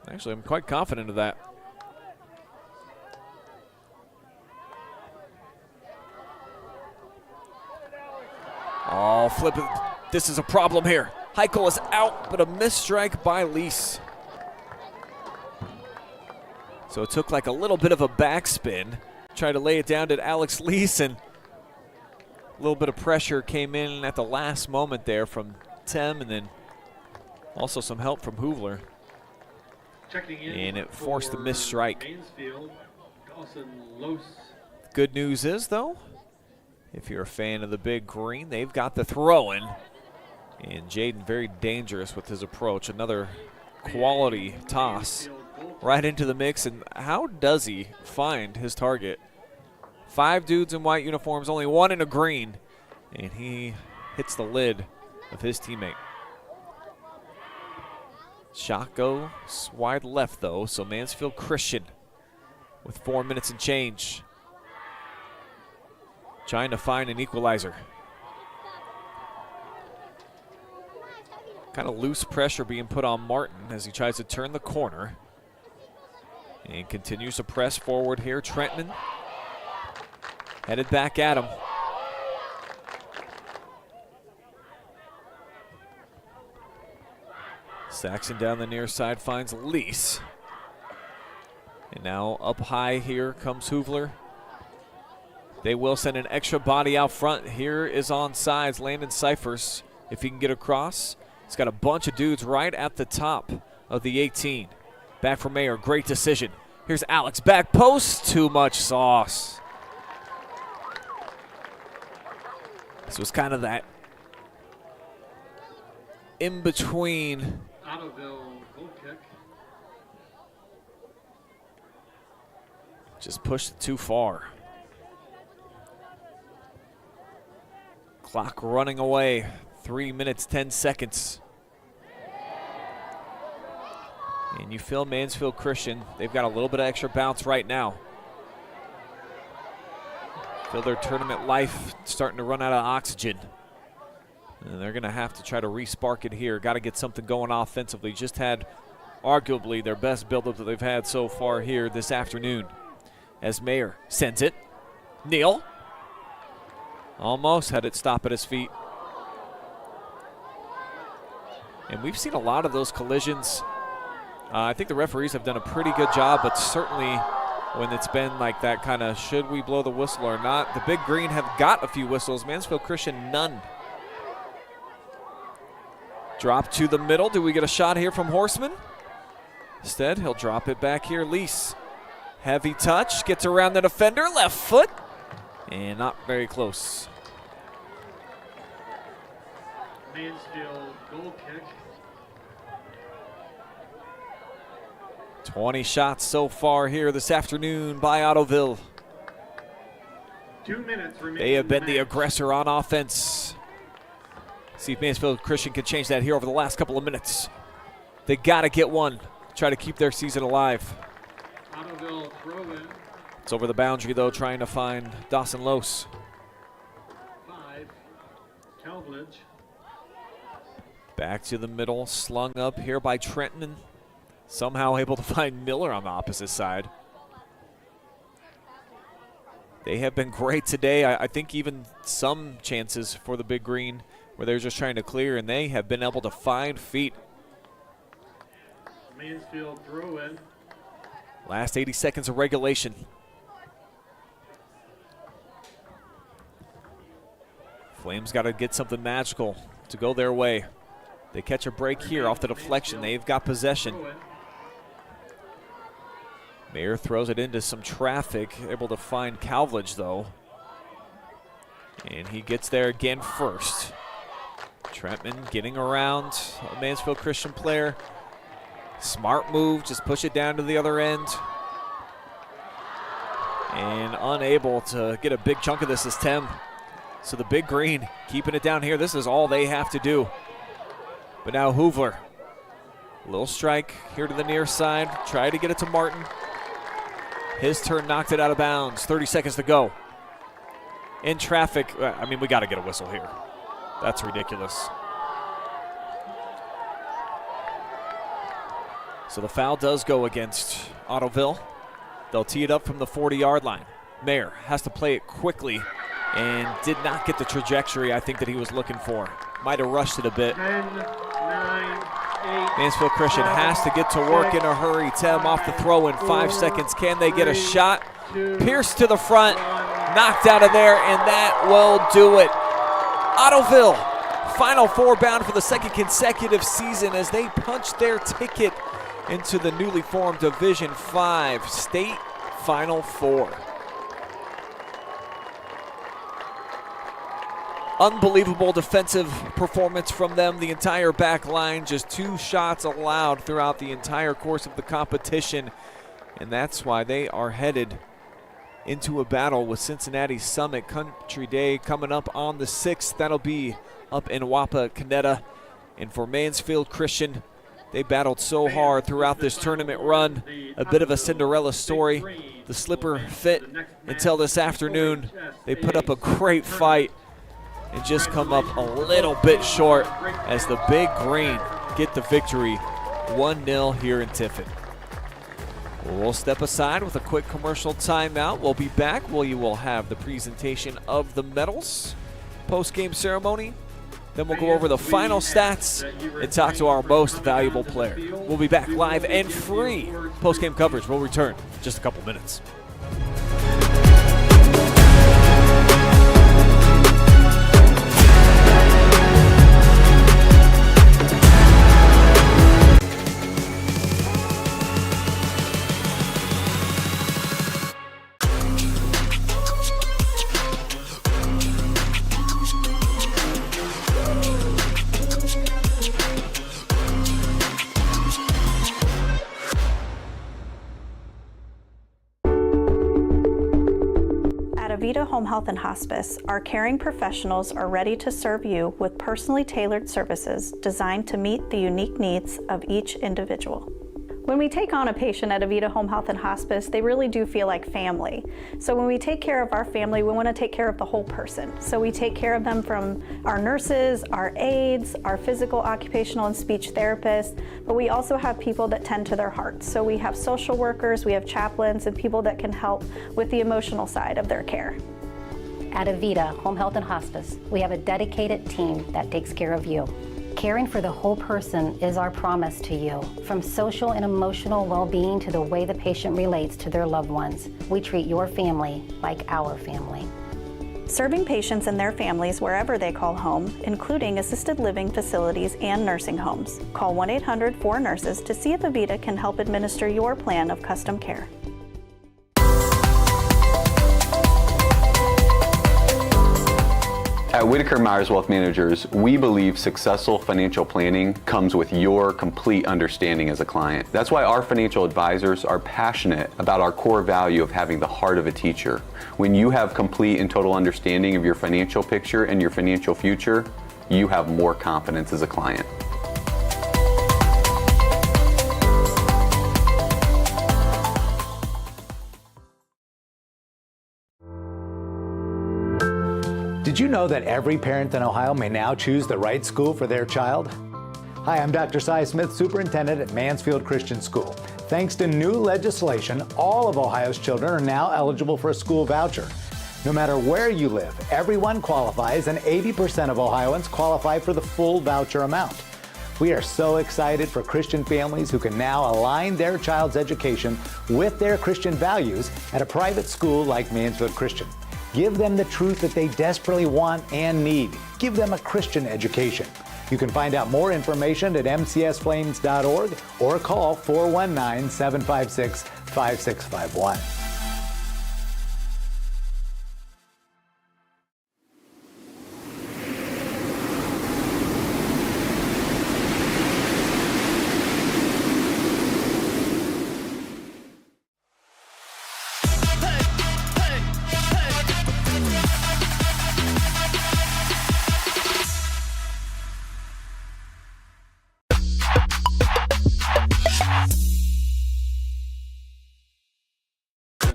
Actually, I'm quite confident of that. Oh, flip it. This is a problem here. Heichel is out, but a missed strike by Lease. So it took like a little bit of a backspin. Tried to lay it down to Alex Lease, and a little bit of pressure came in at the last moment there from Tem, and then also some help from Hoovler. And it forced the missed strike. Good news is, though, if you're a fan of the big green, they've got the throw-in. And Jaden very dangerous with his approach. Another quality toss right into the mix. And how does he find his target? 5 dudes in white uniforms, only 1 in a green. And he hits the lid of his teammate. Shot goes wide left, though, so Mansfield Christian with 4 minutes and change. Trying to find an equalizer. Kind of loose pressure being put on Martin as he tries to turn the corner. And continues to press forward here. Trentman headed back at him. Saxon down the near side finds Lease. And now up high here comes Hoovler. They will send an extra body out front. Here is on sides Landon Cyphers. If he can get across, he's got a bunch of dudes right at the top of the 18. Back for Mayer, great decision. Here's Alex, back post, too much sauce. This was kind of that in between. Ottoville goal kick. Just pushed it too far. Clock running away. 3 minutes, 10 seconds. And you feel Mansfield Christian, they've got a little bit of extra bounce right now. Feel their tournament life starting to run out of oxygen. And they're going to have to try to re-spark it here. Got to get something going offensively. Just had arguably their best buildup that they've had so far here this afternoon. As Mayer sends it. Neal. Almost had it stop at his feet. And we've seen a lot of those collisions. I think the referees have done a pretty good job, but certainly when it's been like that kind of should we blow the whistle or not. The big green have got a few whistles. Mansfield Christian, none. Drop to the middle. Do we get a shot here from Horseman? Instead, he'll drop it back here. Lease. Heavy touch. Gets around the defender. Left foot. And not very close. Mansfield goal kick. 20 shots so far here this afternoon by Ottoville. 2 minutes remaining. They have been the aggressor on offense. See if Mansfield Christian can change that here over the last couple of minutes. They got to get one. Try to keep their season alive. Ottoville throw in. It's over the boundary, though, trying to find Dawson Lose. 5. Talbridge. Back to the middle, slung up here by Trenton, and somehow able to find Miller on the opposite side. They have been great today. I think even some chances for the Big Green where they're just trying to clear, and they have been able to find feet. Mansfield throw in. Last 80 seconds of regulation. Flames got to get something magical to go their way. They catch a break here off the deflection. They've got possession. Mayer throws it into some traffic, able to find Calvage though. And he gets there again first. Trentman getting around a Mansfield Christian player. Smart move, just push it down to the other end. And unable to get a big chunk of this is Tim. So the Big Green keeping it down here. This is all they have to do. But now Hoovler. Little strike here to the near side. Try to get it to Martin. His turn knocked it out of bounds. 30 seconds to go. In traffic. I mean, we got to get a whistle here. That's ridiculous. So the foul does go against Ottoville. They'll tee it up from the 40-yard line. Mayer has to play it quickly and did not get the trajectory I think that he was looking for. Might have rushed it a bit. 10, 9, 8, Mansfield Christian has to get to work in a hurry. Tem off the throw in 5 seconds. Can they get a shot? Pierce to the front, knocked out of there, and that will do it. Ottoville, Final Four bound for the second consecutive season as they punch their ticket into the newly formed Division 5 State Final Four. Unbelievable defensive performance from them. The entire back line, just 2 shots allowed throughout the entire course of the competition. And that's why they are headed into a battle with Cincinnati Summit Country Day coming up on the 6th. That'll be up in Wapakoneta. And for Mansfield Christian, they battled so hard throughout this tournament run. A bit of a Cinderella story. The slipper fit until this afternoon. They put up a great fight and just come up a little bit short as the Big Green get the victory 1-0 here in Tiffin. We'll step aside with a quick commercial timeout. We'll be back where you will have the presentation of the medals, post-game ceremony. Then we'll go over the final stats and talk to our most valuable player. We'll be back live and free. Post-game coverage will return in just a couple minutes. Avita Home Health and Hospice, our caring professionals are ready to serve you with personally tailored services designed to meet the unique needs of each individual. When we take on a patient at Avita Home Health and Hospice, they really do feel like family. So when we take care of our family, we want to take care of the whole person. So we take care of them from our nurses, our aides, our physical, occupational, and speech therapists, but we also have people that tend to their hearts. So we have social workers, we have chaplains, and people that can help with the emotional side of their care. At Avita Home Health and Hospice, we have a dedicated team that takes care of you. Caring for the whole person is our promise to you. From social and emotional well-being to the way the patient relates to their loved ones, we treat your family like our family. Serving patients and their families wherever they call home, including assisted living facilities and nursing homes. Call 1-800-4NURSES to see if Avita can help administer your plan of custom care. At Whitaker Myers Wealth Managers, we believe successful financial planning comes with your complete understanding as a client. That's why our financial advisors are passionate about our core value of having the heart of a teacher. When you have complete and total understanding of your financial picture and your financial future, you have more confidence as a client. Did you know that every parent in Ohio may now choose the right school for their child? Hi, I'm Dr. Cy Smith, Superintendent at Mansfield Christian School. Thanks to new legislation, all of Ohio's children are now eligible for a school voucher. No matter where you live, everyone qualifies, and 80% of Ohioans qualify for the full voucher amount. We are so excited for Christian families who can now align their child's education with their Christian values at a private school like Mansfield Christian. Give them the truth that they desperately want and need. Give them a Christian education. You can find out more information at mcsflames.org or call 419-756-5651.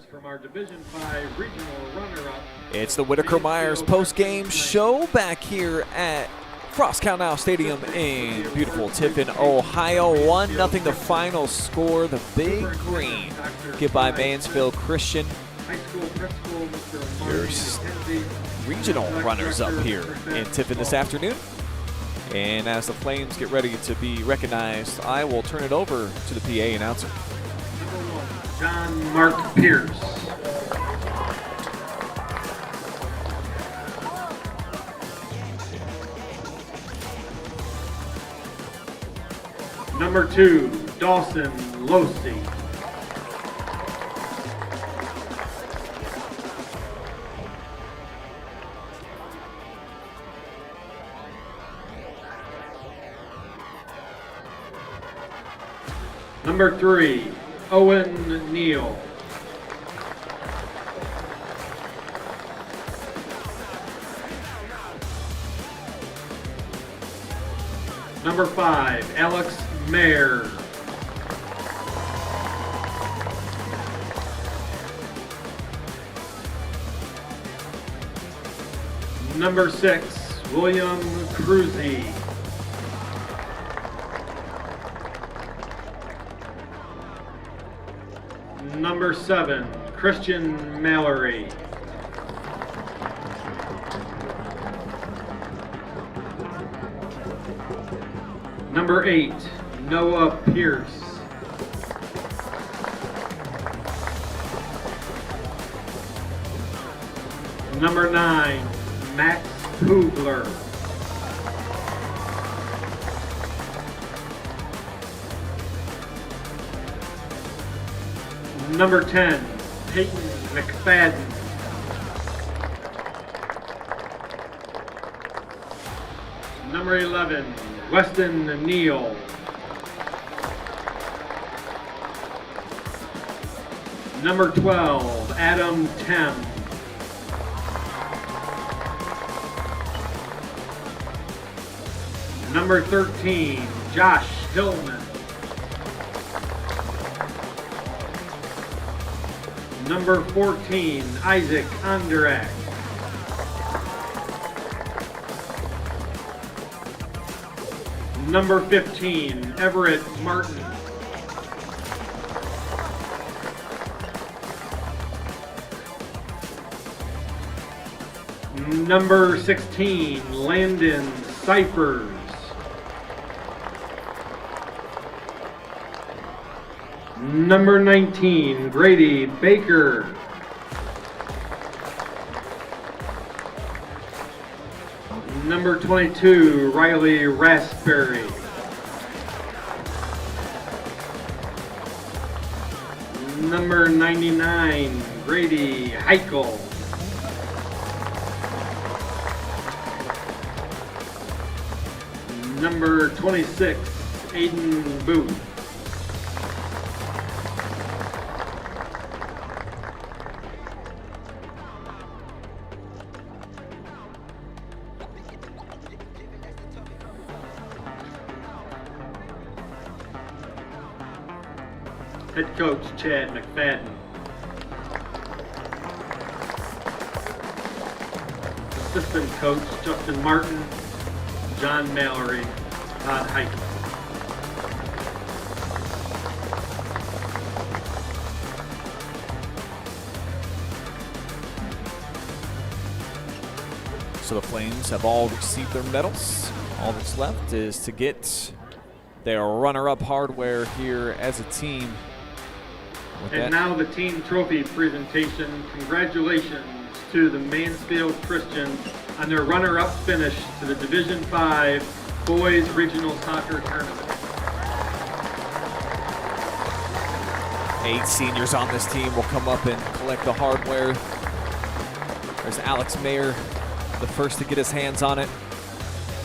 From our Division 5 regional runner-up. It's the Whitaker Myers post-game show back here at Frost-Kalnow Stadium in beautiful Tiffin, Ohio. 1-0 the final score. The Big Green get by Mansfield Christian. Your regional runners-up here in Tiffin this afternoon. And as the Flames get ready to be recognized, I will turn it over to the PA announcer. John Mark Pierce. Number 2, Dawson Losey. Number 3, Owen Neal. Number 5, Alex Mayer. Number 6, William Cruzy. Number 7, Christian Mallory. Number 8, Noah Pierce. Number 9, Max Kugler. Number 10, Peyton McFadden. Number 11, Weston Neal. Number 12, Adam Tem. Number 13, Josh Hillman. Number 14, Isaac Andrak. Number 15, Everett Martin. Number 16, Landon Cyphers. Number 19, Grady Baker. Number 22, Riley Raspberry. Number 99, Grady Heichel. Number 26, Aiden Booth. Head coach Chad McFadden. Assistant coach Justin Martin, John Mallory, Todd Heichel. So the Flames have all received their medals. All that's left is to get their runner-up hardware here as a team. And now the team trophy presentation. Congratulations to the Mansfield Christian on their runner-up finish to the Division V Boys Regional Soccer Tournament. 8 seniors on this team will come up and collect the hardware. There's Alex Mayer, the first to get his hands on it.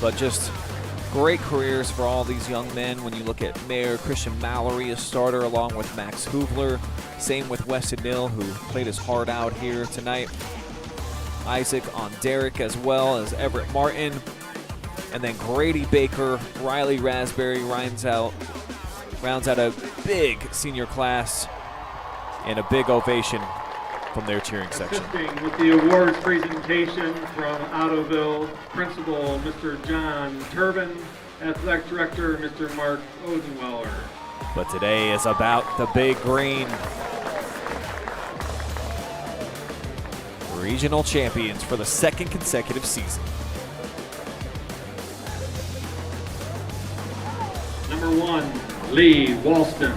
But just great careers for all these young men. When you look at Mayer, Christian Mallory, a starter, along with Max Hoovler. Same with Weston Mill, who played his heart out here tonight. Isaac on Derek, as well as Everett Martin. And then Grady Baker, Riley Raspberry rounds out a big senior class and a big ovation from their cheering section. Assisting with the awards presentation from Ottoville, Principal Mr. John Turbin, Athletic Director Mr. Mark Odenweller. But today is about the Big Green. Regional champions for the second consecutive season. Number 1, Lee Walston.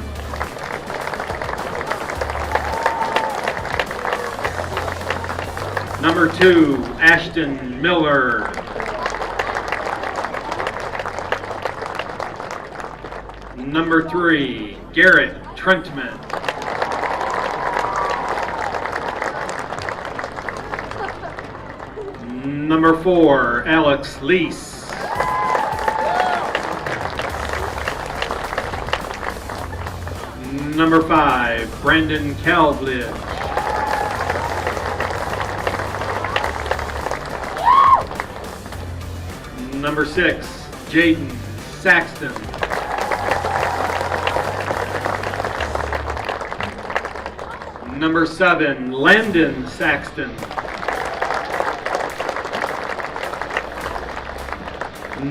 Number 2, Ashton Miller. Number 3, Garrett Trentman. Number 4, Alex Lease. Number 5, Brandon Calvledge. Number 6, Jaden Saxton. Number 7, Landon Saxton.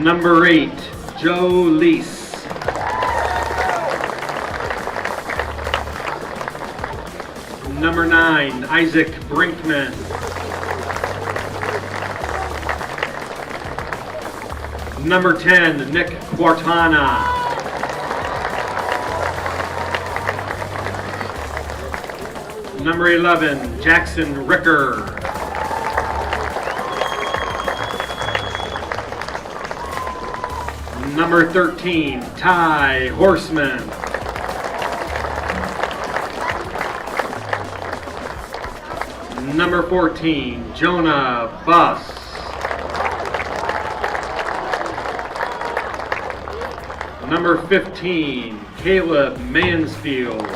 Number 8, Joe Lease. Number 9, Isaac Brinkman. Number 10, Nick Quartana. Number 11, Jackson Ricker. Number 13, Ty Horseman. Number 14, Jonah Buss. Number 15, Caleb Mansfield.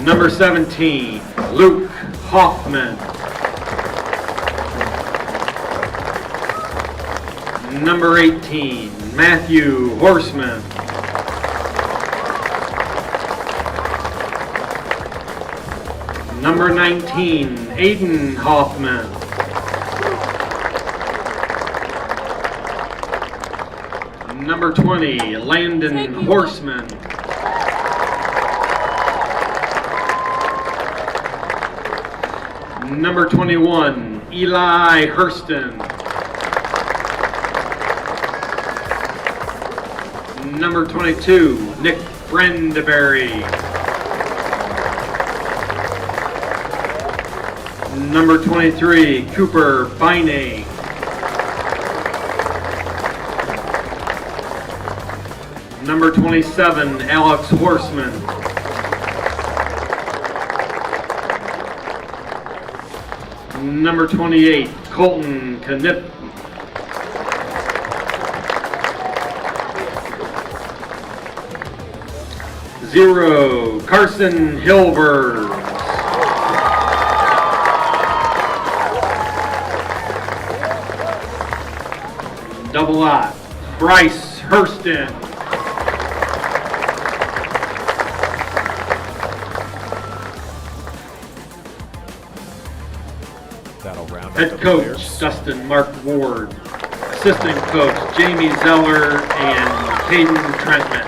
Number 17, Luke Hoffman. Number 18, Matthew Horseman. Number 19, Aiden Hoffman. Number 20, Landon Horseman. Number 21, Eli Hurston. Number 22, Nick Brendaberry. Number 23, Cooper Biney. Number 27, Alex Horseman. Number 28, Colton Knipp. Zero, Carson Hilbert. Double lot, Bryce Hurston. That'll round Head up the coach, players. Dustin Mark Ward. Assistant coach, Jamie Zeller and Caden Trentman.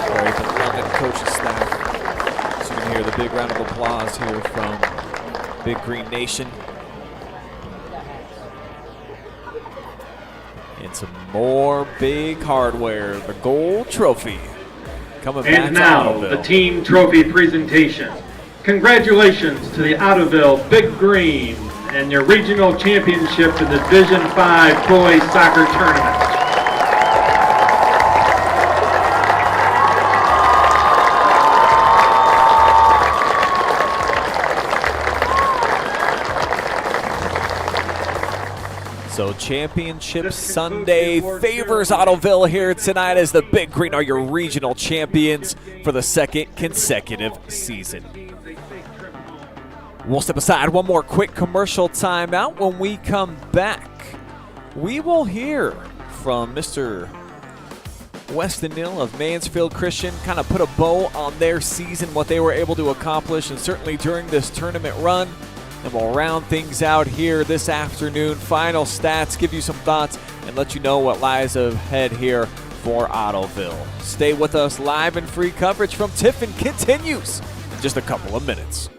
Very beloved Coach big round of applause here from Big Green Nation. And some more big hardware. The gold trophy coming back And now, to the Ottoville. team trophy presentation. Congratulations to the Ottoville Big Green and your regional championship in the Division 5 Boys Soccer Tournament. So Championship Sunday favors Ottoville here tonight as the Big Green are your regional champions for the second consecutive season. We'll step aside, one more quick commercial timeout. When we come back, we will hear from Mr. Weston Nill of Mansfield Christian, kind of put a bow on their season, what they were able to accomplish, and certainly during this tournament run. And we'll round things out here this afternoon. Final stats, give you some thoughts, and let you know what lies ahead here for Ottoville. Stay with us. Live and free coverage from Tiffin continues in just a couple of minutes.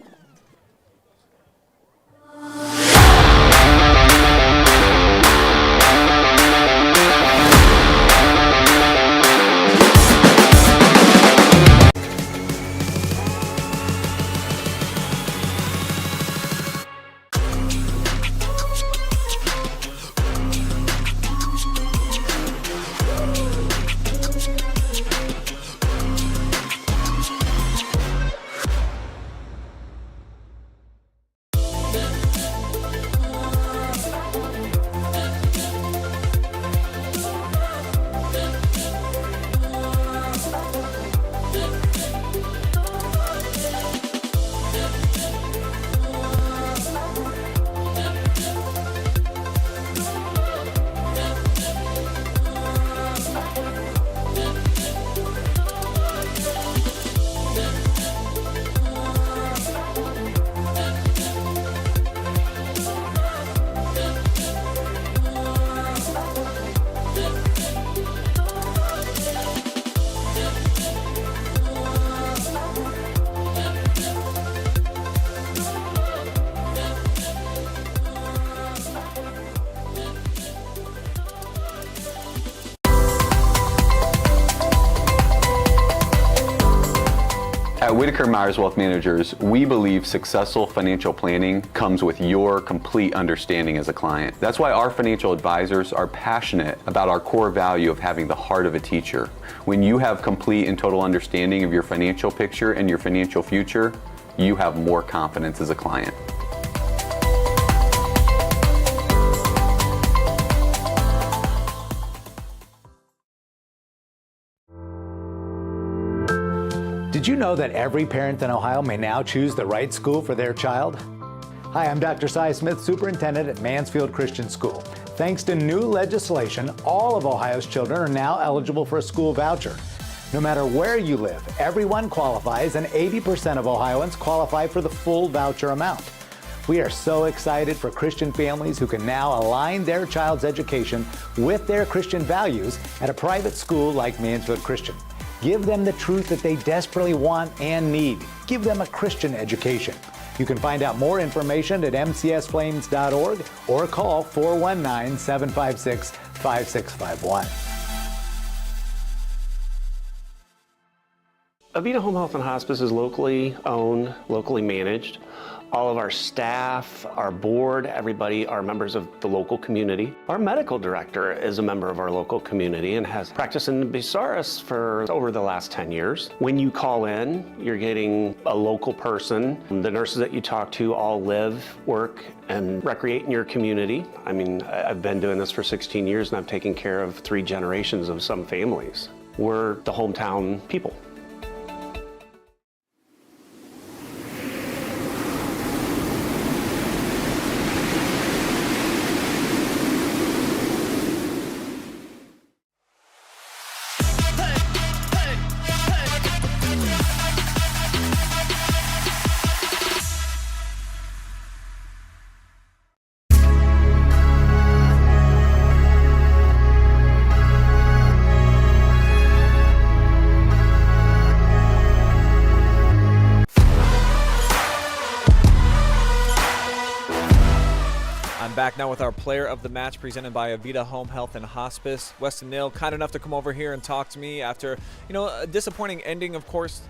At Whitaker Myers Wealth Managers, we believe successful financial planning comes with your complete understanding as a client. That's why our financial advisors are passionate about our core value of having the heart of a teacher. When you have complete and total understanding of your financial picture and your financial future, you have more confidence as a client. Did you know that every parent in Ohio may now choose the right school for their child? Hi, I'm Dr. Cy Smith, Superintendent at Mansfield Christian School. Thanks to new legislation, all of Ohio's children are now eligible for a school voucher. No matter where you live, everyone qualifies, and 80% of Ohioans qualify for the full voucher amount. We are so excited for Christian families who can now align their child's education with their Christian values at a private school like Mansfield Christian. Give them the truth that they desperately want and need. Give them a Christian education. You can find out more information at mcsflames.org or call 419-756-5651. Avita Home Health and Hospice is locally owned, locally managed. All of our staff, our board, everybody are members of the local community. Our medical director is a member of our local community and has practiced in Bucyrus for over the last 10 years. When you call in, you're getting a local person. The nurses that you talk to all live, work, and recreate in your community. I mean, I've been doing this for 16 years and I've taken care of 3 generations of some families. We're the hometown people. I'm back now with our player of the match presented by Avita Home Health and Hospice. Weston Neal, kind enough to come over here and talk to me after, a disappointing ending, of course.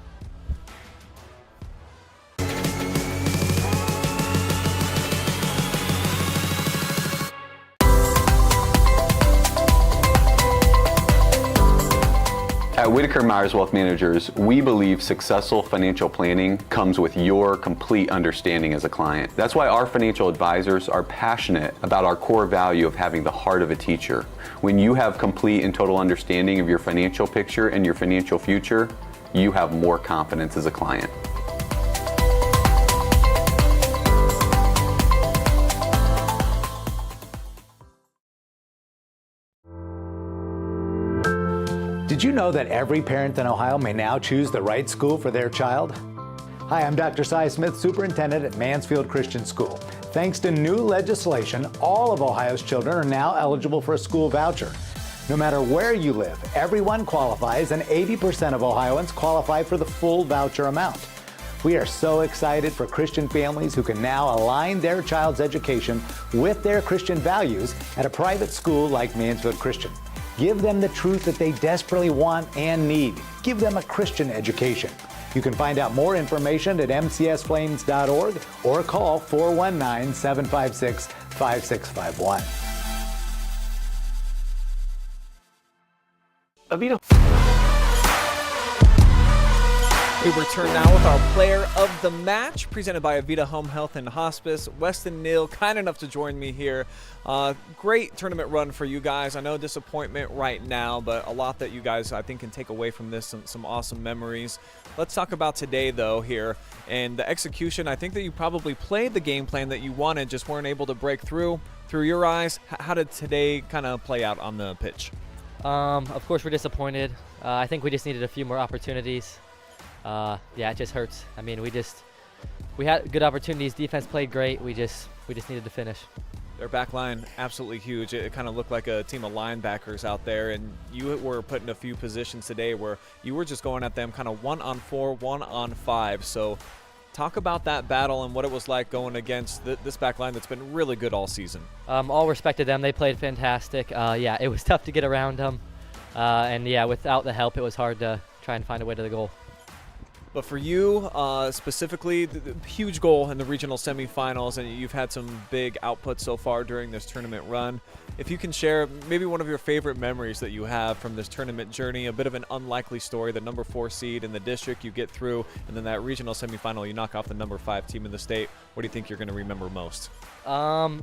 At Whitaker Myers Wealth Managers, we believe successful financial planning comes with your complete understanding as a client. That's why our financial advisors are passionate about our core value of having the heart of a teacher. When you have complete and total understanding of your financial picture and your financial future, you have more confidence as a client. Did you know that every parent in Ohio may now choose the right school for their child? Hi, I'm Dr. Cy Smith, Superintendent at Mansfield Christian School. Thanks to new legislation, all of Ohio's children are now eligible for a school voucher. No matter where you live, everyone qualifies, and 80% of Ohioans qualify for the full voucher amount. We are so excited for Christian families who can now align their child's education with their Christian values at a private school like Mansfield Christian. Give them the truth that they desperately want and need. Give them a Christian education. You can find out more information at mcsflames.org or call 419-756-5651. Avita. We return now with our player of the match, presented by Avita Home Health and Hospice. Weston Neal, kind enough to join me here. Great tournament run for you guys. I know disappointment right now, but a lot that you guys, I think, can take away from this, some awesome memories. Let's talk about today, though, here. And the execution, I think that you probably played the game plan that you wanted, just weren't able to break through. Through your eyes, how did today kind of play out on the pitch? Of course, we're disappointed. I think we just needed a few more opportunities. Yeah, it just hurts. I mean, we had good opportunities. Defense played great. We just needed to finish. Their back line, absolutely huge. It kind of looked like a team of linebackers out there, and you were put in a few positions today where you were just going at them kind of 1-on-4, 1-on-5. So talk about that battle and what it was like going against this back line that's been really good all season. All respected them. They played fantastic. Yeah, it was tough to get around them. And, yeah, without the help, it was hard to try and find a way to the goal. But for you, specifically, the huge goal in the regional semifinals, and you've had some big outputs so far during this tournament run. If you can share maybe one of your favorite memories that you have from this tournament journey, a bit of an unlikely story, the number 4 seed in the district you get through, and then that regional semifinal you knock off the number 5 team in the state. What do you think you're going to remember most? I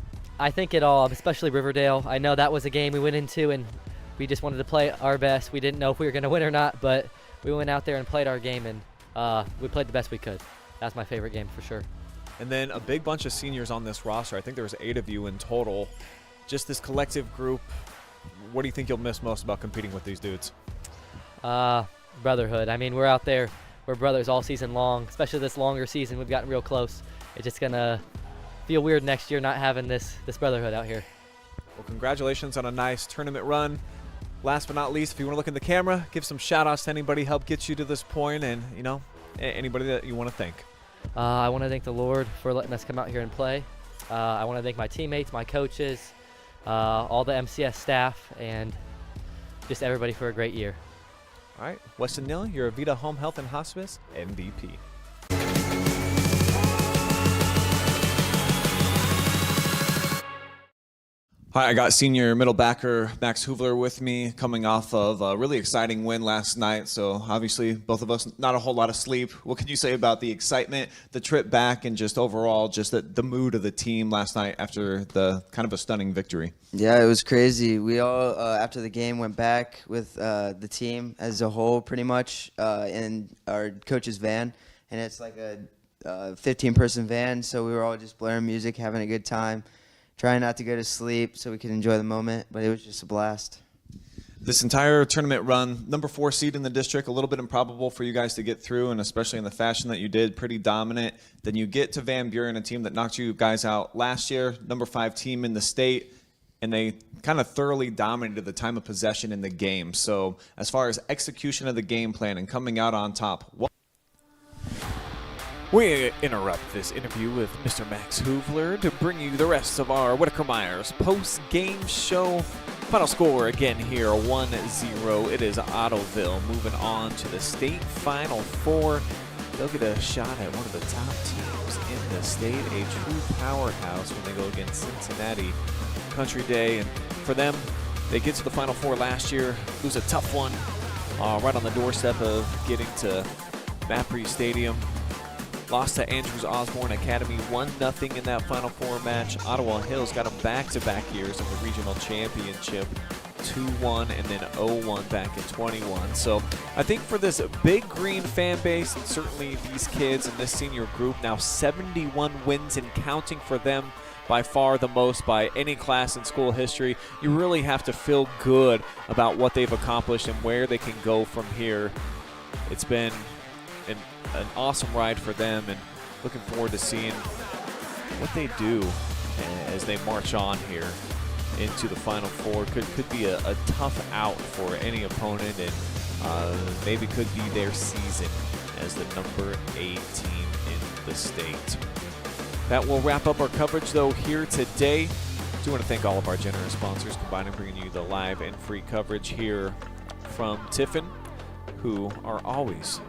think it all, especially Riverdale. I know that was a game we went into, and we just wanted to play our best. We didn't know if we were going to win or not, but we went out there and played our game, and we played the best we could. That's my favorite game for sure. And then a big bunch of seniors on this roster. I think there was 8 of you in total. Just this collective group, what do you think you'll miss most about competing with these dudes? Brotherhood. I mean, we're out there. We're brothers all season long, especially this longer season. We've gotten real close. It's just going to feel weird next year not having this brotherhood out here. Well, congratulations on a nice tournament run. Last but not least, if you want to look in the camera, give some shout-outs to anybody help get you to this point, and, anybody that you want to thank. I want to thank the Lord for letting us come out here and play. I want to thank my teammates, my coaches, all the MCS staff, and just everybody for a great year. All right, Weston Neal, your Avita Home Health and Hospice MVP. Hi, I got senior middle backer Max Hoovler with me, coming off of a really exciting win last night. So obviously, both of us, not a whole lot of sleep. What can you say about the excitement, the trip back, and just overall, just the mood of the team last night after the kind of a stunning victory? Yeah, it was crazy. We all, after the game, went back with the team as a whole, pretty much, in our coach's van. And it's like a 15-person van, so we were all just blaring music, having a good time. Trying not to go to sleep so we could enjoy the moment, but it was just a blast. This entire tournament run, number 4 seed in the district, a little bit improbable for you guys to get through, and especially in the fashion that you did, pretty dominant. Then you get to Van Buren, a team that knocked you guys out last year, number 5 team in the state, and they kind of thoroughly dominated the time of possession in the game. So as far as execution of the game plan and coming out on top, We interrupt this interview with Mr. Max Hoovler to bring you the rest of our Whitaker Myers post-game show. Final score again here, 1-0. It is Ottoville moving on to the state Final Four. They'll get a shot at one of the top teams in the state, a true powerhouse when they go against Cincinnati Country Day. And for them, they get to the Final Four last year. It was a tough one, right on the doorstep of getting to Mapre Stadium. Lost to Andrews Osborne Academy 1-0 in that Final Four match. Ottawa Hills got them back-to-back years in the regional championship, 2-1 and then 0-1 back in 21. So I think for this big green fan base, and certainly these kids and this senior group, now 71 wins and counting for them, by far the most by any class in school history. You really have to feel good about what they've accomplished and where they can go from here. It's been an awesome ride for them, and looking forward to seeing what they do as they march on here into the Final Four. Could be a tough out for any opponent, and maybe could be their season as the number 8 team in the state. That will wrap up our coverage, though, here today. I do want to thank all of our generous sponsors, combining bringing you the live and free coverage here from Tiffin, who are always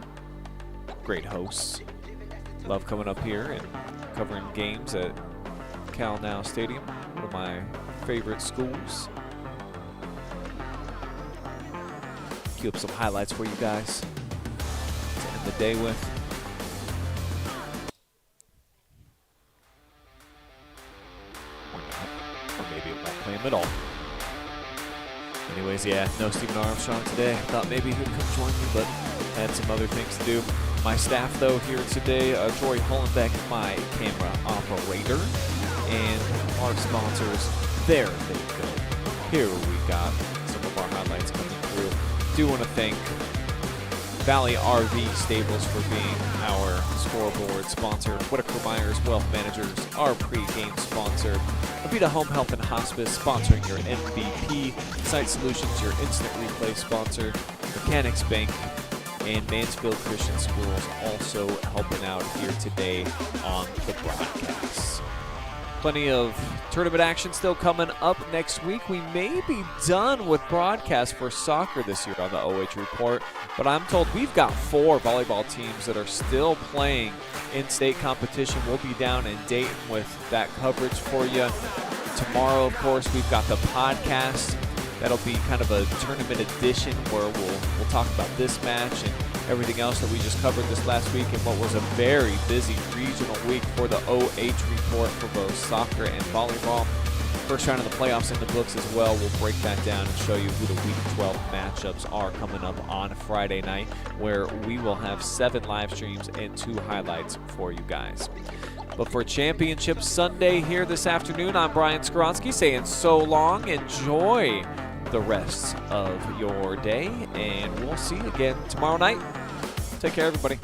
great hosts. Love coming up here and covering games at Kalnow Stadium, one of my favorite schools. Queue up some highlights for you guys to end the day with. Or maybe it won't play him at all. Anyways, yeah, no Stephen Armstrong today. Thought maybe he would come join me, but had some other things to do. My staff, though, here today, Troy Hollenbeck, my camera operator, and our sponsors. There they go. Here we got some of our highlights coming through. Do want to thank Valley RV Stables for being our scoreboard sponsor. Whitaker Myers Wealth Managers, our pre-game sponsor. Avita Home Health and Hospice sponsoring your MVP. Seitz Solutions, your instant replay sponsor. Mechanics Bank and Mansfield Christian Schools also helping out here today on the broadcast. Plenty of tournament action still coming up next week. We may be done with broadcast for soccer this year on the OH Report, but I'm told we've got 4 volleyball teams that are still playing in state competition. We'll be down in Dayton with that coverage for you. Tomorrow, of course, we've got the podcast. That'll be kind of a tournament edition where we'll talk about this match and everything else that we just covered this last week in what was a very busy regional week for the OH Report for both soccer and volleyball. First round of the playoffs in the books as well. We'll break that down and show you who the Week 12 matchups are coming up on Friday night, where we will have 7 live streams and 2 highlights for you guys. But for Championship Sunday here this afternoon, I'm Brian Skowronski saying so long. Enjoy the rest of your day, and we'll see you again tomorrow night. Take care, everybody.